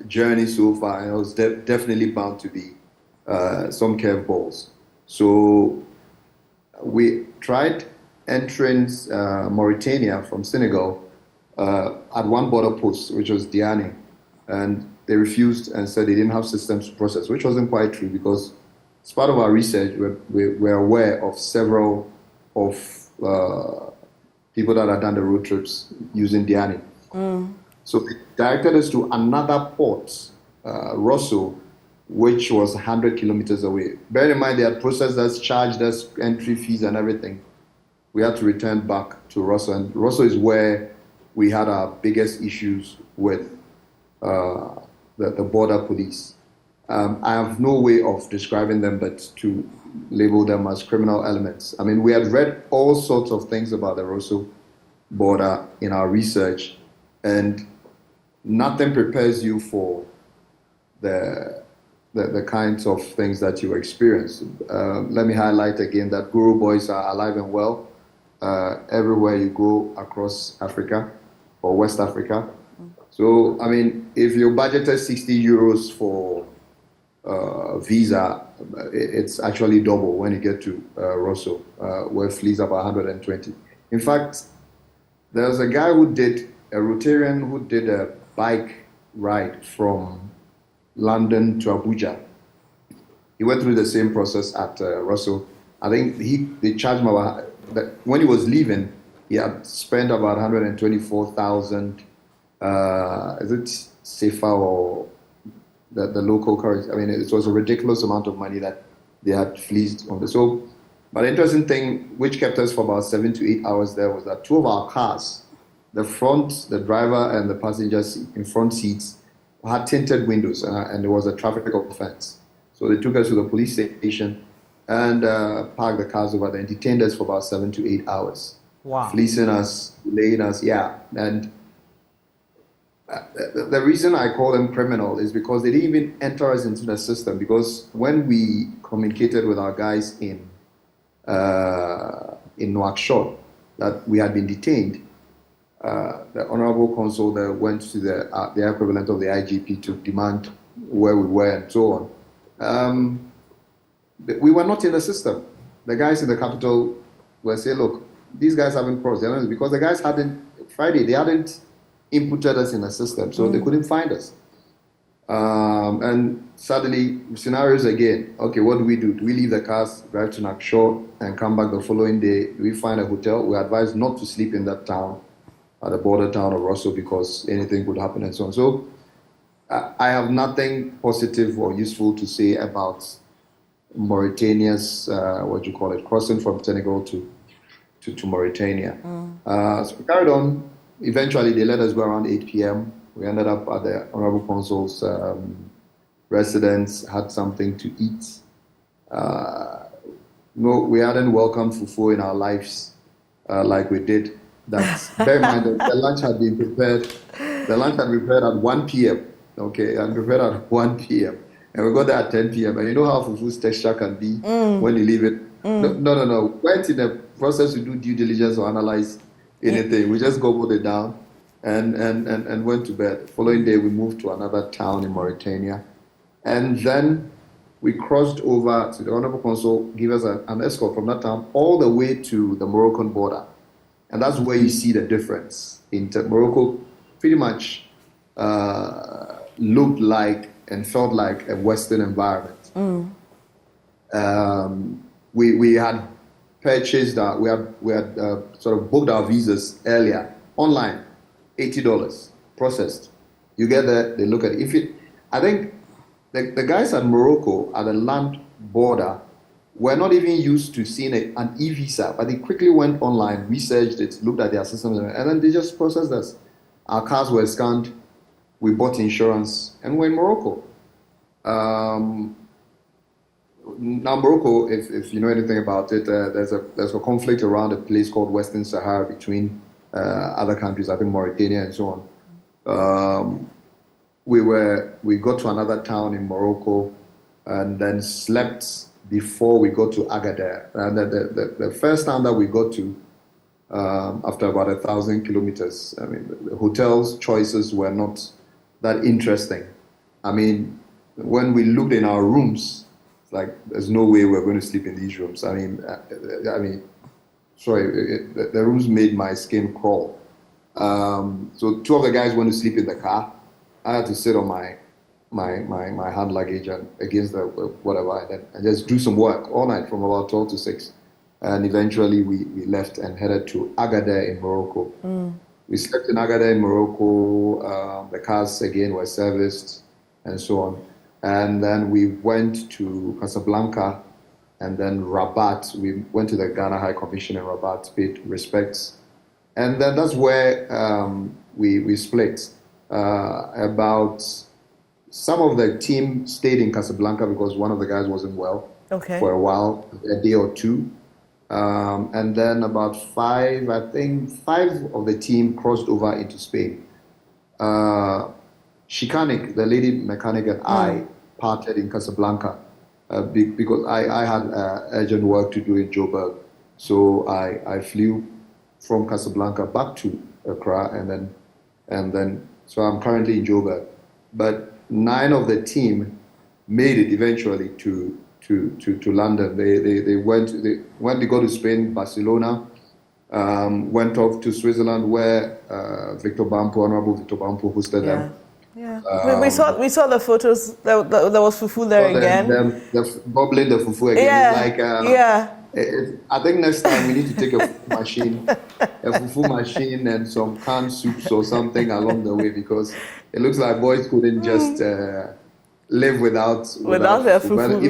journey so far, and it was definitely bound to be some curve balls. So we tried entering Mauritania from Senegal at one border post, which was Diani, and they refused and said they didn't have systems to process, which wasn't quite true because as part of our research, we're aware of several of people that had done the road trips using Diani. So they directed us to another port, Rosso, which was 100 kilometers away. Bear in mind, they had processed us, charged us entry fees and everything. We had to return back to Rosso, and Rosso is where we had our biggest issues with the border police. I have no way of describing them but to label them as criminal elements. I mean, we had read all sorts of things about the Rosso border in our research, and nothing prepares you for the kinds of things that you experience. Let me highlight again that Guru boys are alive and well everywhere you go across Africa or West Africa. So, I mean, if you budgeted 60 euros for visa, it's actually double when you get to Rosso, where flees about 120. In fact, there's a guy who did, a Rotarian who did a bike ride from London to Abuja. He went through the same process at Rosso. I think they charged him about, when he was leaving, he had spent about 124,000, is it Sefa or the local currency? I mean, it was a ridiculous amount of money that they had fleeced on this. So, but the interesting thing, which kept us for about 7 to 8 hours there, was that 2 of our cars, the front, the driver and the passenger seat, in front seats, had tinted windows, and there was a traffic offense. So they took us to the police station and parked the cars over there and detained us for about 7 to 8 hours. Wow. Fleecing us, laying us, yeah. And the reason I call them criminal is because they didn't even enter us into the system, because when we communicated with our guys in Nouakchott that we had been detained, the Honorable Consul there went to the equivalent of the IGP to demand where we were and so on. We were not in the system. The guys in the capital were saying, look, these guys haven't crossed, because the guys hadn't inputted us in the system, so they couldn't find us. And suddenly, scenarios again. Okay, what do? Do we leave the cars, drive to Nouakchott, and come back the following day? Do we find a hotel? We're advised not to sleep in that town, at the border town of Rosso, because anything could happen and so on. So I have nothing positive or useful to say about Mauritania's, crossing from Senegal to Mauritania. So we carried on. Eventually, they let us go around 8 p.m. We ended up at the Honorable Consul's residence, had something to eat. No, we hadn't welcomed fufu in our lives like we did. Bear in mind that the lunch had been prepared. The lunch had been prepared at 1 p.m. Okay, and prepared at 1 p.m. And we got there at 10 p.m. And you know how fufu's texture can be when you leave it. No. Went in the process to do due diligence or analyze anything. We just gobbled it down and went to bed. The following day, we moved to another town in Mauritania. And then we crossed over to the Honorable Consul, give us an escort from that town all the way to the Moroccan border. And that's where you see the difference. Morocco pretty much looked like and felt like a Western environment. We had purchased we had sort of booked our visas earlier online, $80 processed. You get there, they look at it. I think the guys at Morocco at the land border were not even used to seeing an e-visa, but they quickly went online, researched it, looked at their systems, and then they just processed us. Our cars were scanned, we bought insurance, and we're in Morocco. Now, Morocco, if you know anything about it, there's a conflict around a place called Western Sahara between other countries, I think Mauritania and so on. We got to another town in Morocco and then slept before we got to Agadir. And the first town that we got to, after about 1,000 kilometers, I mean, the hotel's choices were not that interesting. I mean, when we looked in our rooms, It's like there's no way we're going to sleep in these rooms. Sorry, the rooms made my skin crawl. So 2 of the guys went to sleep in the car. I had to sit on my hand luggage and against the whatever, and just do some work all night from about 12 to 6. And eventually we left and headed to Agadir in Morocco. We slept in Agadir in Morocco. The cars again were serviced and so on. And then we went to Casablanca and then Rabat. We went to the Ghana High Commission in Rabat, paid respects. And then that's where we split. About some of the team stayed in Casablanca because one of the guys wasn't well for a while, a day or two. And then about 5 of the team crossed over into Spain. Shikanik, the lady mechanic, and I parted in Casablanca because I had urgent work to do in Joburg. So I flew from Casablanca back to Accra, and then so I'm currently in Joburg. But 9 of the team made it eventually to London. They went when they go to Spain, Barcelona, went off to Switzerland where Honorable Victor Bampo hosted them. Yeah, we saw the photos. There was fufu there again. The bubbling the fufu again. Yeah, it's like I think next time we need to take a fufu machine, and some canned soups or something along the way, because it looks like boys couldn't just live without their fufu.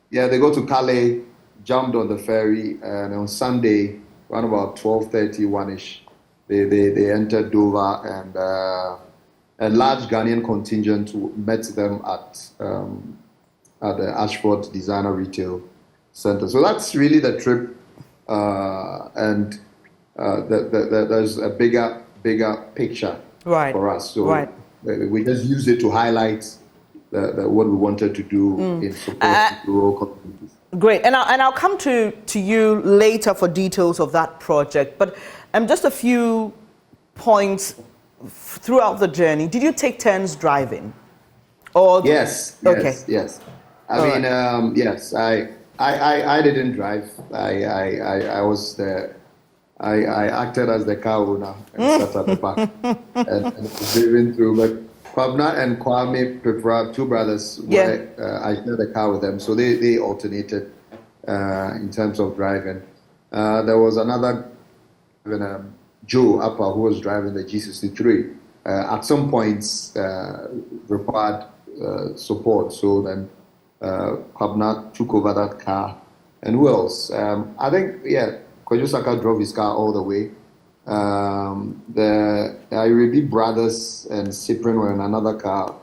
Yeah, they go to Calais, jumped on the ferry, and on Sunday, around about 12:30, 1-ish, they entered Dover, and a large Ghanaian contingent met them at the Ashford Designer Retail Center. So that's really the trip, and there's a bigger picture for us. So we just use it to highlight what we wanted to do in support of rural communities. Great, and I'll come to you later for details of that project. But just a few points throughout the journey. Did you take turns driving? Or yes. Yes. Yes. I didn't drive. I was the. I acted as the car owner and sat at the back and driven through. But Kwabna and Kwame Pepra, 2 brothers, I shared the car with them, so they alternated in terms of driving. There was another, Joe Appa, who was driving the G63. At some points, required support, so then Kwabna took over that car. And who else? I think, Kojo Saka drove his car all the way. The Iribi brothers and Cyprian were in another car,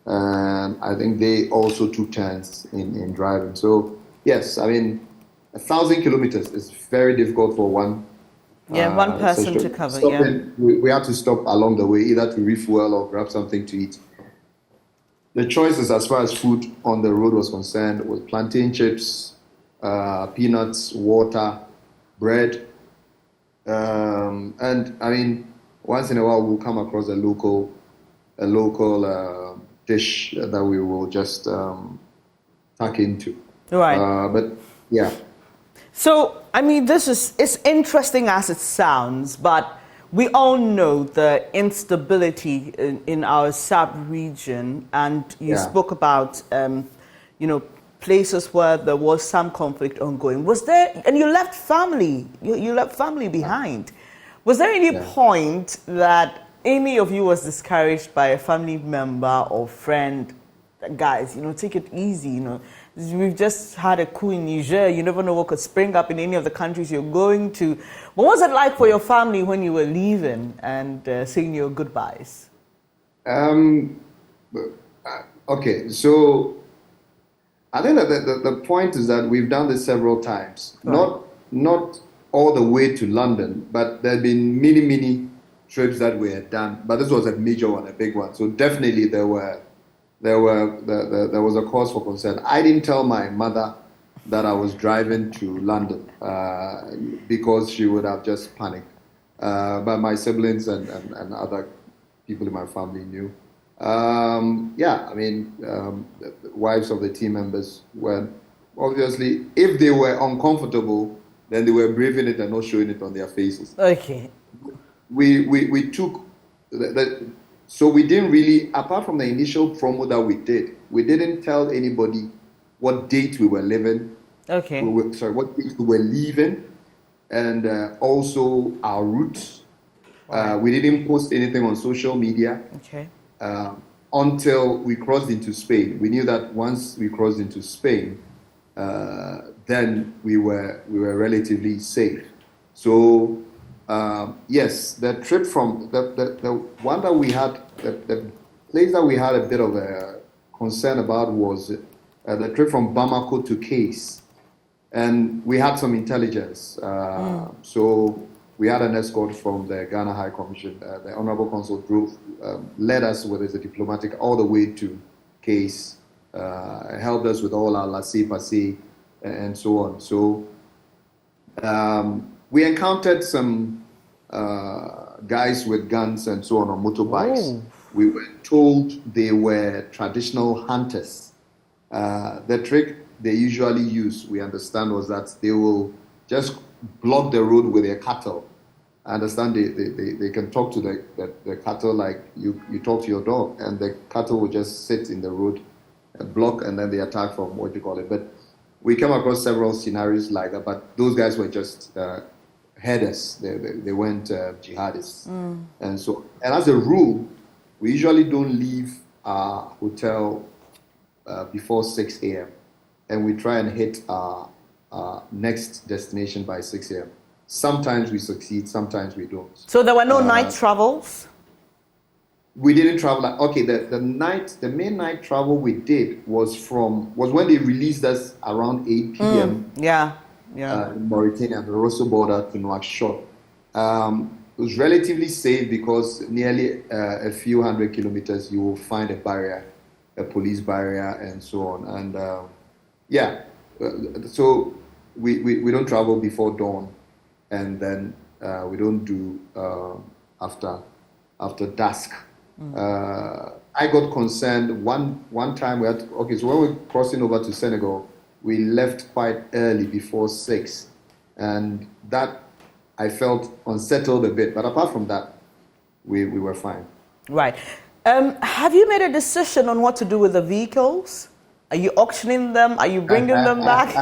and I think they also took turns in driving. So yes, 1,000 kilometers is very difficult for one. One person to cover. We had to stop along the way, either to refuel or grab something to eat. The choices as far as food on the road was concerned was plantain chips, peanuts, water, bread. And once in a while we'll come across a local dish that we will just tuck into. Right. But yeah. So it's interesting as it sounds, but we all know the instability in our sub-region, and you spoke about places where there was some conflict ongoing. Was there, and you left family, you left family behind. Was there any point that any of you was discouraged by a family member or friend? Guys, take it easy, We've just had a coup in Niger. You never know what could spring up in any of the countries you're going to. What was it like for your family when you were leaving and saying your goodbyes? Okay, so I think that the point is that we've done this several times. Right. Not all the way to London, but there have been many trips that we had done. But this was a major one, a big one. So definitely there was a cause for concern. I didn't tell my mother that I was driving to London because she would have just panicked. But my siblings and other people in my family knew. Yeah, I mean, the wives of the team members were obviously, if they were uncomfortable, then they were braving it and not showing it on their faces. Okay. We took so we didn't really, apart from the initial promo that we did, we didn't tell anybody what date we were leaving. Okay. What date we were leaving, and also our routes. We didn't post anything on social media. Okay. Until we crossed into Spain. We knew that once we crossed into Spain, then we were relatively safe. So yes, the trip from the one that we had, the place that we had a bit of a concern about was the trip from Bamako to Case, and we had some intelligence. So we had an escort from the Ghana High Commission. The Honorable Consul drove, led us with his diplomatic all the way to Case, helped us with all our laissez-passer and so on. So we encountered some guys with guns and so on motorbikes. We were told they were traditional hunters. The trick they usually use, we understand, was that they will just block the road with their cattle. I understand they can talk to the cattle like you talk to your dog, and the cattle will just sit in the road, block, and then they attack from what you call it. But we came across several scenarios like that, but those guys were just headers. They weren't jihadists. And so, and as a rule, we usually don't leave our hotel before 6 a.m. and we try and hit our next destination by 6 a.m. Sometimes we succeed, sometimes we don't. So there were no night travels? We didn't travel. Okay, the main night travel we did was when they released us around 8 p.m. In Mauritania, the Rosso border to Nouakchott. It was relatively safe because nearly a few hundred kilometers you will find a barrier, a police barrier, and so on. And so we don't travel before dawn, and then we don't do after dusk. I got concerned one time. So when we're crossing over to Senegal, we left quite early before 6, and that I felt unsettled a bit. But apart from that, we were fine. Right. Have you made a decision on what to do with the vehicles? Are you auctioning them? Are you bringing them back?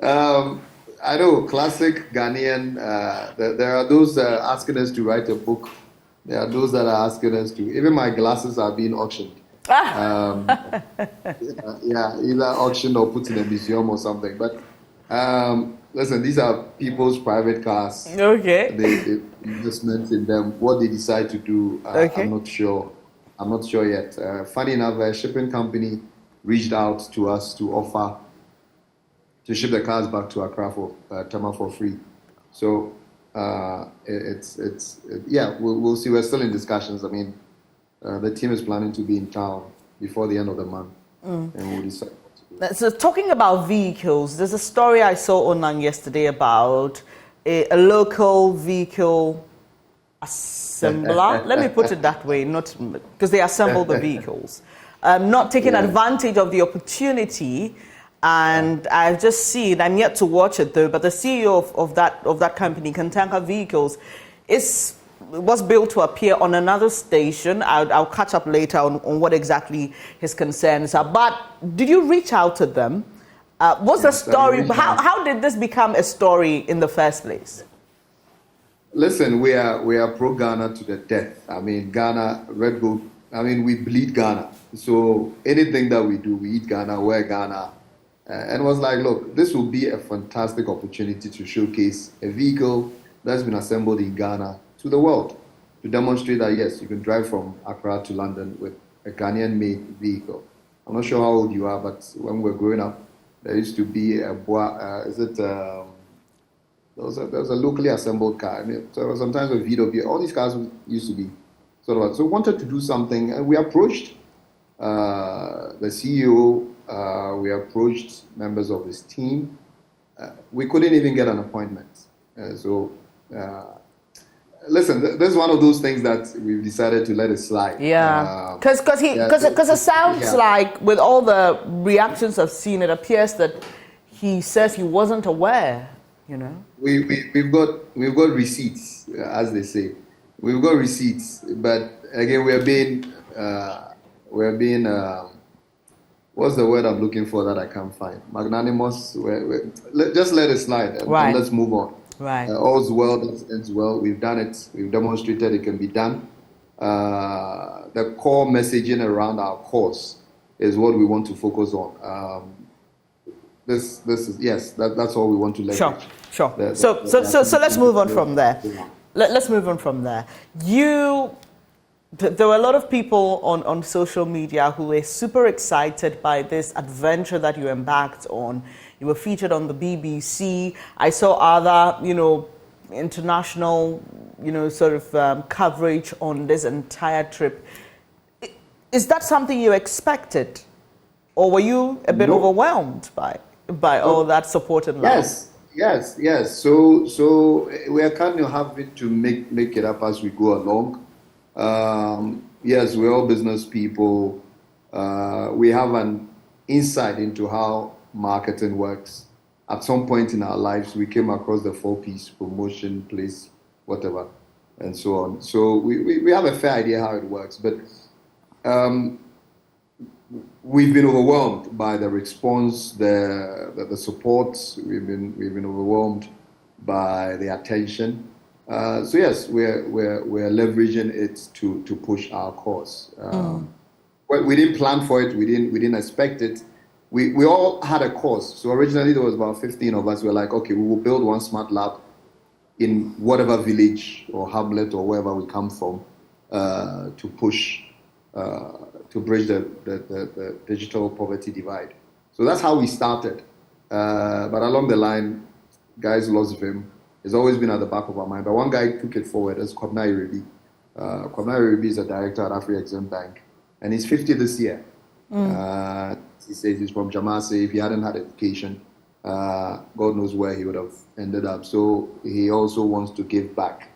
I know, classic Ghanaian. There are those asking us to write a book. There are those that are asking us to. Even my glasses are being auctioned. Either auctioned or put in a museum or something. But listen, these are people's private cars. Okay. The investment in them, what they decide to do, I'm not sure. I'm not sure yet. Funny enough, a shipping company reached out to us to offer to ship the cars back to Accra for Tama for free. So we'll see. We're still in discussions. I mean, the team is planning to be in town before the end of the month, and we'll decide. So talking about vehicles, there's a story I saw online yesterday about a local vehicle assembler. Let me put it that way, not because they assemble the vehicles, not taking advantage of the opportunity. And I've just seen, I'm yet to watch it though, but the CEO of that company, Kantanka Vehicles, was built to appear on another station. I'll catch up later on what exactly his concerns are. But did you reach out to them? What's the story? How did this become a story in the first place? Listen, we are pro-Ghana to the death. I mean, Ghana, Red Bull, I mean, we bleed Ghana. So anything that we do, we eat Ghana, wear Ghana. And was like, look, this will be a fantastic opportunity to showcase a vehicle that's been assembled in Ghana to the world, to demonstrate that, yes, you can drive from Accra to London with a Ghanaian-made vehicle. I'm not sure how old you are, but when we were growing up, there used to be there was a locally assembled car. I mean, so sometimes with VW, all these cars used to be sort of, so we wanted to do something, and we approached the CEO, we approached members of his team. We couldn't even get an appointment. listen, this is one of those things that we've decided to let it slide. Yeah, because it sounds like with all the reactions I've seen, it appears that he says he wasn't aware. You know, we've got receipts, as they say. We've got receipts, but again, we're being what's the word I'm looking for that I can't find? Magnanimous. Just let it slide and let's move on. Right. All's well that ends well. We've done it. We've demonstrated it can be done. The core messaging around our course is what we want to focus on. This is that's all we want to leverage. Sure. So let's move on from there. Let's move on from there. There were a lot of people on social media who were super excited by this adventure that you embarked on. You were featured on the BBC. I saw other, international, coverage on this entire trip. Is that something you expected? Or were you a bit overwhelmed by all that support and love? Yes. So we are kind of having to make it up as we go along. Yes, we're all business people. We have an insight into how marketing works. At some point in our lives, we came across the 4Ps: promotion, place, whatever, and so on. So we have a fair idea how it works, but we've been overwhelmed by the response, the support. We've been overwhelmed by the attention. So yes, we're leveraging it to push our cause. We didn't plan for it. We didn't expect it. We all had a cause. So originally there was about 15 of us. We were like, okay, we will build one smart lab in whatever village or hamlet or wherever we come from to push, to bridge the digital poverty divide. So that's how we started. But along the line, guys lost vim. It's always been at the back of our mind. But one guy took it forward. That's Kwabena Irebi. Kwabena Irebi is a director at Afri-Exim Bank. And he's 50 this year. He says he's from Jamasi. If he hadn't had education, God knows where he would have ended up. So he also wants to give back.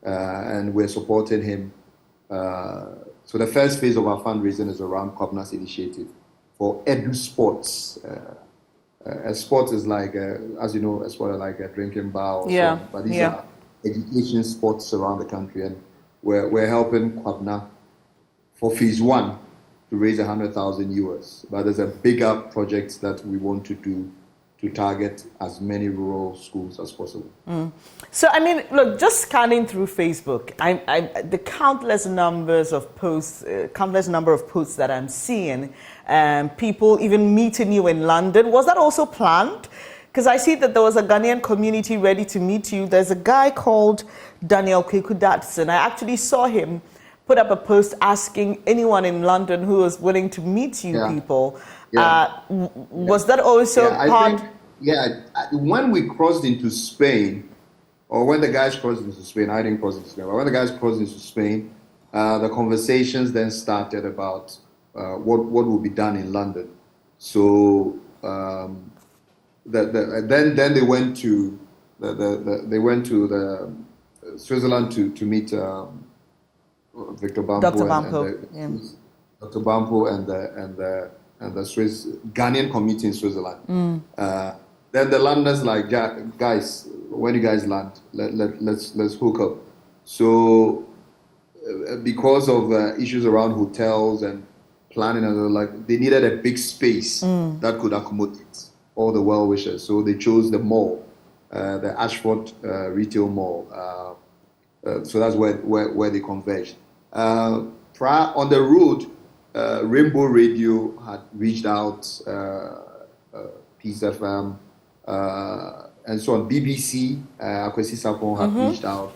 And we're supporting him. So the first phase of our fundraising is around Kwabna's initiative for Edu Sports. A sport is like, as you know, a sport is like a drinking bar. But these are education sports around the country. And we're helping Kwabna for phase 1 to raise 100,000 euros. But there's a bigger project that we want to do to target as many rural schools as possible. So, I mean, look, just scanning through Facebook, the countless number of posts that I'm seeing, people even meeting you in London. Was that also planned? Because I see that there was a Ghanaian community ready to meet you. There's a guy called Daniel Kweku-Datsun. I actually saw him put up a post asking anyone in London who was willing to meet you people. Was that also part? When we crossed into Spain, or when the guys crossed into Spain, I didn't cross into Spain, but when the guys crossed into Spain, the conversations then started about what will be done in London. So then they went to the Switzerland to meet Victor Bampo, Dr. Bampo, Dr. Bampo and the Swiss Ghanaian community in Switzerland. Then the Londoners like, guys, when you guys land, let's hook up. So because of issues around hotels and planning, and they needed a big space that could accommodate all the well-wishers. So they chose the mall, the Ashford retail mall. So that's where they converged. On the road, Rainbow Radio had reached out, Peace FM, and so on. BBC, Akwesi Sapon had reached out,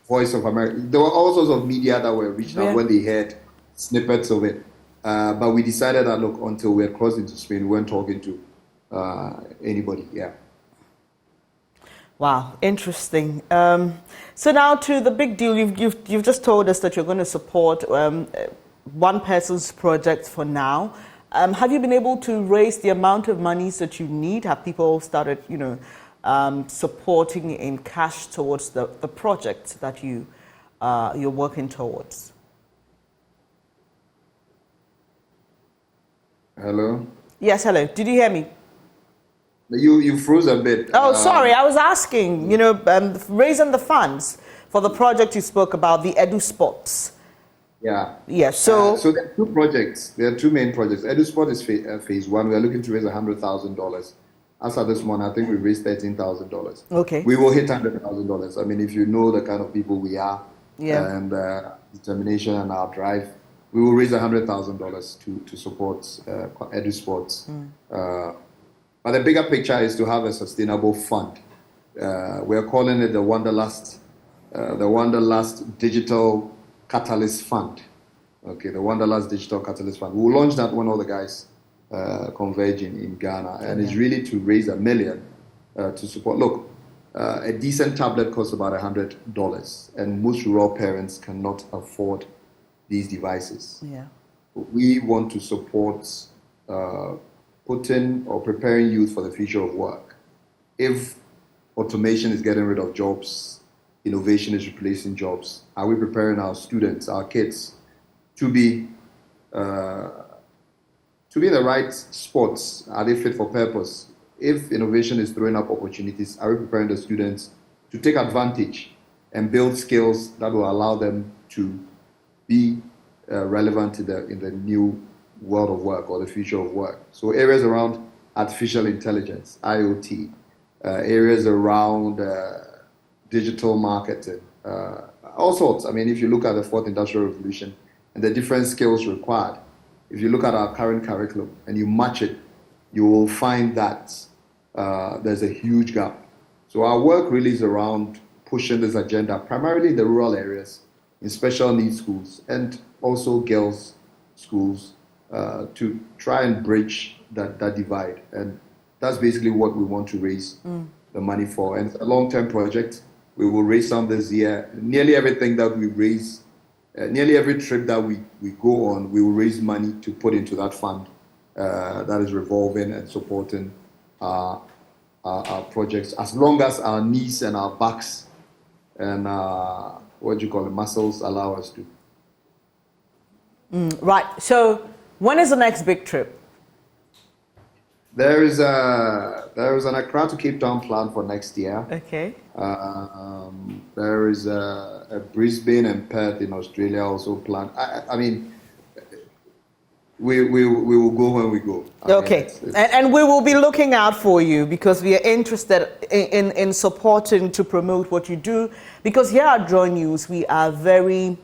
Voice of America. There were all sorts of media that were reached out when they heard snippets of it. But we decided that, look, until we had crossed into Spain, we weren't talking to anybody. Wow, interesting. So now to the big deal. You've just told us that you're going to support one person's project for now. Have you been able to raise the amount of monies that you need? Have people started, supporting in cash towards the project that you're working towards? Hello? Yes, hello. Did you hear me? You froze a bit. Oh, sorry. I was asking, raising the funds for the project you spoke about, the Edu Sports. Yeah. Yeah, so there are two projects. There are two main projects. EduSport is phase one. We are looking to raise $100,000. As of this morning, I think we raised $13,000. Okay. We will hit $100,000. I mean, if you know the kind of people we are and determination and our drive, we will raise $100,000 to support EduSports. But the bigger picture is to have a sustainable fund. We're calling it the Wanderlust Digital Catalyst Fund. Okay, the Wanderlust Digital Catalyst Fund. We'll launch that when all the guys converge in Ghana, and it's really to raise $1 million to support. Look, a decent tablet costs about $100, and most rural parents cannot afford these devices. Yeah. We want to support putting or preparing youth for the future of work. If automation is getting rid of jobs, innovation is replacing jobs, are we preparing our students, our kids, to be in the right spots? Are they fit for purpose? If innovation is throwing up opportunities, are we preparing the students to take advantage and build skills that will allow them to be relevant in the new world of work or the future of work? So areas around artificial intelligence, IoT, areas around digital marketing, all sorts. I mean, if you look at the fourth industrial revolution and the different skills required, if you look at our current curriculum and you match it, you will find that there's a huge gap. So our work really is around pushing this agenda, primarily in the rural areas, in special needs schools, and also girls' schools, to try and bridge that divide. And that's basically what we want to raise the money for. And it's a long-term project. We will raise some this year. Nearly everything that we raise, nearly every trip that we go on, we will raise money to put into that fund that is revolving and supporting our projects, as long as our knees and our backs and muscles allow us to. Right. So when is the next big trip? There is an Accra to Cape Town plan for next year. Okay. There is a Brisbane and Perth in Australia also planned. I mean, we will go when we go. Okay. And we will be looking out for you, because we are interested in supporting to promote what you do. Because here at Joy News, we are very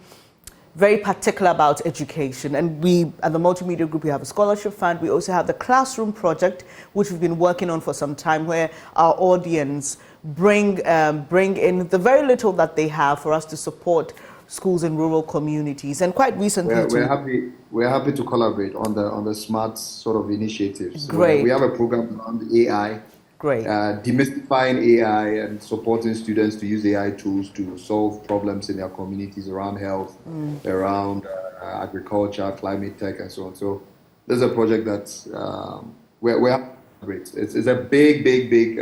particular about education, and we at the Multimedia Group, we have a scholarship fund. We also have the Classroom Project, which we've been working on for some time, where our audience bring in the very little that they have for us to support schools in rural communities. And quite recently, we're happy to collaborate on the smart sort of initiatives. Great. We have a program on AI. Great. Demystifying AI and supporting students to use AI tools to solve problems in their communities around health, around agriculture, climate tech, and so on. So there's a project that's we're great. It's a big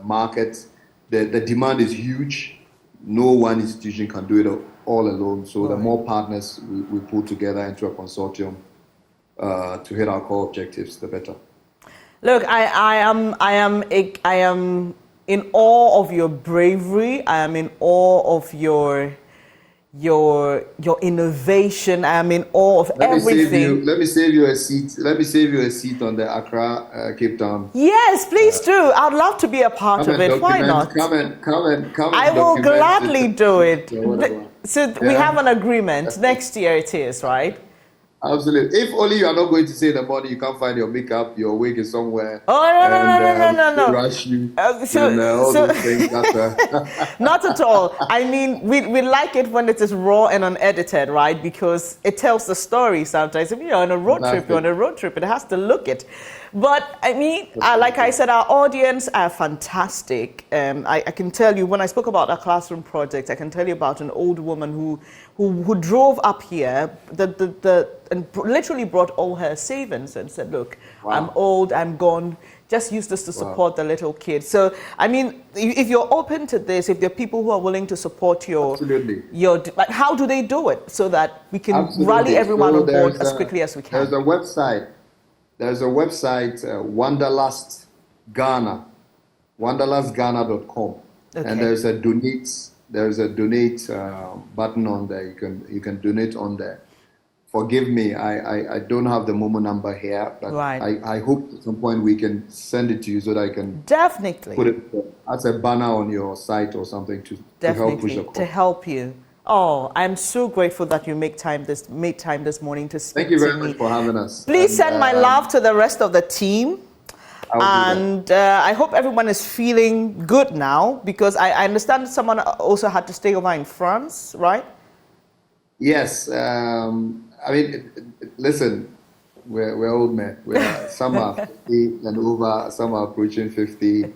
market. The demand is huge. No one institution can do it all alone. So the more partners we pull together into a consortium to hit our core objectives, the better. Look, I am in awe of your bravery. I am in awe of your innovation. I am in awe of everything. Let me save you a seat. Let me save you a seat on the Accra Cape Town. Yes, please do. I'd love to be a part of it. Why not? Come and I will gladly do it. So we have an agreement. Next year it is, right? Absolutely. If only you are not going to say in the morning you can't find your makeup, your wig is somewhere. Oh, no. Rush you. All those things. Not at all. I mean, we like it when it is raw and unedited, right? Because it tells the story sometimes. If you're on a road trip, it has to look it. But I mean, like I said, our audience are fantastic. I can tell you, when I spoke about our classroom project, I can tell you about an old woman who drove up here and literally brought all her savings and said, look, Wow. I'm old, I'm gone. Just use this to support the little kids. So, I mean, if you're open to this, if there are people who are willing to support Absolutely. like, how do they do it so that we can Absolutely. rally everyone So on board there's as quickly as we can? There's a website. Wanderlust Ghana, wanderlustghana.com, Okay. and there's a donate button on there. You can donate on there. Forgive me, I don't have the Momo number here, but Right. I hope at some point we can send it to you so that I can Definitely. put it as a banner on your site or something to help push Definitely, the to cause. help you. Oh, I'm so grateful that you made time this morning to speak Thank you very to me. much for having us. Please And, send my love to the rest of the team. And I hope everyone is feeling good now, because I understand someone also had to stay over in France, right? Yes, I mean, listen, we're old men. Some are 50 and over, some are approaching 50.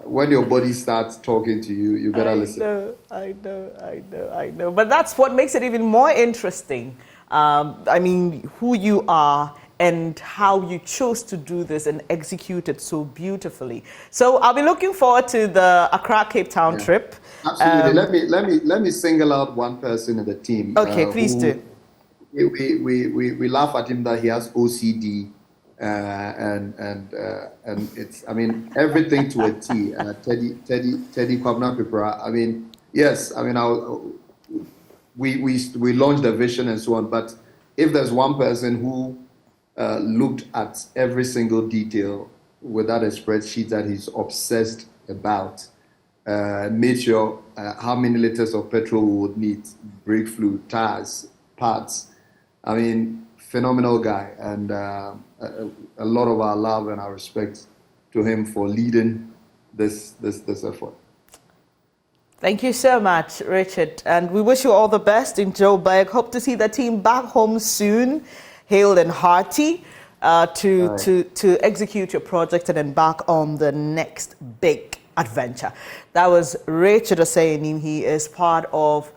When your body starts talking to you, you better listen. I know. But that's what makes it even more interesting. I mean, who you are and how you chose to do this and execute it so beautifully. So I'll be looking forward to the Accra Cape Town trip. Absolutely. Let me single out one person in the team. Okay, please do. We laugh at him that he has OCD, and it's, I mean, everything to a T. Teddy Kwabna Pipra. I mean, yes, I mean, we launched the vision and so on, but if there's one person who looked at every single detail without a spreadsheet that he's obsessed about, made sure how many liters of petrol we would need, brake fluid, tires, parts. I mean, phenomenal guy, and a lot of our love and our respect to him for leading this effort. Thank you so much, Richard, and we wish you all the best in Joburg. Hope to see the team back home soon, hale and hearty, to execute your project and embark on the next big adventure. That was Richard Osei-Anim. He is part of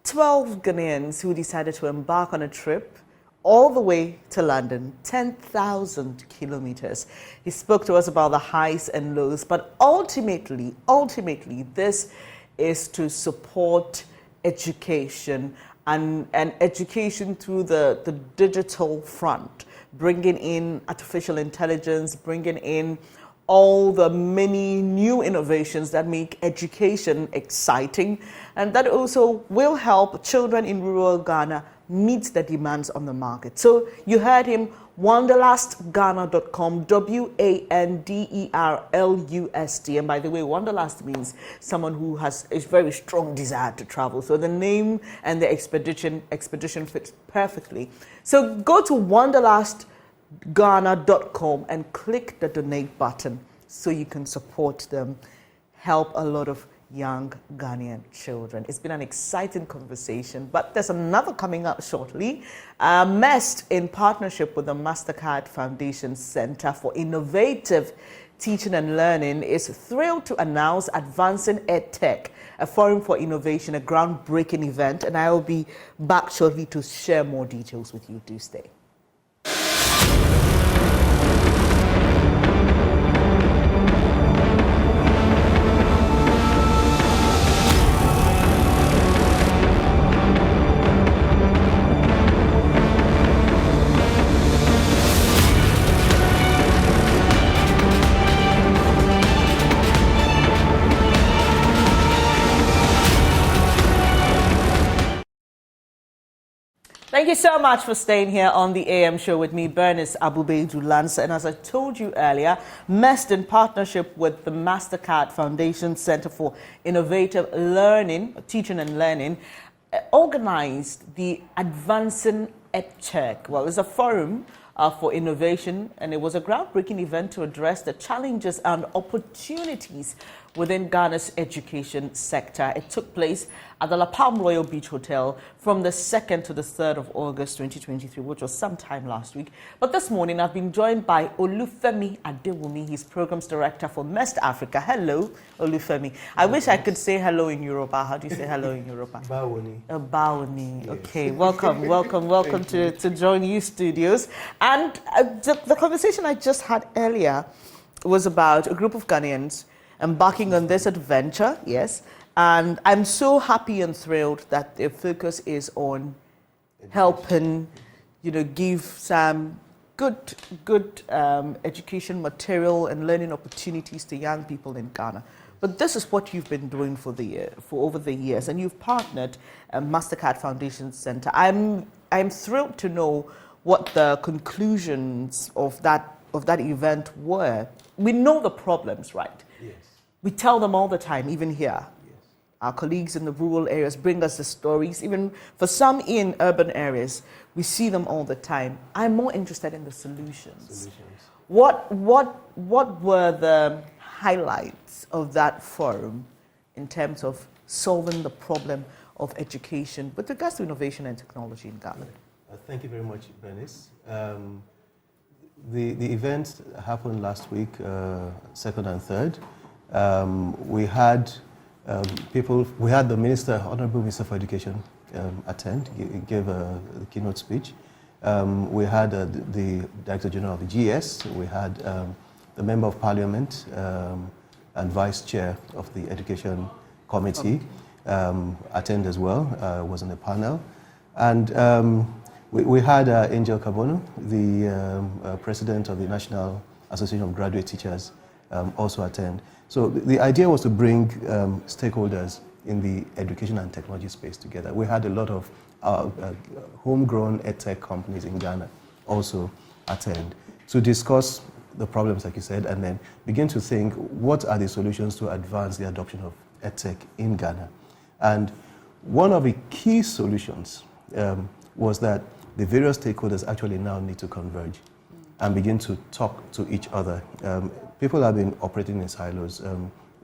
12 Ghanaians who decided to embark on a trip all the way to London, 10,000 kilometers. He spoke to us about the highs and lows, but ultimately, this is to support education and education through the digital front, bringing in artificial intelligence, bringing in all the many new innovations that make education exciting, and that also will help children in rural Ghana meet the demands on the market. So you heard him, wanderlustghana.com, WANDERLUST. And by the way, Wanderlust means someone who has a very strong desire to travel. So the name and the expedition fits perfectly. So go to wanderlustghana.com and click the donate button so you can support them, help a lot of young Ghanaian children. It's been an exciting conversation, but there's another coming up shortly. MEST, in partnership with the MasterCard Foundation Center for Innovative Teaching and Learning, is thrilled to announce Advancing EdTech, a forum for innovation, a groundbreaking event, and I will be back shortly to share more details with you. Do stay. Thank you so much for staying here on the AM show with me, Bernice Abube-Dulansa. And as I told you earlier, MEST, in partnership with the MasterCard Foundation Center for Innovative Learning, Teaching and Learning, organized the Advancing EdTech. Well, it's a forum for innovation, and it was a groundbreaking event to address the challenges and opportunities within Ghana's education sector. It took place at the La Palm Royal Beach Hotel from the 2nd to the 3rd of August 2023, which was sometime last week. But this morning, I've been joined by Olufemi Adewumi. He's Programs Director for MEST Africa. Hello, Olufemi. I wish I could say hello in Yoruba. How do you say hello in Yoruba? Bawoni. Bawoni. Yes. Okay, welcome to Join You Studios. And the conversation I just had earlier was about a group of Ghanaians embarking on this adventure, yes. And I'm so happy and thrilled that their focus is on helping, give some good education material and learning opportunities to young people in Ghana. But this is what you've been doing for over the years, and you've partnered MasterCard Foundation Center. I'm thrilled to know what the conclusions of that event were. We know the problems, right? Yes. We tell them all the time, even here. Yes. Our colleagues in the rural areas bring us the stories. Even for some in urban areas, we see them all the time. I'm more interested in the solutions. What were the highlights of that forum in terms of solving the problem of education with regards to innovation and technology in Ghana? Thank you very much, Bernice. The event happened last week, 2nd and 3rd. We had the Minister, Honorable Minister for Education, attend. He gave a keynote speech. We had the Director General of the GS. We had the Member of Parliament and Vice Chair of the Education Committee attend as well. Was on the panel, and we had Angel Kabono, the President of the National Association of Graduate Teachers, also attend. So the idea was to bring stakeholders in the education and technology space together. We had a lot of homegrown EdTech companies in Ghana also attend to discuss the problems, like you said, and then begin to think what are the solutions to advance the adoption of EdTech in Ghana. And one of the key solutions was that the various stakeholders actually now need to converge and begin to talk to each other. People have been operating in silos.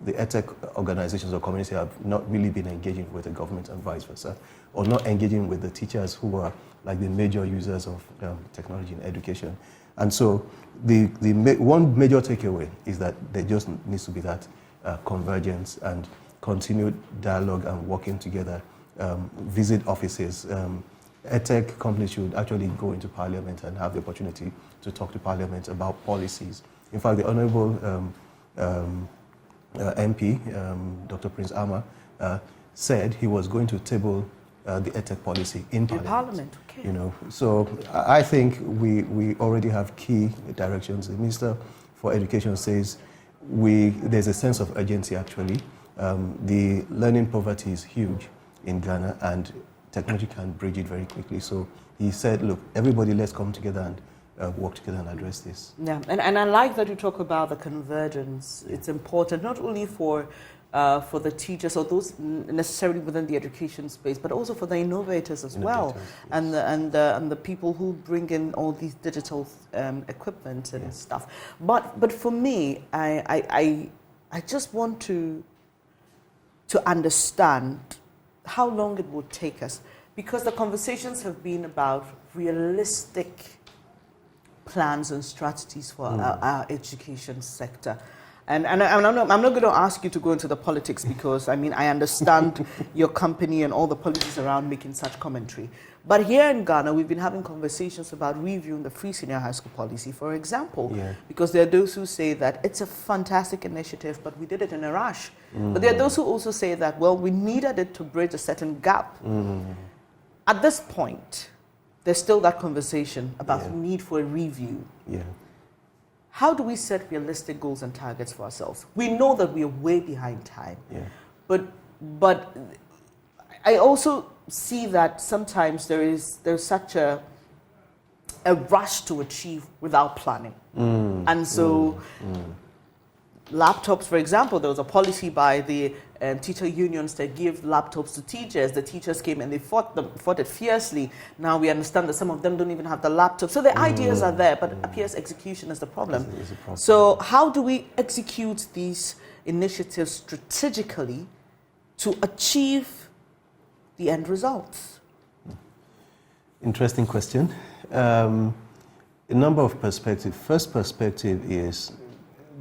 The EdTech organizations or community have not really been engaging with the government and vice versa, or not engaging with the teachers who are like the major users of technology in education. And so the one major takeaway is that there just needs to be that convergence and continued dialogue and working together, visit offices. EdTech companies should actually go into Parliament and have the opportunity to talk to Parliament about policies. In fact, the Honourable MP, Dr. Prince Ama, said he was going to table the EdTech policy in Parliament. Okay. So I think we already have key directions. The Minister for Education says there's a sense of urgency actually. The learning poverty is huge in Ghana, and technology can bridge it very quickly. So he said, look, everybody, let's come together and work together and address this. Yeah, and I like that you talk about the convergence. Yeah. It's important not only for the teachers or those necessarily within the education space, but also for the innovators as well, yes. and the people who bring in all these digital equipment and stuff. But for me, I just want to understand how long it will take us, because the conversations have been about realistic plans and strategies for our education sector. And I'm not going to ask you to go into the politics, because, I understand your company and all the policies around making such commentary. But here in Ghana, we've been having conversations about reviewing the free senior high school policy, for example, because there are those who say that it's a fantastic initiative, but we did it in a rush. But there are those who also say that, well, we needed it to bridge a certain gap. At this point, there's still that conversation about the need for a review. How do we set realistic goals and targets for ourselves? We know that we are way behind time, but I also see that sometimes there's such a rush to achieve without planning. And so laptops, for example, there was a policy by the teacher unions to give laptops to teachers. The teachers came and they fought it fiercely. Now we understand that some of them don't even have the laptops. So the ideas are there, but it appears execution is the problem. So how do we execute these initiatives strategically to achieve the end results? Interesting question. A number of perspectives. First perspective is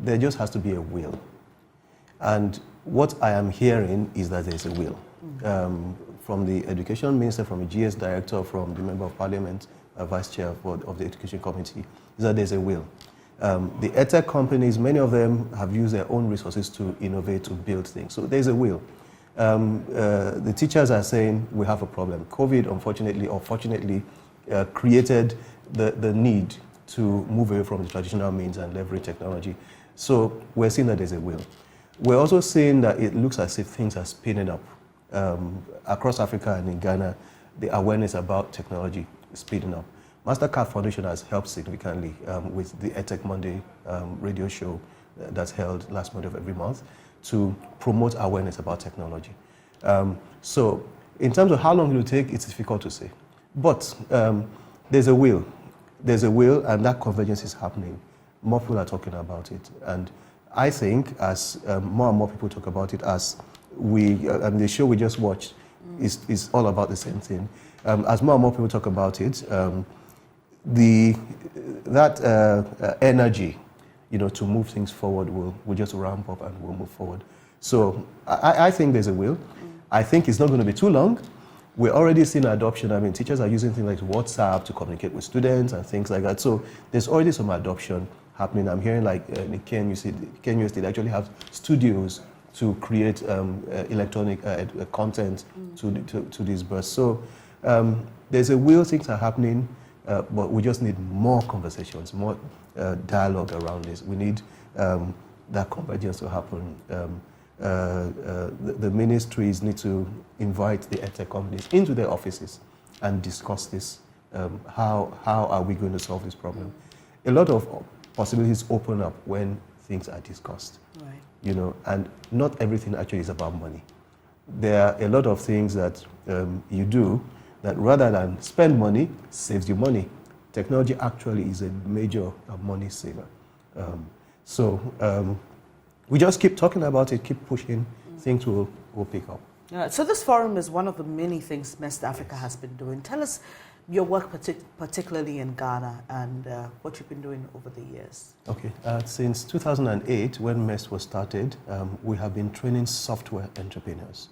there just has to be a will. And what I am hearing is that there's a will. From the education minister, from the GS director, from the member of parliament, vice chair of the education committee, is that there's a will. The EdTech companies, many of them have used their own resources to innovate, to build things. So there's a will. The teachers are saying we have a problem. COVID, unfortunately or fortunately, created the need to move away from the traditional means and leverage technology. So we're seeing that there's a will. We're also seeing that it looks as if things are spinning up. Across Africa and in Ghana, the awareness about technology is speeding up. MasterCard Foundation has helped significantly with the EdTech Monday radio show that's held last Monday of every month to promote awareness about technology. So in terms of how long it will take, it's difficult to say. But there's a will. There's a will, and that convergence is happening. More people are talking about it. And I think as more and more people talk about it, as the show we just watched is all about the same thing. As more and more people talk about it, that energy, to move things forward will just ramp up and we'll move forward. So I think there's a will. I think it's not going to be too long. We're already seeing adoption. I mean, teachers are using things like WhatsApp to communicate with students and things like that. So there's already some adoption happening. I'm hearing like in Kenya State, they actually have studios to create electronic content to disburse. So there's a will, things are happening, but we just need more conversations, more dialogue around this. We need that convergence to happen. The ministries need to invite the EdTech companies into their offices and discuss this. How are we going to solve this problem? A lot of possibilities open up when things are discussed. Right. And not everything actually is about money. There are a lot of things that you do that rather than spend money, saves you money. Technology actually is a major money saver. We just keep talking about it, keep pushing, things will pick up. So this forum is one of the many things MEST Africa has been doing. Tell us your work particularly in Ghana and what you've been doing over the years. Okay, since 2008, when MEST was started, we have been training software entrepreneurs.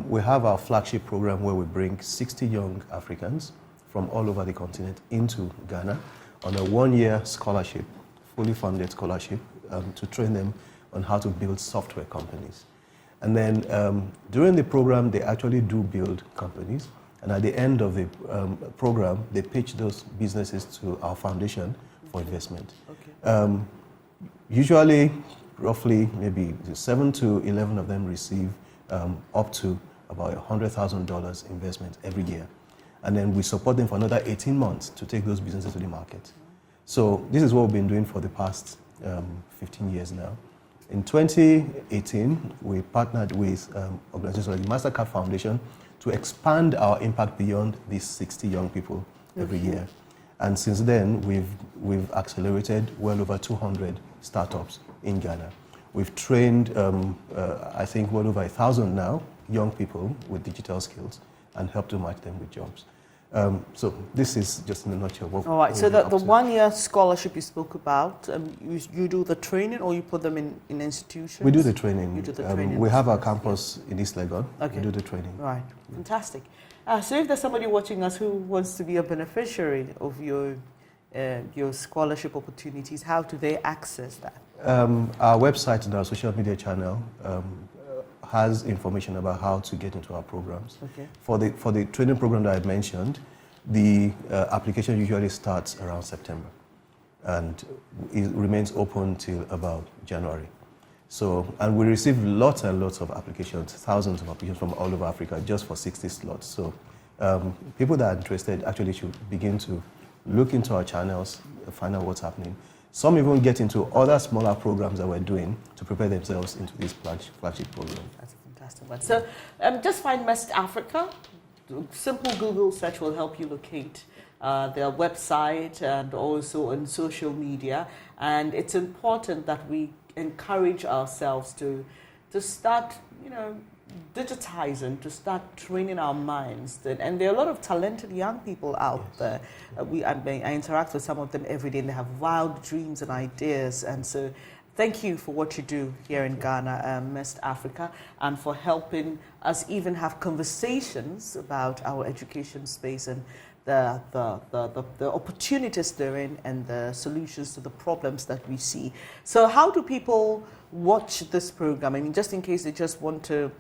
We have our flagship program where we bring 60 young Africans from all over the continent into Ghana on a one-year scholarship, fully funded scholarship, to train them on how to build software companies. And then during the program, they actually do build companies. And at the end of the program, they pitch those businesses to our foundation for investment. Okay. Usually, roughly, maybe 7 to 11 of them receive up to about $100,000 investment every year. And then we support them for another 18 months to take those businesses to the market. So this is what we've been doing for the past 15 years now. In 2018, we partnered with organizations like the MasterCard Foundation to expand our impact beyond these 60 young people every year. And since then, we've accelerated well over 200 startups in Ghana. We've trained, I think, well over 1,000 now, young people with digital skills and helped to match them with jobs. So this is just in a nutshell. All right, so the one-year scholarship you spoke about, you do the training or you put them in institutions? We do the training. You do the training. We have our campus in East Legon. Okay. We do the training. Right, fantastic. So if there's somebody watching us who wants to be a beneficiary of your scholarship opportunities, how do they access that? Our website and our social media channel has information about how to get into our programs. Okay. For the training program that I mentioned, the application usually starts around September and it remains open till about January. So, and we receive lots and lots of applications, thousands of applications from all over Africa just for 60 slots. So people that are interested actually should begin to look into our channels, find out what's happening. Some even get into other smaller programs that we're doing to prepare themselves into this flagship program. That's a fantastic one. So just find MEST Africa. Simple Google search will help you locate their website and also on social media. And it's important that we encourage ourselves to start, digitizing, to start training our minds. And there are a lot of talented young people out there. I interact with some of them every day, and they have wild dreams and ideas. And so thank you for what you do here in Ghana, West Africa, and for helping us even have conversations about our education space and the opportunities therein and the solutions to the problems that we see. So how do people watch this program? I mean, just in case they just want to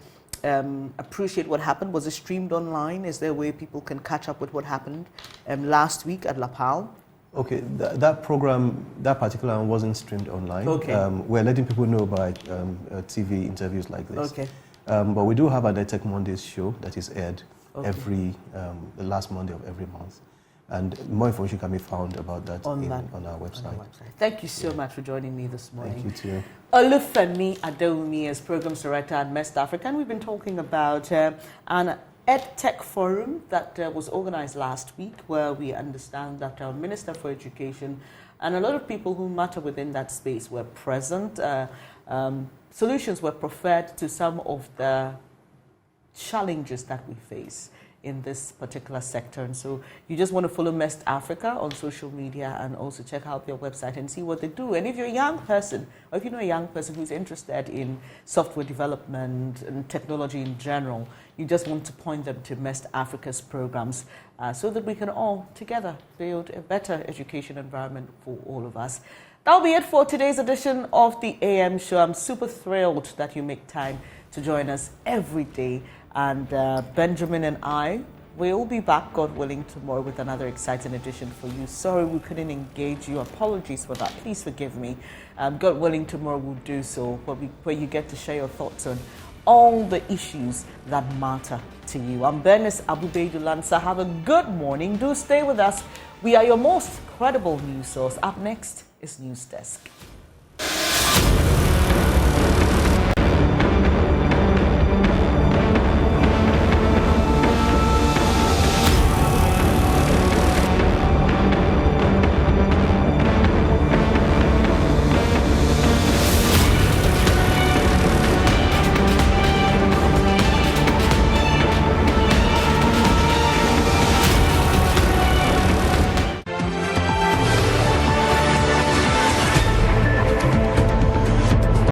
appreciate what happened. Was it streamed online? Is there a way people can catch up with what happened last week at La Pal? Okay, that program, that particular one wasn't streamed online. Okay. We're letting people know about TV interviews like this. Okay. But we do have a EdTech Mondays show that is aired every the last Monday of every month. And more information can be found about that on our website. Thank you so much for joining me this morning. Thank you too. Olufemi Adeomi is Programs Director at West Africa, and we've been talking about an EdTech forum that was organized last week, where we understand that our Minister for Education and a lot of people who matter within that space were present. Solutions were preferred to some of the challenges that we face in this particular sector. And so you just want to follow West Africa on social media and also check out their website and see what they do. And if you're a young person, or if you know a young person who's interested in software development and technology in general, you just want to point them to West Africa's programs so that we can all together build a better education environment for all of us. That'll be it for today's edition of the AM Show. I'm super thrilled that you make time to join us every day. And Benjamin and I will be back, God willing, tomorrow with another exciting edition for you. Sorry we couldn't engage you. Apologies for that. Please forgive me. God willing, tomorrow we'll do so, where you get to share your thoughts on all the issues that matter to you. I'm Bernice Abubedulansa. Have a good morning. Do stay with us. We are your most credible news source. Up next is News Desk.